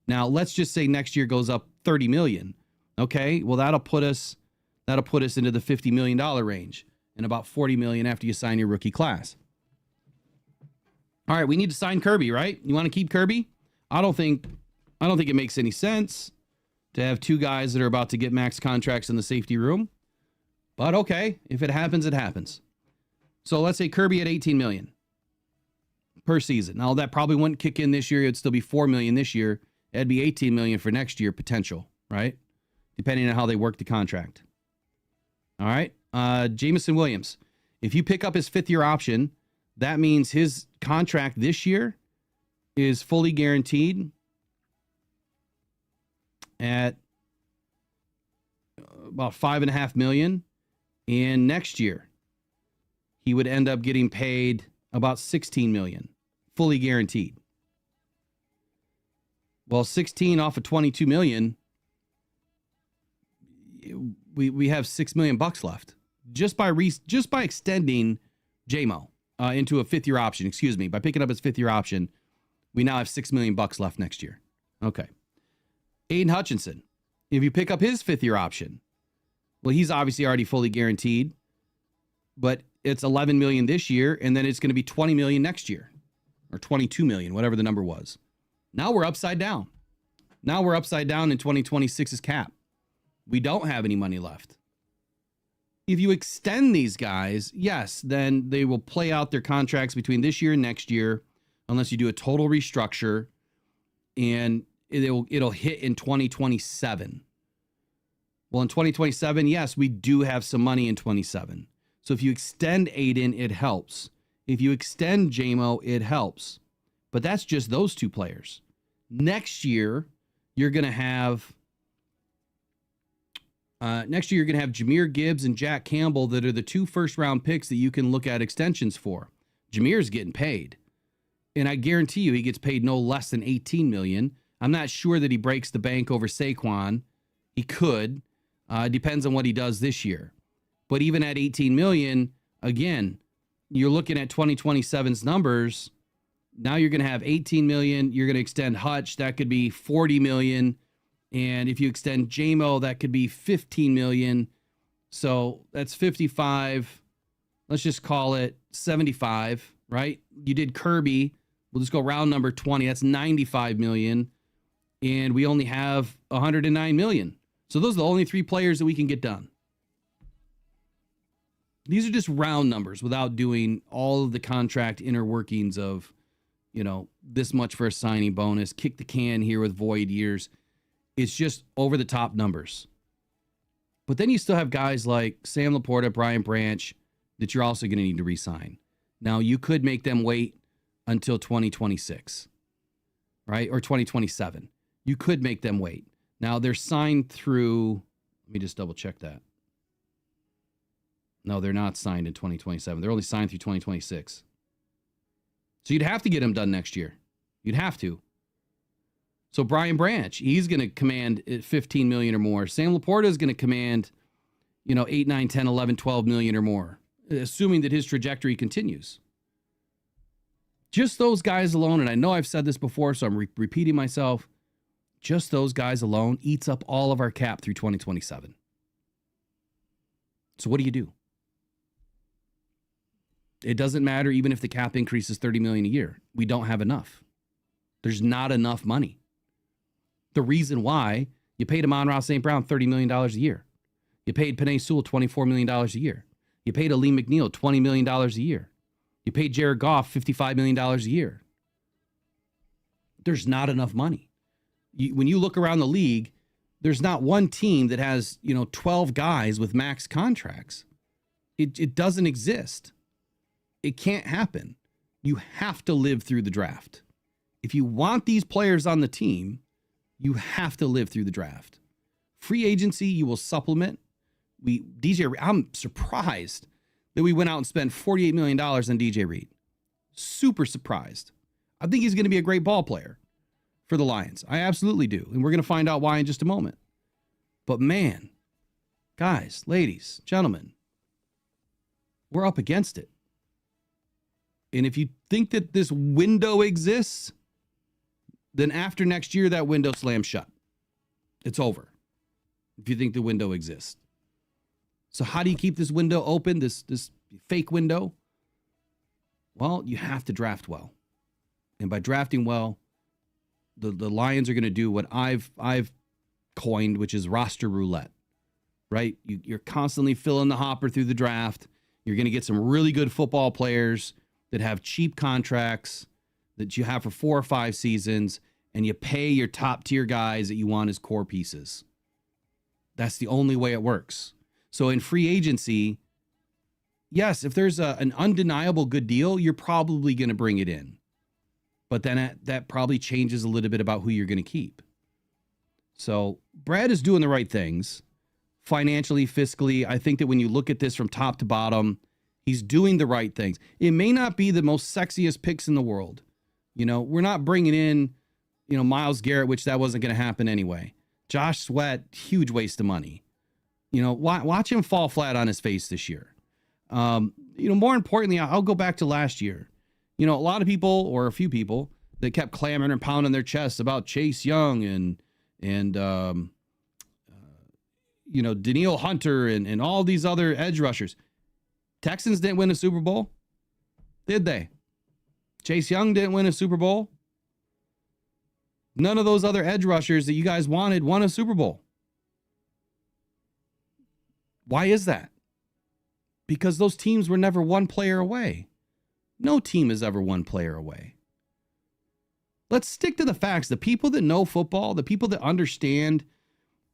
Now, let's just say next year goes up $30 million. Okay, well, that'll put us into the $50 million range and about $40 million after you sign your rookie class. All right, we need to sign Kirby, right? You want to keep Kirby? I don't think it makes any sense to have two guys that are about to get max contracts in the safety room. But okay, if it happens, it happens. So let's say Kirby at $18 million per season. Now, that probably wouldn't kick in this year. It'd still be $4 million this year. It'd be $18 million for next year potential, right? Depending on how they work the contract. All right. Jameson Williams. If you pick up his 5th-year option, that means his contract this year is fully guaranteed at about $5.5 million. And next year, he would end up getting paid about $16 million, fully guaranteed. Well, 16 off of $22 million, we have $6 million left just by extending JMO into a 5th-year option. Excuse me, by picking up his 5th-year option, we now have $6 million left next year. Okay. Aiden Hutchinson, if you pick up his 5th-year option, well, he's obviously already fully guaranteed, but it's $11 million this year, and then it's going to be $20 million next year, or $22 million, whatever the number was. Now we're upside down. Now we're upside down in 2026's cap. We don't have any money left. If you extend these guys, yes, then they will play out their contracts between this year and next year, unless you do a total restructure, and it'll hit in 2027. Well, in 2027, yes, we do have some money in 27. So if you extend Aiden, it helps. If you extend JMO, it helps. But that's just those two players. Next year, you're going to have Jahmyr Gibbs and Jack Campbell that are the 2 first-round picks that you can look at extensions for. Jahmyr's getting paid. And I guarantee you he gets paid no less than $18 million. I'm not sure that he breaks the bank over Saquon. He could. Depends on what he does this year. But even at $18 million, again, you're looking at 2027's numbers. Now you're going to have $18 million. You're going to extend Hutch. That could be $40 million. And if you extend JMO, that could be $15 million. So that's 55. Let's just call it 75, right? You did Kirby. We'll just go round number 20. That's $95 million. And we only have $109 million. So those are the only 3 players that we can get done. These are just round numbers without doing all of the contract inner workings of, this much for a signing bonus, kick the can here with void years. It's just over the top numbers. But then you still have guys like Sam Laporta, Brian Branch that you're also going to need to re-sign. Now, you could make them wait until 2026, right? Or 2027. You could make them wait. Now, they're signed through, let me just double check that. No, they're not signed in 2027. They're only signed through 2026. So you'd have to get them done next year. You'd have to. So Brian Branch, he's going to command $15 million or more. Sam Laporta is going to command, 8, 9, 10, 11, 12 million or more, assuming that his trajectory continues. Just those guys alone, and I know I've said this before, so I'm repeating myself, just those guys alone eats up all of our cap through 2027. So what do you do? It doesn't matter even if the cap increases $30 million a year. We don't have enough. There's not enough money. The reason why you paid Amon-Ra St. Brown $30 million a year. You paid Penei Sewell $24 million a year. You paid Aleem McNeil $20 million a year. You paid Jared Goff $55 million a year. There's not enough money. When you look around the league, there's not one team that has, 12 guys with max contracts. It doesn't exist. It can't happen. You have to live through the draft. If you want these players on the team, you have to live through the draft. Free agency, you will supplement. I'm surprised that we went out and spent $48 million on DJ Reed. Super surprised. I think he's going to be a great ball player for the Lions. I absolutely do. And we're going to find out why in just a moment. But man, guys, ladies, gentlemen, we're up against it. And if you think that this window exists, then after next year, that window slams shut. It's over. If you think the window exists. So how do you keep this window open, this fake window? Well, you have to draft well. And by drafting well, the Lions are going to do what I've coined, which is roster roulette, right? You're constantly filling the hopper through the draft. You're going to get some really good football players that have cheap contracts that you have for 4 or 5 seasons, and you pay your top tier guys that you want as core pieces. That's the only way it works. So in free agency, yes, if there's an undeniable good deal, you're probably going to bring it in. But then that probably changes a little bit about who you're going to keep. So Brad is doing the right things financially, fiscally. I think that when you look at this from top to bottom, he's doing the right things. It may not be the most sexiest picks in the world. We're not bringing in, Myles Garrett, which that wasn't going to happen anyway. Josh Sweat, huge waste of money. Watch him fall flat on his face this year. More importantly, I'll go back to last year. A lot of people, or a few people, that kept clamoring and pounding their chests about Chase Young and Danielle Hunter and all these other edge rushers. Texans didn't win a Super Bowl, did they? Chase Young didn't win a Super Bowl. None of those other edge rushers that you guys wanted won a Super Bowl. Why is that? Because those teams were never one player away. No team is ever one player away. Let's stick to the facts. The people that know football, the people that understand,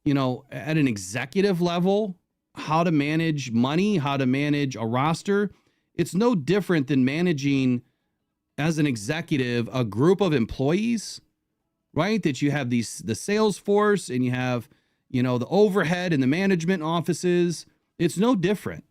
at an executive level, how to manage money, how to manage a roster, it's no different than managing, as an executive, a group of employees, right? That you have the sales force and you have, the overhead and the management offices. It's no different.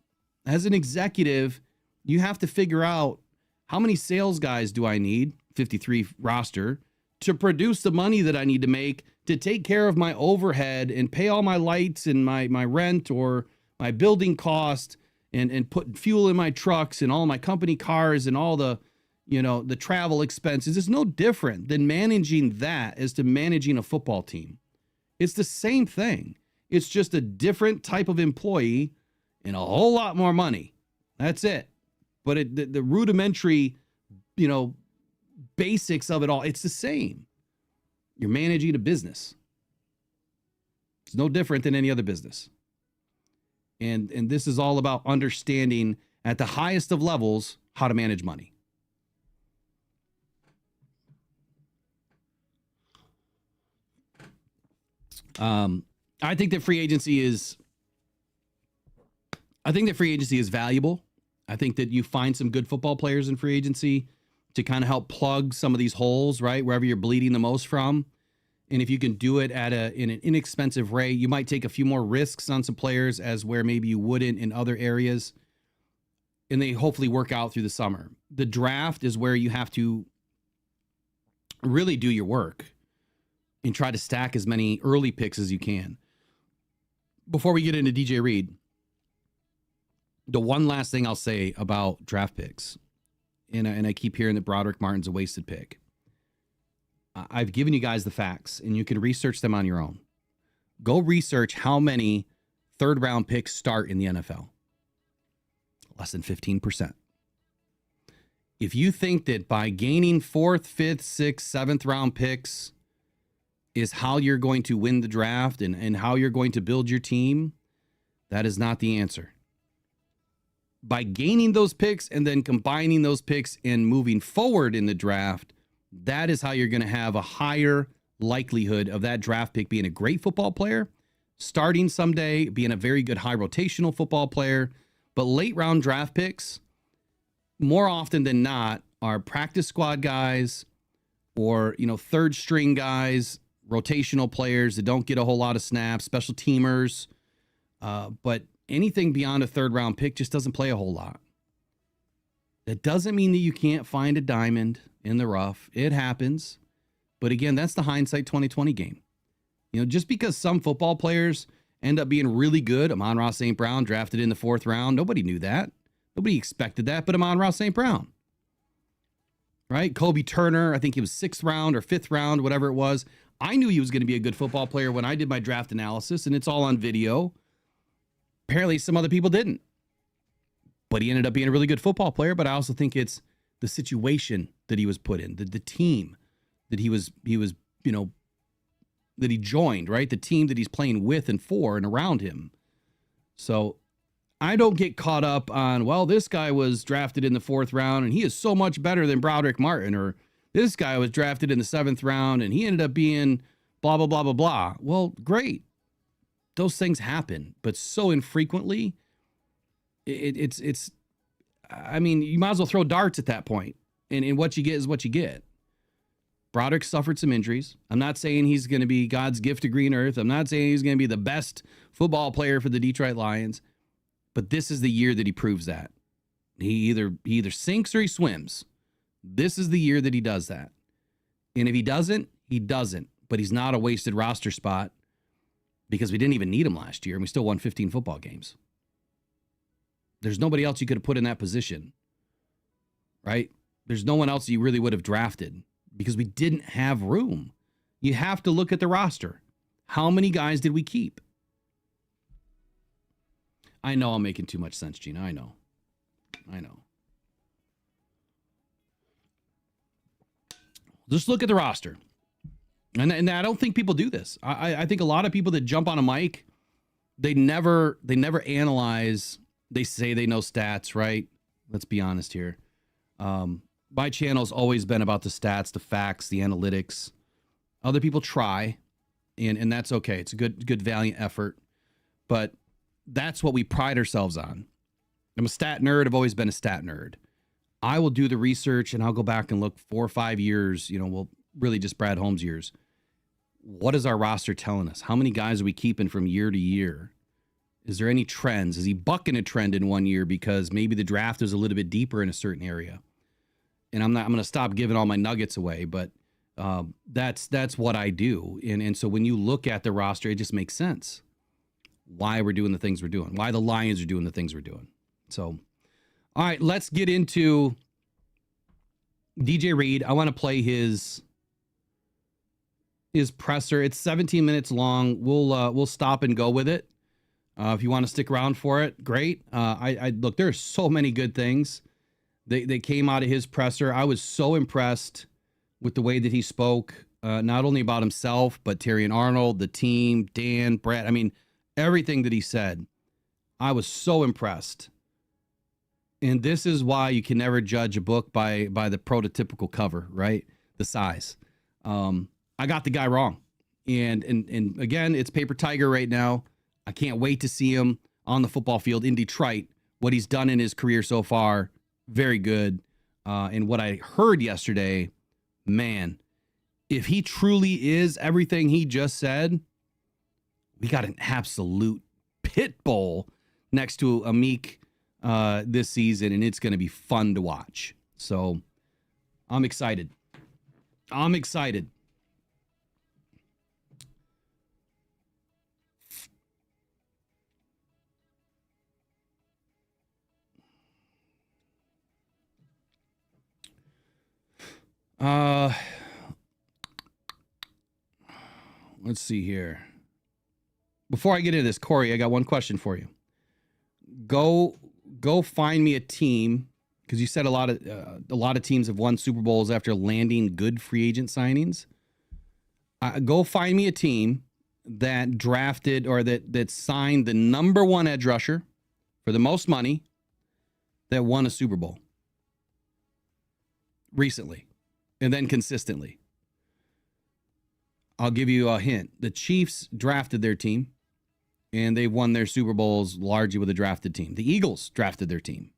As an executive, you have to figure out, how many sales guys do I need, 53 roster, to produce the money that I need to make to take care of my overhead and pay all my lights and my rent or my building cost and put fuel in my trucks and all my company cars and all the, the travel expenses. It's no different than managing that as to managing a football team. It's the same thing. It's just a different type of employee and a whole lot more money. That's it. But the rudimentary, basics of it all, it's the same. You're managing a business. It's no different than any other business. And this is all about understanding at the highest of levels how to manage money. I think that free agency is valuable. I think that you find some good football players in free agency to kind of help plug some of these holes, right? Wherever you're bleeding the most from. And if you can do it in an inexpensive rate, you might take a few more risks on some players as where maybe you wouldn't in other areas. And they hopefully work out through the summer. The draft is where you have to really do your work and try to stack as many early picks as you can. Before we get into DJ Reed, the one last thing I'll say about draft picks, and I keep hearing that Broderick Martin's a wasted pick. I've given you guys the facts, and you can research them on your own. Go research how many third-round picks start in the NFL. Less than 15%. If you think that by gaining 4th, 5th, 6th, 7th round picks is how you're going to win the draft and how you're going to build your team, that is not the answer. By gaining those picks and then combining those picks and moving forward in the draft, that is how you're going to have a higher likelihood of that draft pick being a great football player, starting someday, being a very good high rotational football player. But late round draft picks, more often than not, are practice squad guys or, third string guys, rotational players that don't get a whole lot of snaps, special teamers. But anything beyond a third round pick just doesn't play a whole lot. That doesn't mean that you can't find a diamond in the rough. It happens. But again, that's the hindsight 2020 game. Just because some football players end up being really good, Amon-Ra St. Brown drafted in the 4th round. Nobody knew that. Nobody expected that, but Amon-Ra St. Brown. Right? Kobe Turner, I think he was 6th round or 5th round, whatever it was. I knew he was going to be a good football player when I did my draft analysis, and it's all on video. Apparently, some other people didn't. But he ended up being a really good football player, but I also think it's the situation that he was put in, the team that he was, that he joined, right? The team that he's playing with and for and around him. So I don't get caught up on, well, this guy was drafted in the 4th round and he is so much better than Broderick Martin, or this guy was drafted in the 7th round and he ended up being blah, blah, blah, blah, blah. Well, great. Those things happen, but so infrequently. It's I mean, you might as well throw darts at that point. And what you get is what you get. Broderick suffered some injuries. I'm not saying he's going to be God's gift to green earth. I'm not saying he's going to be the best football player for the Detroit Lions. But this is the year that he proves that. He either sinks or he swims. This is the year that he does that. And if he doesn't, he doesn't. But he's not a wasted roster spot because we didn't even need him last year and we still won 15 football games. There's nobody else you could have put in that position, right? There's no one else you really would have drafted because we didn't have room. You have to look at the roster. How many guys did we keep? I know I'm making too much sense, Gina. I know. Just look at the roster. And I don't think people do this. I think a lot of people that jump on a mic, they never analyze. They say they know stats, right? Let's be honest here. My channel's always been about the stats, the facts, the analytics. Other people try, and that's okay. It's a good valiant effort. But that's what we pride ourselves on. I'm a stat nerd. I've always been a stat nerd. I will do the research, and I'll go back and look 4 or 5 years, well, really just Brad Holmes years. What is our roster telling us? How many guys are we keeping from year to year? Is there any trends? Is he bucking a trend in one year because maybe the draft is a little bit deeper in a certain area? And I'm going to stop giving all my nuggets away, but that's what I do. And so when you look at the roster, it just makes sense why we're doing the things we're doing, why the Lions are doing the things we're doing. So, all right, let's get into DJ Reed. I want to play his presser. It's 17 minutes long. We'll stop and go with it. If you want to stick around for it, great. I look, there are so many good things that came out of his presser. I was so impressed with the way that he spoke, not only about himself, but Terry and Arnold, the team, Dan, Brett. I mean, everything that he said, I was so impressed. And this is why you can never judge a book by the prototypical cover, right? The size. I got the guy wrong. And again, it's paper tiger right now. I can't wait to see him on the football field in Detroit. What he's done in his career so far, very good. And what I heard yesterday, man, if he truly is everything he just said, we got an absolute pit bull next to Amik this season, and it's going to be fun to watch. So I'm excited. I'm excited. Let's see here. Before I get into this, Corey, I got one question for you. Go find me a team, because you said a lot of teams have won Super Bowls after landing good free agent signings. Go find me a team that drafted or that signed the number one edge rusher for the most money that won a Super Bowl recently and then consistently. I'll give you a hint. The Chiefs drafted their team, and they won their Super Bowls largely with a drafted team. The Eagles drafted their team,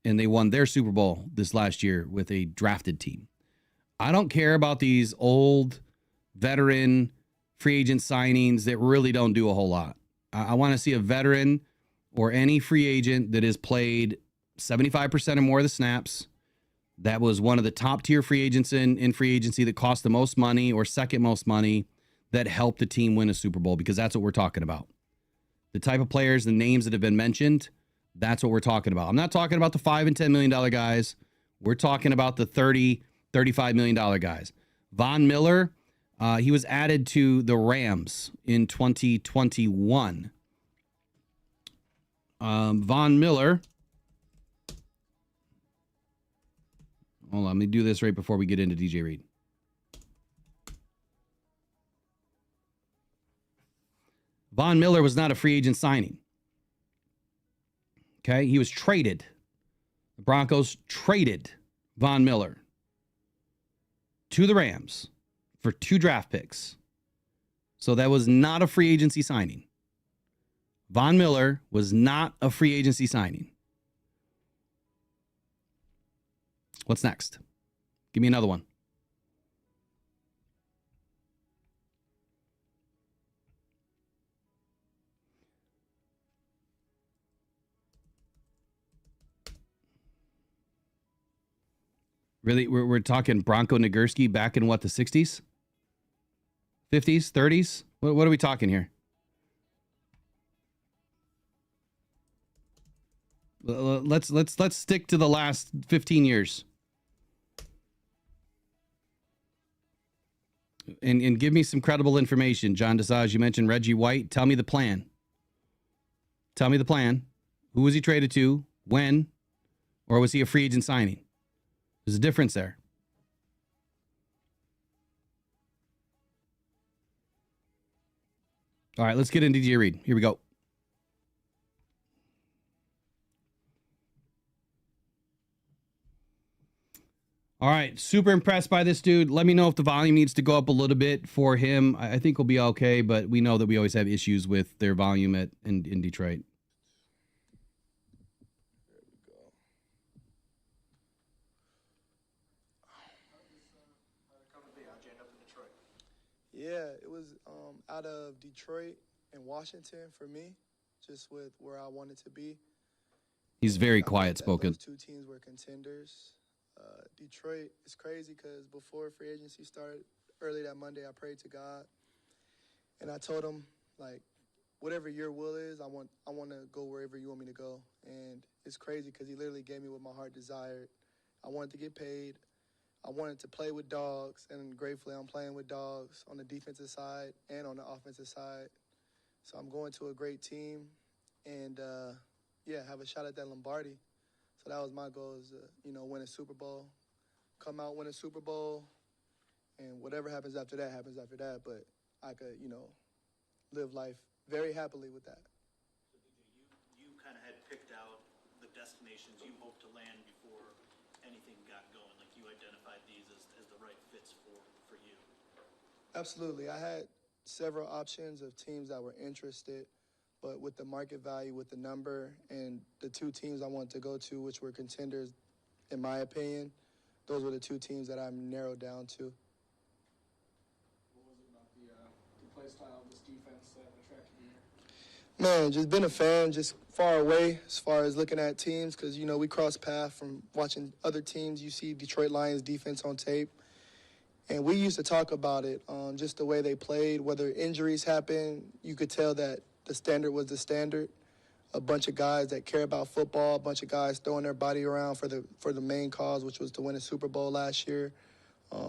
and they won their Super Bowl this last year with a drafted team. I don't care about these old veteran free agent signings that really don't do a whole lot. I want to see a veteran or any free agent that has played 75% or more of the snaps, that was one of the top tier free agents in free agency, that cost the most money or second most money, that helped the team win a Super Bowl, because that's what we're talking about. The type of players, the names that have been mentioned, that's what we're talking about. I'm not talking about the $5 and $10 million guys. We're talking about the $30, $35 million guys. Von Miller, he was added to the Rams in 2021. Von Miller. Hold on, let me do this right before we get into DJ Reed. Von Miller was not a free agent signing. Okay, he was traded. The Broncos traded Von Miller to the Rams for 2 draft picks. So that was not a free agency signing. Von Miller was not a free agency signing. What's next? Give me another one. Really? We're talking Bronco Nagurski back in what, the 60s? 50s? 30s? What are we talking here? Let's stick to the last 15 years. And give me some credible information. John Desage, you mentioned Reggie White. Tell me the plan. Tell me the plan. Who was he traded to? When? Or was he a free agent signing? There's a difference there. All right, let's get into DJ Reed. Here we go. All right, super impressed by this dude. Let me know if the volume needs to go up a little bit for him. I think he'll be okay, but we know that we always have issues with their volume in Detroit. There we go. How'd you end up in Detroit? Yeah, it was out of Detroit and Washington for me, just with where I wanted to be. He's very quiet spoken. Those 2 teams were contenders. Detroit is crazy because before free agency started, early that Monday, I prayed to God, and I told him, like, whatever your will is, I want to go wherever you want me to go. And it's crazy because he literally gave me what my heart desired. I wanted to get paid. I wanted to play with dogs, and gratefully I'm playing with dogs on the defensive side and on the offensive side. So I'm going to a great team and, have a shot at that Lombardi. So that was my goal, is to, win a Super Bowl, come out, win a Super Bowl, and whatever happens after that happens after that. But I could, live life very happily with that. So DJ, you kind of had picked out the destinations you hoped to land before anything got going. Like, you identified these as the right fits for you. Absolutely. I had several options of teams that were interested, but with the market value, with the number, and the two teams I wanted to go to, which were contenders, in my opinion, those were the two teams that I'm narrowed down to. What was it about the play style of this defense that attracted you here? Man, just been a fan, just far away as far as looking at teams, because, you know, we cross paths from watching other teams. You see Detroitlions defense on tape. And we used to talk about it, just the way they played, whether injuries happened, you could tell that the standard was the standard. A bunch of guys that care about football, a bunch of guys throwing their body around for the main cause, which was to win a Super Bowl last year.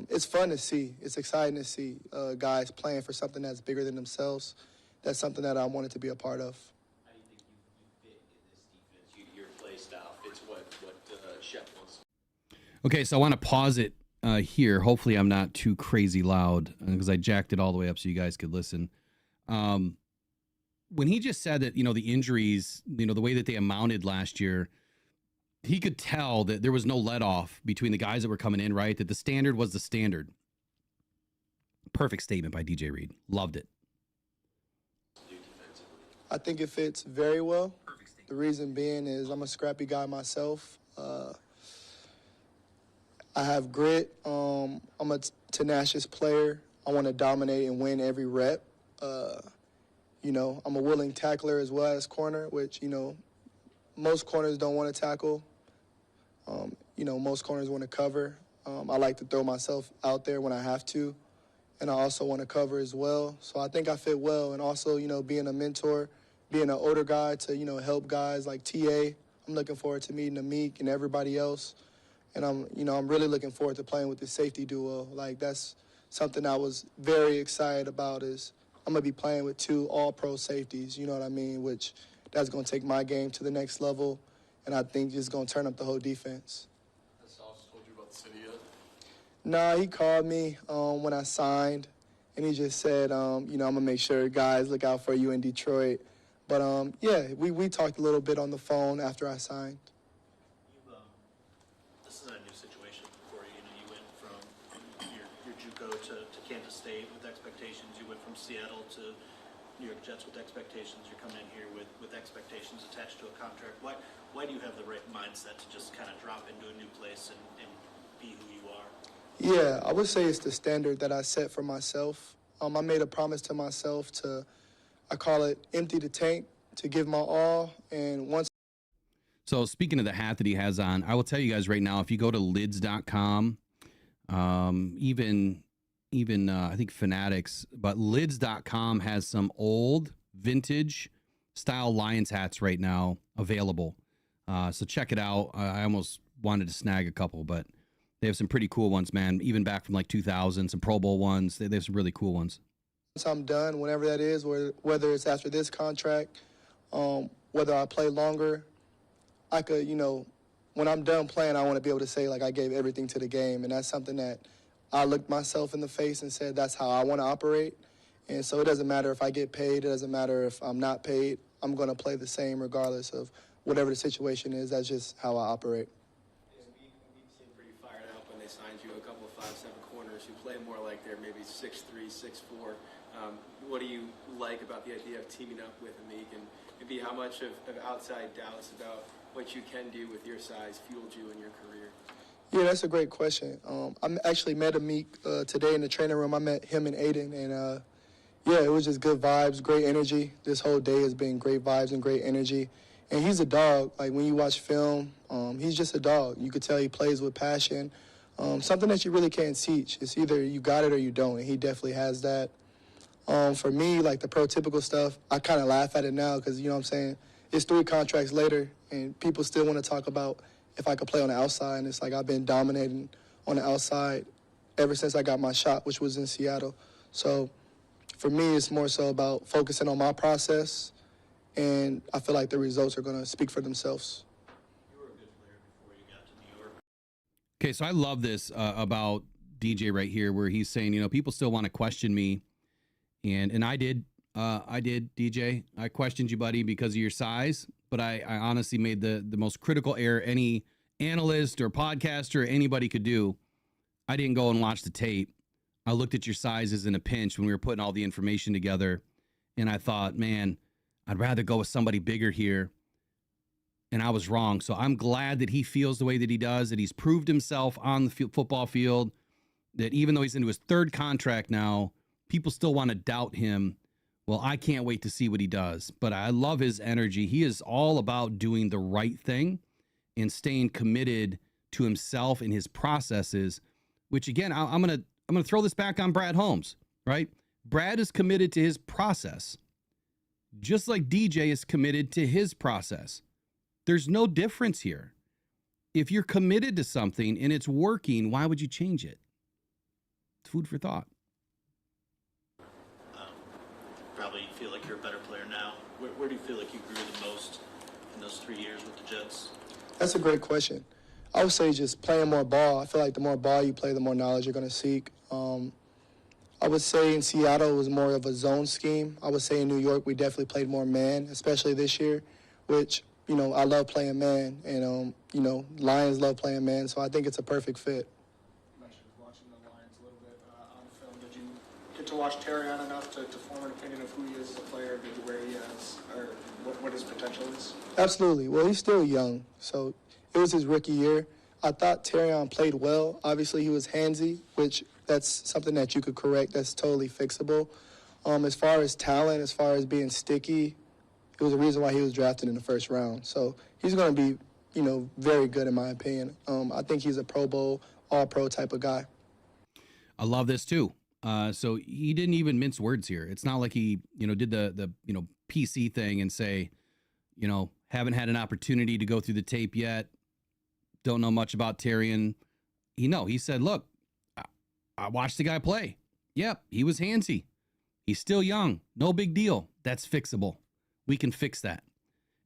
It's fun to see. It's exciting to see guys playing for something that's bigger than themselves. That's something that I wanted to be a part of. How do you think you fit in this defense? Your play style fits what Shep wants. Okay, so I want to pause it here. Hopefully I'm not too crazy loud because I jacked it all the way up so you guys could listen. When he just said that, you know, the injuries, you know, the way that they amounted last year, he could tell that there was no let off between the guys that were coming in, right? That the standard was the standard. Perfect statement by DJ Reed. Loved it. I think it fits very well. The reason being is I'm a scrappy guy myself. I have grit. I'm a tenacious player. I want to dominate and win every rep. You know, I'm a willing tackler as well as corner, which, you know, most corners don't want to tackle. You know, most corners want to cover. I like to throw myself out there when I have to, and I also want to cover as well. So I think I fit well, and also, you know, being a mentor, being an older guy to, you know, help guys like TA. I'm looking forward to meeting Amik and everybody else. And I'm really looking forward to playing with the safety duo. Like, that's something I was very excited about is I'm going to be playing with two all-pro safeties, you know what I mean, which that's going to take my game to the next level, and I think just going to turn up the whole defense. Has Sauce told you about the city yet? Nah, he called me when I signed, and he just said, you know, I'm going to make sure guys look out for you in Detroit. But, yeah, we talked a little bit on the phone after I signed. This is a new situation for you. You know, you went from your JUCO to Kansas State with expectations. You went from Seattle to New York Jets with expectations. You're coming in here with expectations attached to a contract. Why do you have the right mindset to just kind of drop into a new place and be who you are? Yeah, I would say it's the standard that I set for myself. I made a promise to myself to, I call it empty the tank, to give my all. And once. So speaking of the hat that he has on, I will tell you guys right now, if you go to lids.com, even I think Fanatics, but lids.com has some old vintage style Lions hats right now available. So check it out. I almost wanted to snag a couple, but they have some pretty cool ones, man. Even back from like 2000, some Pro Bowl ones. They have some really cool ones. Once I'm done, whenever that is, whether it's after this contract, whether I play longer, I could, you know, when I'm done playing, I want to be able to say, like, I gave everything to the game. And that's something that I looked myself in the face and said, that's how I want to operate. And so it doesn't matter if I get paid. It doesn't matter if I'm not paid. I'm going to play the same regardless of whatever the situation is. That's just how I operate. Embiid seemed pretty fired up when they signed you. A couple of 5'7" corners who play more like they're maybe 6'3", 6'4". What do you like about the idea of teaming up with Amik, and maybe how much of outside doubts about what you can do with your size fueled you in your career? Yeah, that's a great question. I actually met Amik today in the training room. I met him and Aiden, and yeah, it was just good vibes, great energy. This whole day has been great vibes and great energy. And he's a dog. Like, when you watch film, he's just a dog. You could tell he plays with passion. Something that you really can't teach. It's either you got it or you don't, and he definitely has that. For me, like the prototypical stuff, I kind of laugh at it now because, you know what I'm saying, it's 3 contracts later, and people still want to talk about if I could play on the outside. And it's like I've been dominating on the outside ever since I got my shot, which was in Seattle. So for me, it's more so about focusing on my process, and I feel like the results are going to speak for themselves. You were a good player before you got to New York. Okay, so I love this about DJ right here, where he's saying, you know, people still want to question me. And I did, DJ. I questioned you, buddy, because of your size. But I honestly made the most critical error any analyst or podcaster or anybody could do. I didn't go and watch the tape. I looked at your sizes in a pinch when we were putting all the information together, and I thought, man, I'd rather go with somebody bigger here. And I was wrong. So I'm glad that he feels the way that he does, that he's proved himself on the football field, that even though he's into his third contract now, people still want to doubt him. Well, I can't wait to see what he does. But I love his energy. He is all about doing the right thing and staying committed to himself and his processes, which again, I'm gonna throw this back on Brad Holmes, right? Brad is committed to his process, just like DJ is committed to his process. There's no difference here. If you're committed to something and it's working, why would you change it? It's food for thought. Probably feel like you're a better player now. Where do you feel like you grew the most in those 3 years with the Jets? That's a great question. I would say just playing more ball. I feel like the more ball you play, the more knowledge you're going to seek. I would say in Seattle it was more of a zone scheme. I would say in New York we definitely played more man, especially this year, which, you know, I love playing man, and, you know, Lions love playing man, so I think it's a perfect fit. You mentioned watching the Lions a little bit on the film. Did you get to watch Terrion enough to form an opinion of who he is as a player, maybe where he is, or what his potential is? Absolutely. Well, he's still young, so it was his rookie year. I thought Terrion played well. Obviously, he was handsy, which that's something that you could correct. That's totally fixable. As far as talent, as far as being sticky, it was the reason why he was drafted in the first round. So he's going to be, you know, very good in my opinion. I think he's a Pro Bowl, all-pro type of guy. I love this too. So he didn't even mince words here. It's not like he, you know, did the you know, PC thing and say, you know, haven't had an opportunity to go through the tape yet. Don't know much about Terrion. He said, look, I watched the guy play. Yep, he was handsy. He's still young. No big deal. That's fixable. We can fix that.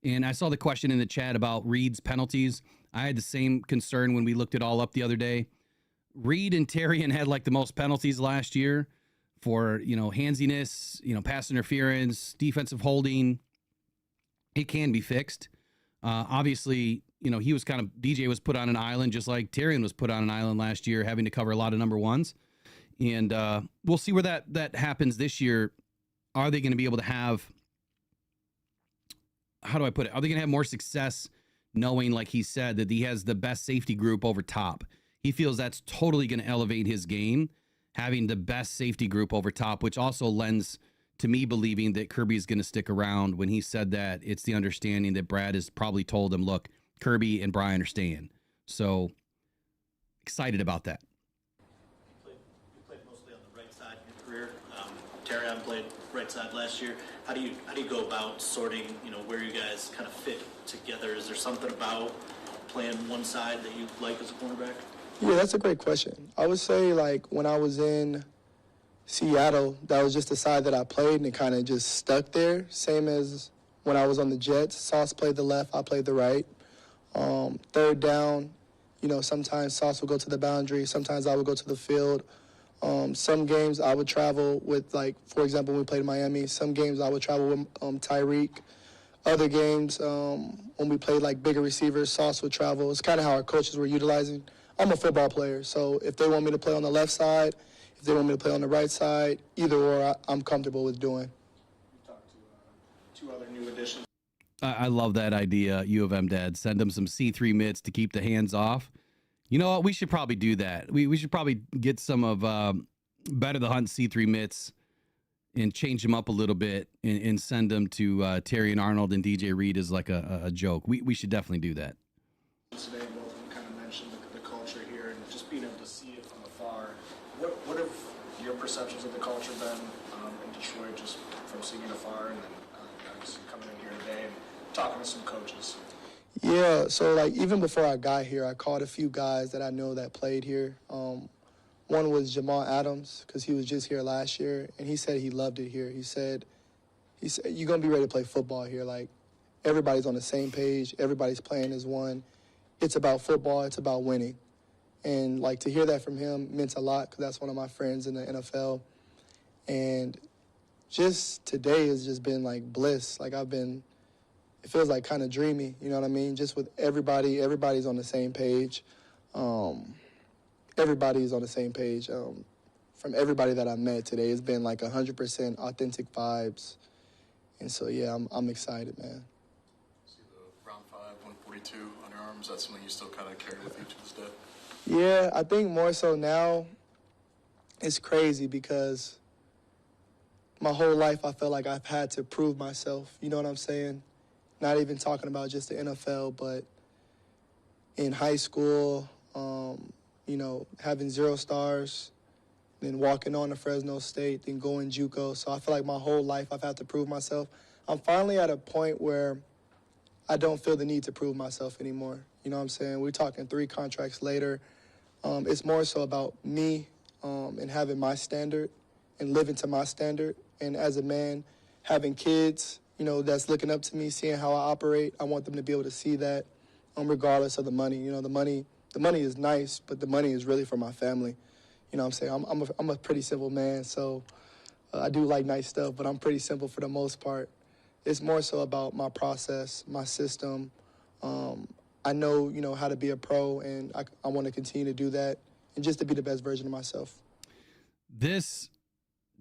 And I saw the question in the chat about Reed's penalties. I had the same concern when we looked it all up the other day. Reed and Terrion had like the most penalties last year for, you know, handsiness, you know, pass interference, defensive holding. It can be fixed. Obviously, you know, DJ was put on an island just like Terrion was put on an island last year, having to cover a lot of number ones. And we'll see where that happens this year. Are they going to be able to have, how do I put it? Are they going to have more success knowing, like he said, that he has the best safety group over top? He feels that's totally going to elevate his game, having the best safety group over top, which also lends to me believing that Kirby is going to stick around. When he said that, it's the understanding that Brad has probably told him, look, Kirby and Brian are staying. So excited about that. You played mostly on the right side in your career. Terrion played right side last year. How do you go about sorting, you know, where you guys kind of fit together? Is there something about playing one side that you like as a cornerback? Yeah, that's a great question. I would say, like, when I was in Seattle, that was just the side that I played, and it kind of just stuck there. Same as when I was on the Jets. Sauce played the left, I played the right. Third down, you know, sometimes Sauce would go to the boundary. Sometimes I would go to the field. Some games I would travel with, like, for example, when we played in Miami, some games I would travel with Tyreek. Other games, when we played, like, bigger receivers, Sauce would travel. It's kind of how our coaches were utilizing. I'm a football player, so if they want me to play on the left side, if they want me to play on the right side, either or I'm comfortable with doing. You talked to two other new additions. I love that idea, U of M dad. Send them some C3 mitts to keep the hands off. You know what? We should probably do that. We should probably get some of Better the Hunt C3 mitts and change them up a little bit and send them to Terrion Arnold and DJ Reed as like a joke. We should definitely do that. Today, both of them kind of mentioned the culture here and just being able to see it from afar. What have your perceptions of the culture been in Detroit, just from seeing it afar, and then obviously coming in here today and talking to some coaches? Yeah, so, like, even before I got here, I called a few guys that I know that played here. One was Jamal Adams, because he was just here last year, and he said he loved it here. He said, you're going to be ready to play football here. Like, everybody's on the same page. Everybody's playing as one. It's about football. It's about winning. And, like, to hear that from him meant a lot, because that's one of my friends in the NFL. And just today has just been, like, bliss. Like, it feels like kind of dreamy, you know what I mean? Just with everybody's on the same page. Everybody's on the same page. from everybody that I met today. It's been like 100% authentic vibes. And so, yeah, I'm excited, man. See the round 5, 142 on your arms, that's something you still kind of carry with you to this day? Yeah, I think more so now. It's crazy because my whole life I felt like I've had to prove myself. You know what I'm saying? Not even talking about just the NFL, but in high school, you know, having 0 stars, then walking on to Fresno State, then going JUCO. So I feel like my whole life I've had to prove myself. I'm finally at a point where I don't feel the need to prove myself anymore. You know what I'm saying? We're talking 3 contracts later. It's more so about me and having my standard and living to my standard. And as a man, having kids, you know, that's looking up to me, seeing how I operate, I want them to be able to see that regardless of the money. You know, the money is nice, but the money is really for my family. You know what I'm saying? I'm a pretty simple man, so I do like nice stuff, but I'm pretty simple for the most part. It's more so about my process, my system. I know, you know, how to be a pro, and I want to continue to do that and just to be the best version of myself. This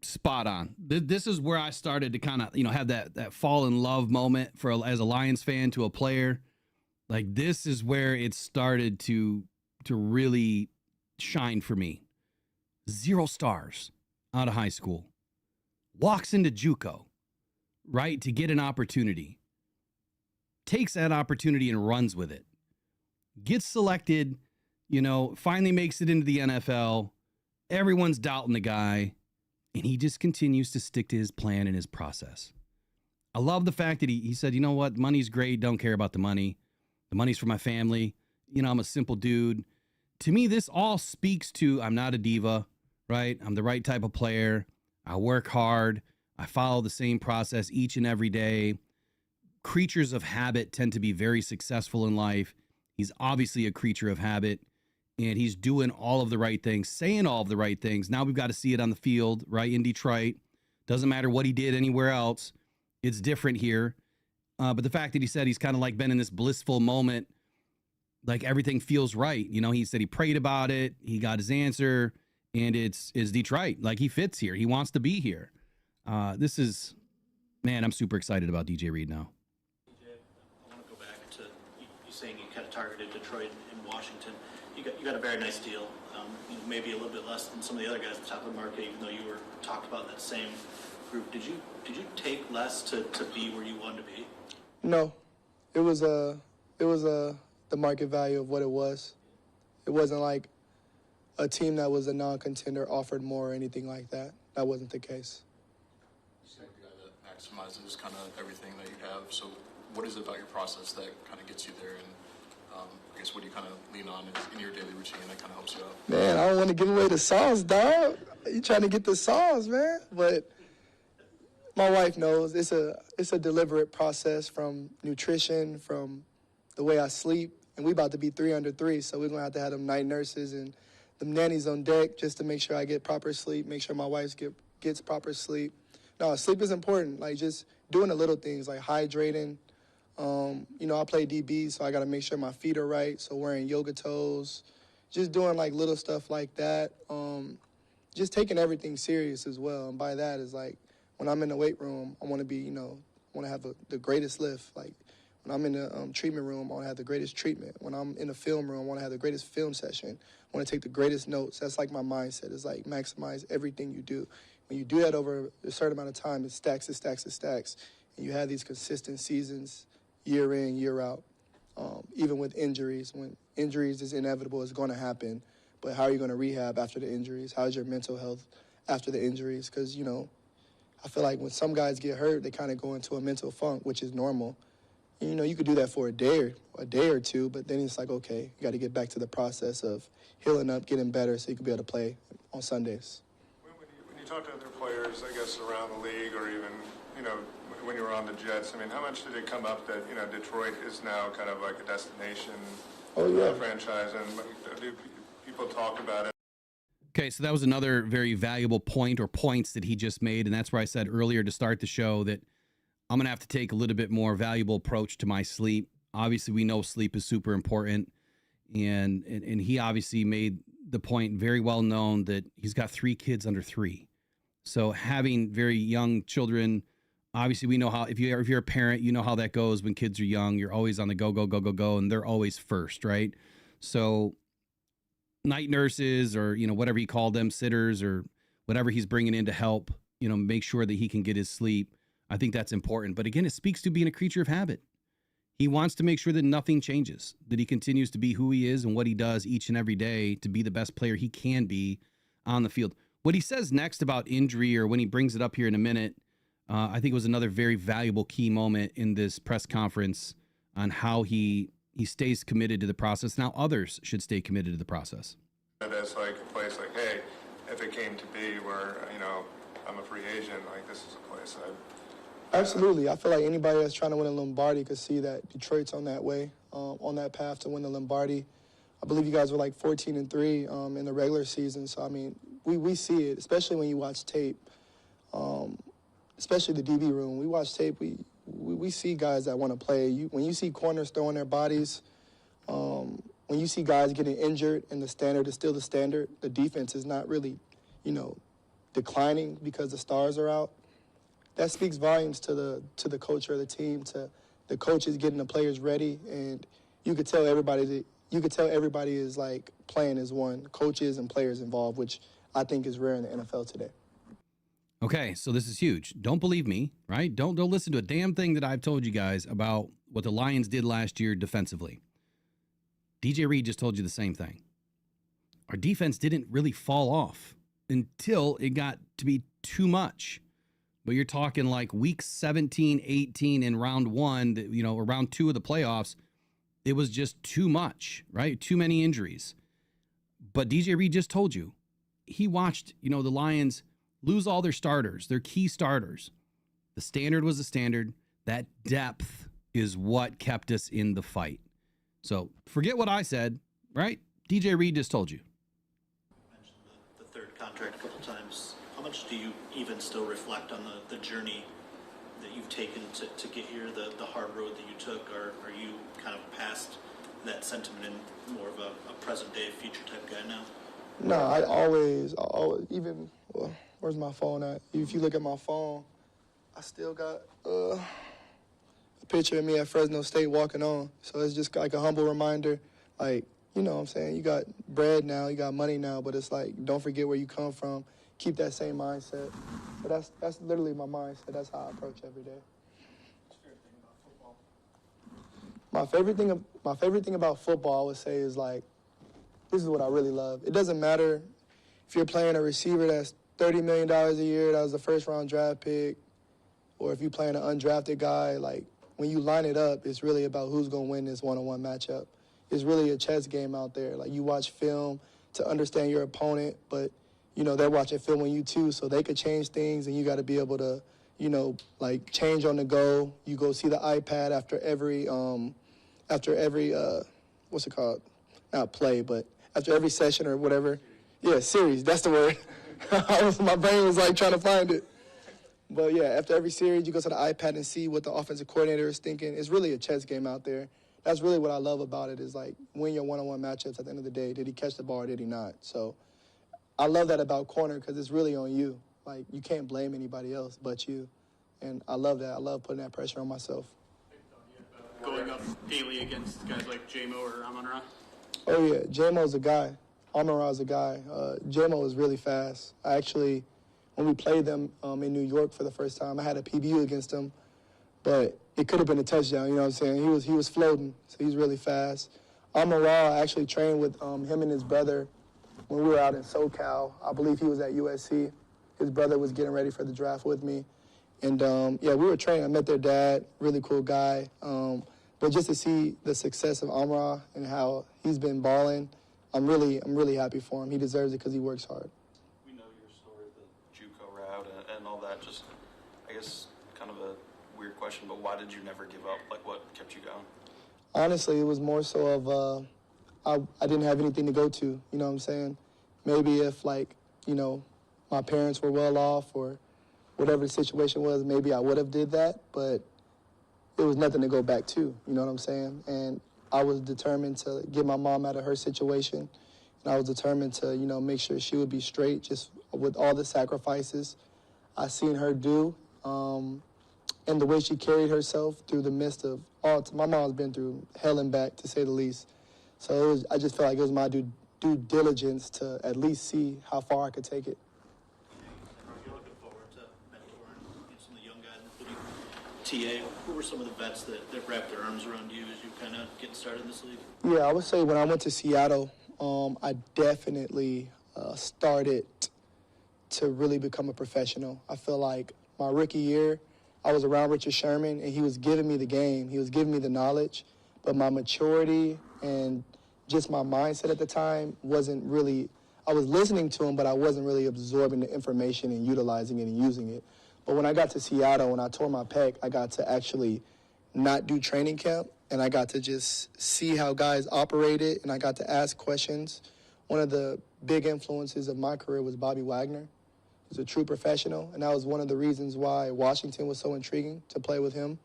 spot on. This is where I started to kind of, you know, have that fall in love moment as a Lions fan to a player. Like, this is where it started to really shine for me. 0 stars out of high school. Walks into JUCO, right, to get an opportunity. Takes that opportunity and runs with it. Gets selected, you know, finally makes it into the NFL. Everyone's doubting the guy, and he just continues to stick to his plan and his process. I love the fact that he said, you know what, money's great, don't care about the money. The money's for my family. You know, I'm a simple dude. To me, this all speaks to I'm not a diva, right? I'm the right type of player. I work hard. I follow the same process each and every day. Creatures of habit tend to be very successful in life. He's obviously a creature of habit, and he's doing all of the right things, saying all of the right things. Now we've got to see it on the field, right, in Detroit. Doesn't matter what he did anywhere else. It's different here. But the fact that he said he's kind of like been in this blissful moment, like everything feels right. You know, he said he prayed about it. He got his answer, and it's Detroit. Like, he fits here. He wants to be here. This is, man, I'm super excited about DJ Reed now. I want to go back to you saying you kind of targeted Detroit and Washington. You got a very nice deal, maybe a little bit less than some of the other guys at the top of the market, even though you were talked about in that same group. Did you take less to be where you wanted to be? No, it was the market value of what it was. It wasn't like a team that was a non-contender offered more or anything like that. That wasn't the case. You're a guy that maximizes kind of everything that you have. So what is it about your process that kind of gets you there? And I guess what do you kind of lean on in your daily routine that kind of helps you out? Man, I don't want to give away the sauce, dog. You trying to get the sauce, man. But my wife knows it's a deliberate process, from nutrition, from the way I sleep. And we about to be 3 under 3, so we're going to have them night nurses and them nannies on deck just to make sure I get proper sleep, make sure my wife gets proper sleep. No, sleep is important, like just doing the little things like hydrating. You know, I play DB, so I got to make sure my feet are right, so wearing yoga toes, just doing like little stuff like that. Just taking everything serious as well, and by that is like when I'm in the weight room, I want to be, you know, I want to have the greatest lift. Like when I'm in the treatment room, I want to have the greatest treatment. When I'm in the film room, I want to have the greatest film session. I want to take the greatest notes. That's like my mindset. It's like maximize everything you do. When you do that over a certain amount of time, it stacks, it stacks, it stacks. And you have these consistent seasons, year in, year out. Even with injuries, when injuries is inevitable, it's going to happen. But how are you going to rehab after the injuries? How's your mental health after the injuries? Because, you know, I feel like when some guys get hurt, they kind of go into a mental funk, which is normal. And, you know, you could do that for a day or two, but then it's like, okay, you got to get back to the process of healing up, getting better so you can be able to play on Sundays. When you talk to other players, I guess, around the league or even, you know, when you were on the Jets, I mean, how much did it come up that, you know, Detroit is now kind of like a destination franchise, and do people talk about it? Okay, so that was another very valuable point or points that he just made, and that's where I said earlier to start the show that I'm going to have to take a little bit more valuable approach to my sleep. Obviously, we know sleep is super important, and he obviously made the point, very well known, that he's got 3 kids under 3. So having very young children, obviously we know how, if you're a parent, you know how that goes when kids are young. You're always on the go, go, go, go, go, and they're always first, right? So night nurses, or, you know, whatever he called them, sitters, or whatever he's bringing in to help, you know, make sure that he can get his sleep. I think that's important. But again, it speaks to being a creature of habit. He wants to make sure that nothing changes, that he continues to be who he is and what he does each and every day to be the best player he can be on the field. What he says next about injury, or when he brings it up here in a minute, I think it was another very valuable key moment in this press conference on how he stays committed to the process. Now others should stay committed to the process. As like a place like, hey, if it came to be where, you know, I'm a free agent, like this is a place Absolutely. I feel like anybody that's trying to win a Lombardi could see that Detroit's on that way, on that path to win the Lombardi. I believe you guys were like 14-3 in the regular season. So, I mean, we see it, especially when you watch tape, especially the DB room. We watch tape, we see guys that want to play. When you see corners throwing their bodies, when you see guys getting injured and the standard is still the standard, the defense is not really, you know, declining because the stars are out. That speaks volumes to the culture of the team, to the coaches getting the players ready, and you could tell everybody is like playing as one, coaches and players involved, which I think is rare in the NFL today. Okay, so this is huge. Don't believe me, right? Don't listen to a damn thing that I've told you guys about what the Lions did last year defensively. DJ Reed just told you the same thing. Our defense didn't really fall off until it got to be too much. But you're talking like week 17, 18 in round 1, you know, or round 2 of the playoffs, it was just too much, right? Too many injuries. But DJ Reed just told you, he watched, you know, the Lions lose all their starters, their key starters. The standard was the standard. That depth is what kept us in the fight. So forget what I said, right? DJ Reed just told you. You mentioned the third contract a couple times. How much do you even still reflect on the journey that you've taken to get here, the hard road that you took? Or are you kind of past that sentiment and more of a present-day, future type guy now? No, I always even, well, where's my phone at? If you look at my phone, I still got a picture of me at Fresno State walking on. So it's just like a humble reminder, like, you know what I'm saying? You got bread now, you got money now, but it's like, don't forget where you come from. Keep that same mindset. But that's literally my mindset. That's how I approach every day. My favorite thing about football, I would say, is like, this is what I really love. It doesn't matter if you're playing a receiver that's $30 million a year, that was the first-round draft pick, or if you're playing an undrafted guy. Like, when you line it up, it's really about who's going to win this one-on-one matchup. It's really a chess game out there. Like, you watch film to understand your opponent, but, you know, they're watching film on you too, so they could change things, and you got to be able to, you know, like, change on the go. You go see the iPad after every what's it called? Not play, but after every session or whatever. Yeah, series, that's the word. My brain was like trying to find it. But yeah, after every series, you go to the iPad and see what the offensive coordinator is thinking. It's really a chess game out there. That's really what I love about it, is like win your one-on-one matchups at the end of the day. Did he catch the ball or did he not? So I love that about corner, because it's really on you. Like, you can't blame anybody else but you. And I love that. I love putting that pressure on myself. Going up daily against guys like J-Mo or Amon-Ra? Oh, yeah. J-Mo's a guy. Amon-Ra's a guy. J-Mo is really fast. I actually, when we played them in New York for the first time, I had a PBU against him, but it could have been a touchdown, you know what I'm saying? He was floating, so he's really fast. Amon-Ra, I actually trained with him and his brother when we were out in SoCal. I believe he was at USC. His brother was getting ready for the draft with me. And, yeah, we were training. I met their dad, really cool guy. But just to see the success of Amon-Ra and how he's been balling, I'm really happy for him. He deserves it because he works hard. We know your story, the JUCO route and all that. Just, I guess, kind of a weird question, but why did you never give up? Like, what kept you going? Honestly, it was more so of I didn't have anything to go to, you know what I'm saying? Maybe if, like, you know, my parents were well off or whatever the situation was, maybe I would have did that, but it was nothing to go back to, you know what I'm saying? And I was determined to get my mom out of her situation and I was determined to, make sure she would be straight just with all the sacrifices I seen her do, and the way she carried herself through the midst of my mom's been through hell and back, to say the least. So I just felt like it was my due diligence to at least see how far I could take it. You're looking forward to mentoring some of the young guys, including TA. Who were some of the vets that wrapped their arms around you as you kind of get started in this league? Yeah, I would say when I went to Seattle, I definitely started to really become a professional. I feel like my rookie year, I was around Richard Sherman, and he was giving me the game. He was giving me the knowledge, but my maturity and just my mindset at the time wasn't really, I was listening to him, but I wasn't really absorbing the information and utilizing it and using it. But when I got to Seattle, when I tore my pec, I got to actually not do training camp, and I got to just see how guys operated, and I got to ask questions. One of the big influences of my career was Bobby Wagner. He's a true professional, and that was one of the reasons why Washington was so intriguing to play with him.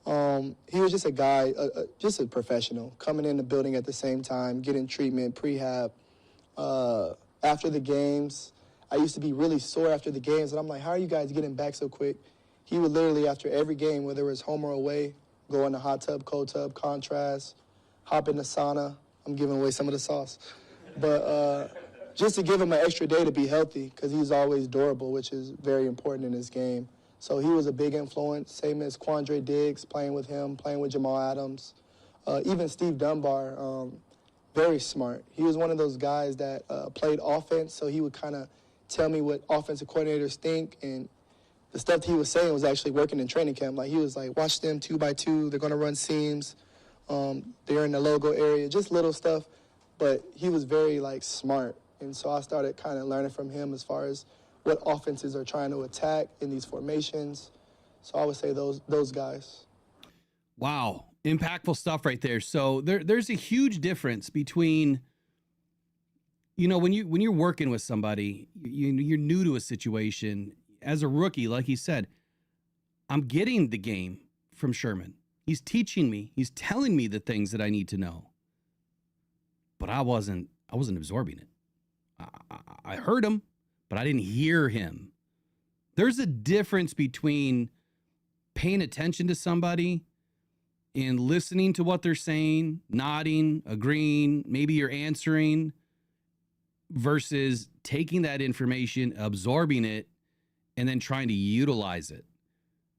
He was just a guy, just a professional, coming in the building at the same time, getting treatment, prehab. After the games, I used to be really sore after the games, and I'm like, how are you guys getting back so quick? He would literally, after every game, whether it was home or away, go in the hot tub, cold tub, contrast, hop in the sauna. I'm giving away some of the sauce. But just to give him an extra day to be healthy, because he's always durable, which is very important in this game. So he was a big influence, same as Quandre Diggs, playing with him, playing with Jamal Adams. Even Steve Dunbar, very smart. He was one of those guys that played offense, so he would kind of tell me what offensive coordinators think, and the stuff he was saying was actually working in training camp. Like, he was like, watch them 2x2, they're going to run seams, they're in the logo area, just little stuff. But he was very, smart. And so I started kind of learning from him as far as what offenses are trying to attack in these formations. So I would say those guys. Wow. Impactful stuff right there. So there's a huge difference between, when you're working with somebody, you're new to a situation. As a rookie, like he said, I'm getting the game from Sherman. He's teaching me. He's telling me the things that I need to know. But I wasn't absorbing it. I heard him, but I didn't hear him. There's a difference between paying attention to somebody and listening to what they're saying, nodding, agreeing, maybe you're answering, versus taking that information, absorbing it, and then trying to utilize it,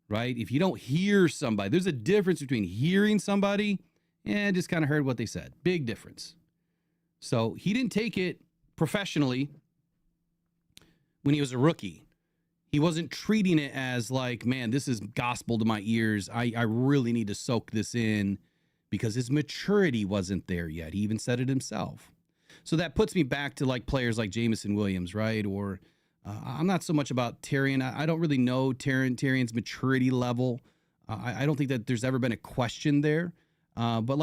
right? If you don't hear somebody, there's a difference between hearing somebody and just kind of heard what they said. Big difference. So he didn't take it professionally when he was a rookie. He wasn't treating it as like, man, this is gospel to my ears. I really need to soak this in, because his maturity wasn't there yet. He even said it himself. So that puts me back to players like Jamison Williams, right? Or I'm not so much about Terrion. I don't really know Terrion's maturity level. I don't think that there's ever been a question there. But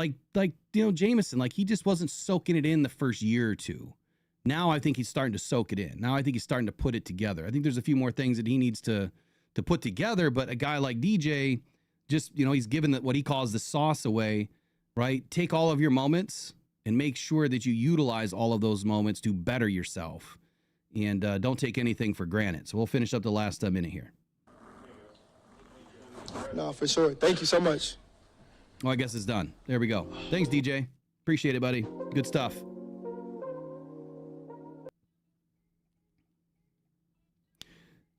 Jamison, he just wasn't soaking it in the first year or two. Now I think he's starting to soak it in. Now I think he's starting to put it together. I think there's a few more things that he needs to put together. But a guy like DJ, just, he's given what he calls the sauce away, right? Take all of your moments and make sure that you utilize all of those moments to better yourself. And don't take anything for granted. So we'll finish up the last minute here. No, for sure. Thank you so much. Oh, I guess it's done. There we go. Thanks, DJ. Appreciate it, buddy. Good stuff.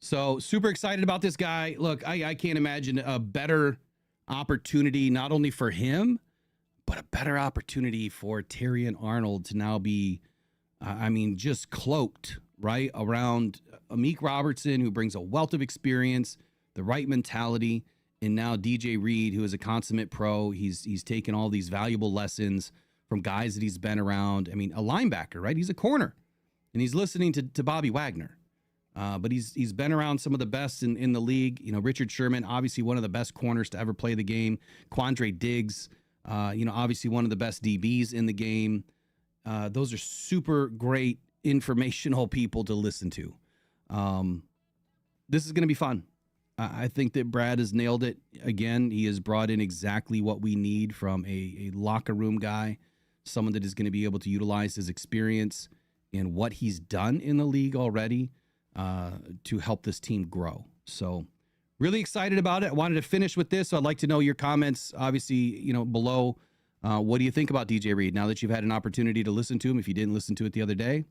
So super excited about this guy. Look, I can't imagine a better opportunity, not only for him, but a better opportunity for Terrion Arnold to now be, just cloaked, right, around Amik Robertson, who brings a wealth of experience, the right mentality, and now DJ Reed, who is a consummate pro. He's taken all these valuable lessons from guys that he's been around. A linebacker, right? He's a corner, and he's listening to Bobby Wagner. But he's been around some of the best in the league. Richard Sherman, obviously one of the best corners to ever play the game. Quandre Diggs, obviously one of the best DBs in the game. Those are super great informational people to listen to. This is going to be fun. I think that Brad has nailed it. Again, he has brought in exactly what we need from a locker room guy, someone that is going to be able to utilize his experience and what he's done in the league already to help this team grow. So really excited about it. I wanted to finish with this. So I'd like to know your comments, obviously, below. What do you think about DJ Reed now that you've had an opportunity to listen to him? If you didn't listen to it the other day,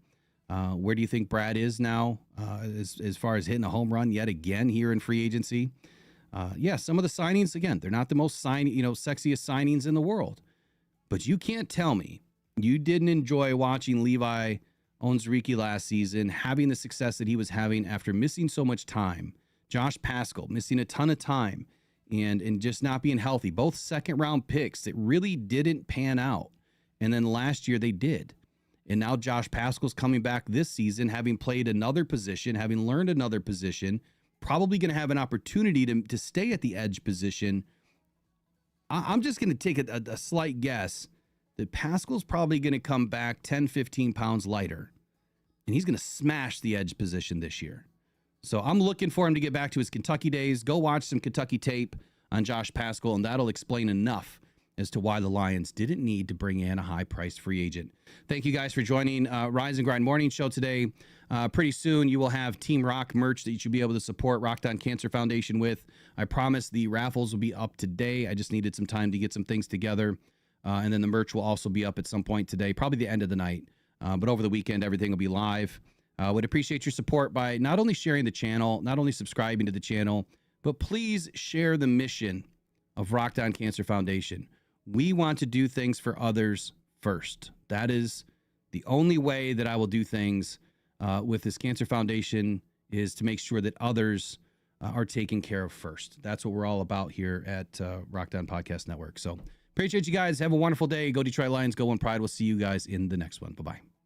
where do you think Brad is now as far as hitting a home run yet again here in free agency? Some of the signings, again, they're not the most sexiest signings in the world. But you can't tell me you didn't enjoy watching Levi Onwuzurike last season, having the success that he was having after missing so much time. Josh Paschal missing a ton of time and just not being healthy. Both second-round picks that really didn't pan out. And then last year they did. And now Josh Paschal's coming back this season, having played another position, having learned another position, probably going to have an opportunity to stay at the edge position. I'm just going to take a slight guess that Paschal's probably going to come back 10, 15 pounds lighter, and he's going to smash the edge position this year. So I'm looking for him to get back to his Kentucky days. Go watch some Kentucky tape on Josh Paschal, and that'll explain enough as to why the Lions didn't need to bring in a high-priced free agent. Thank you guys for joining Rise and Grind Morning Show today. Pretty soon you will have Team Rock merch that you should be able to support Rockhound Cancer Foundation with. I promise the raffles will be up today. I just needed some time to get some things together. And then the merch will also be up at some point today, probably the end of the night. But over the weekend, everything will be live. Would appreciate your support by not only sharing the channel, not only subscribing to the channel, but please share the mission of Rockhound Cancer Foundation. We want to do things for others first. That is the only way that I will do things with this Cancer Foundation, is to make sure that others are taken care of first. That's what we're all about here at Rockhound Podcast Network. So appreciate you guys. Have a wonderful day. Go Detroit Lions. Go One Pride. We'll see you guys in the next one. Bye-bye.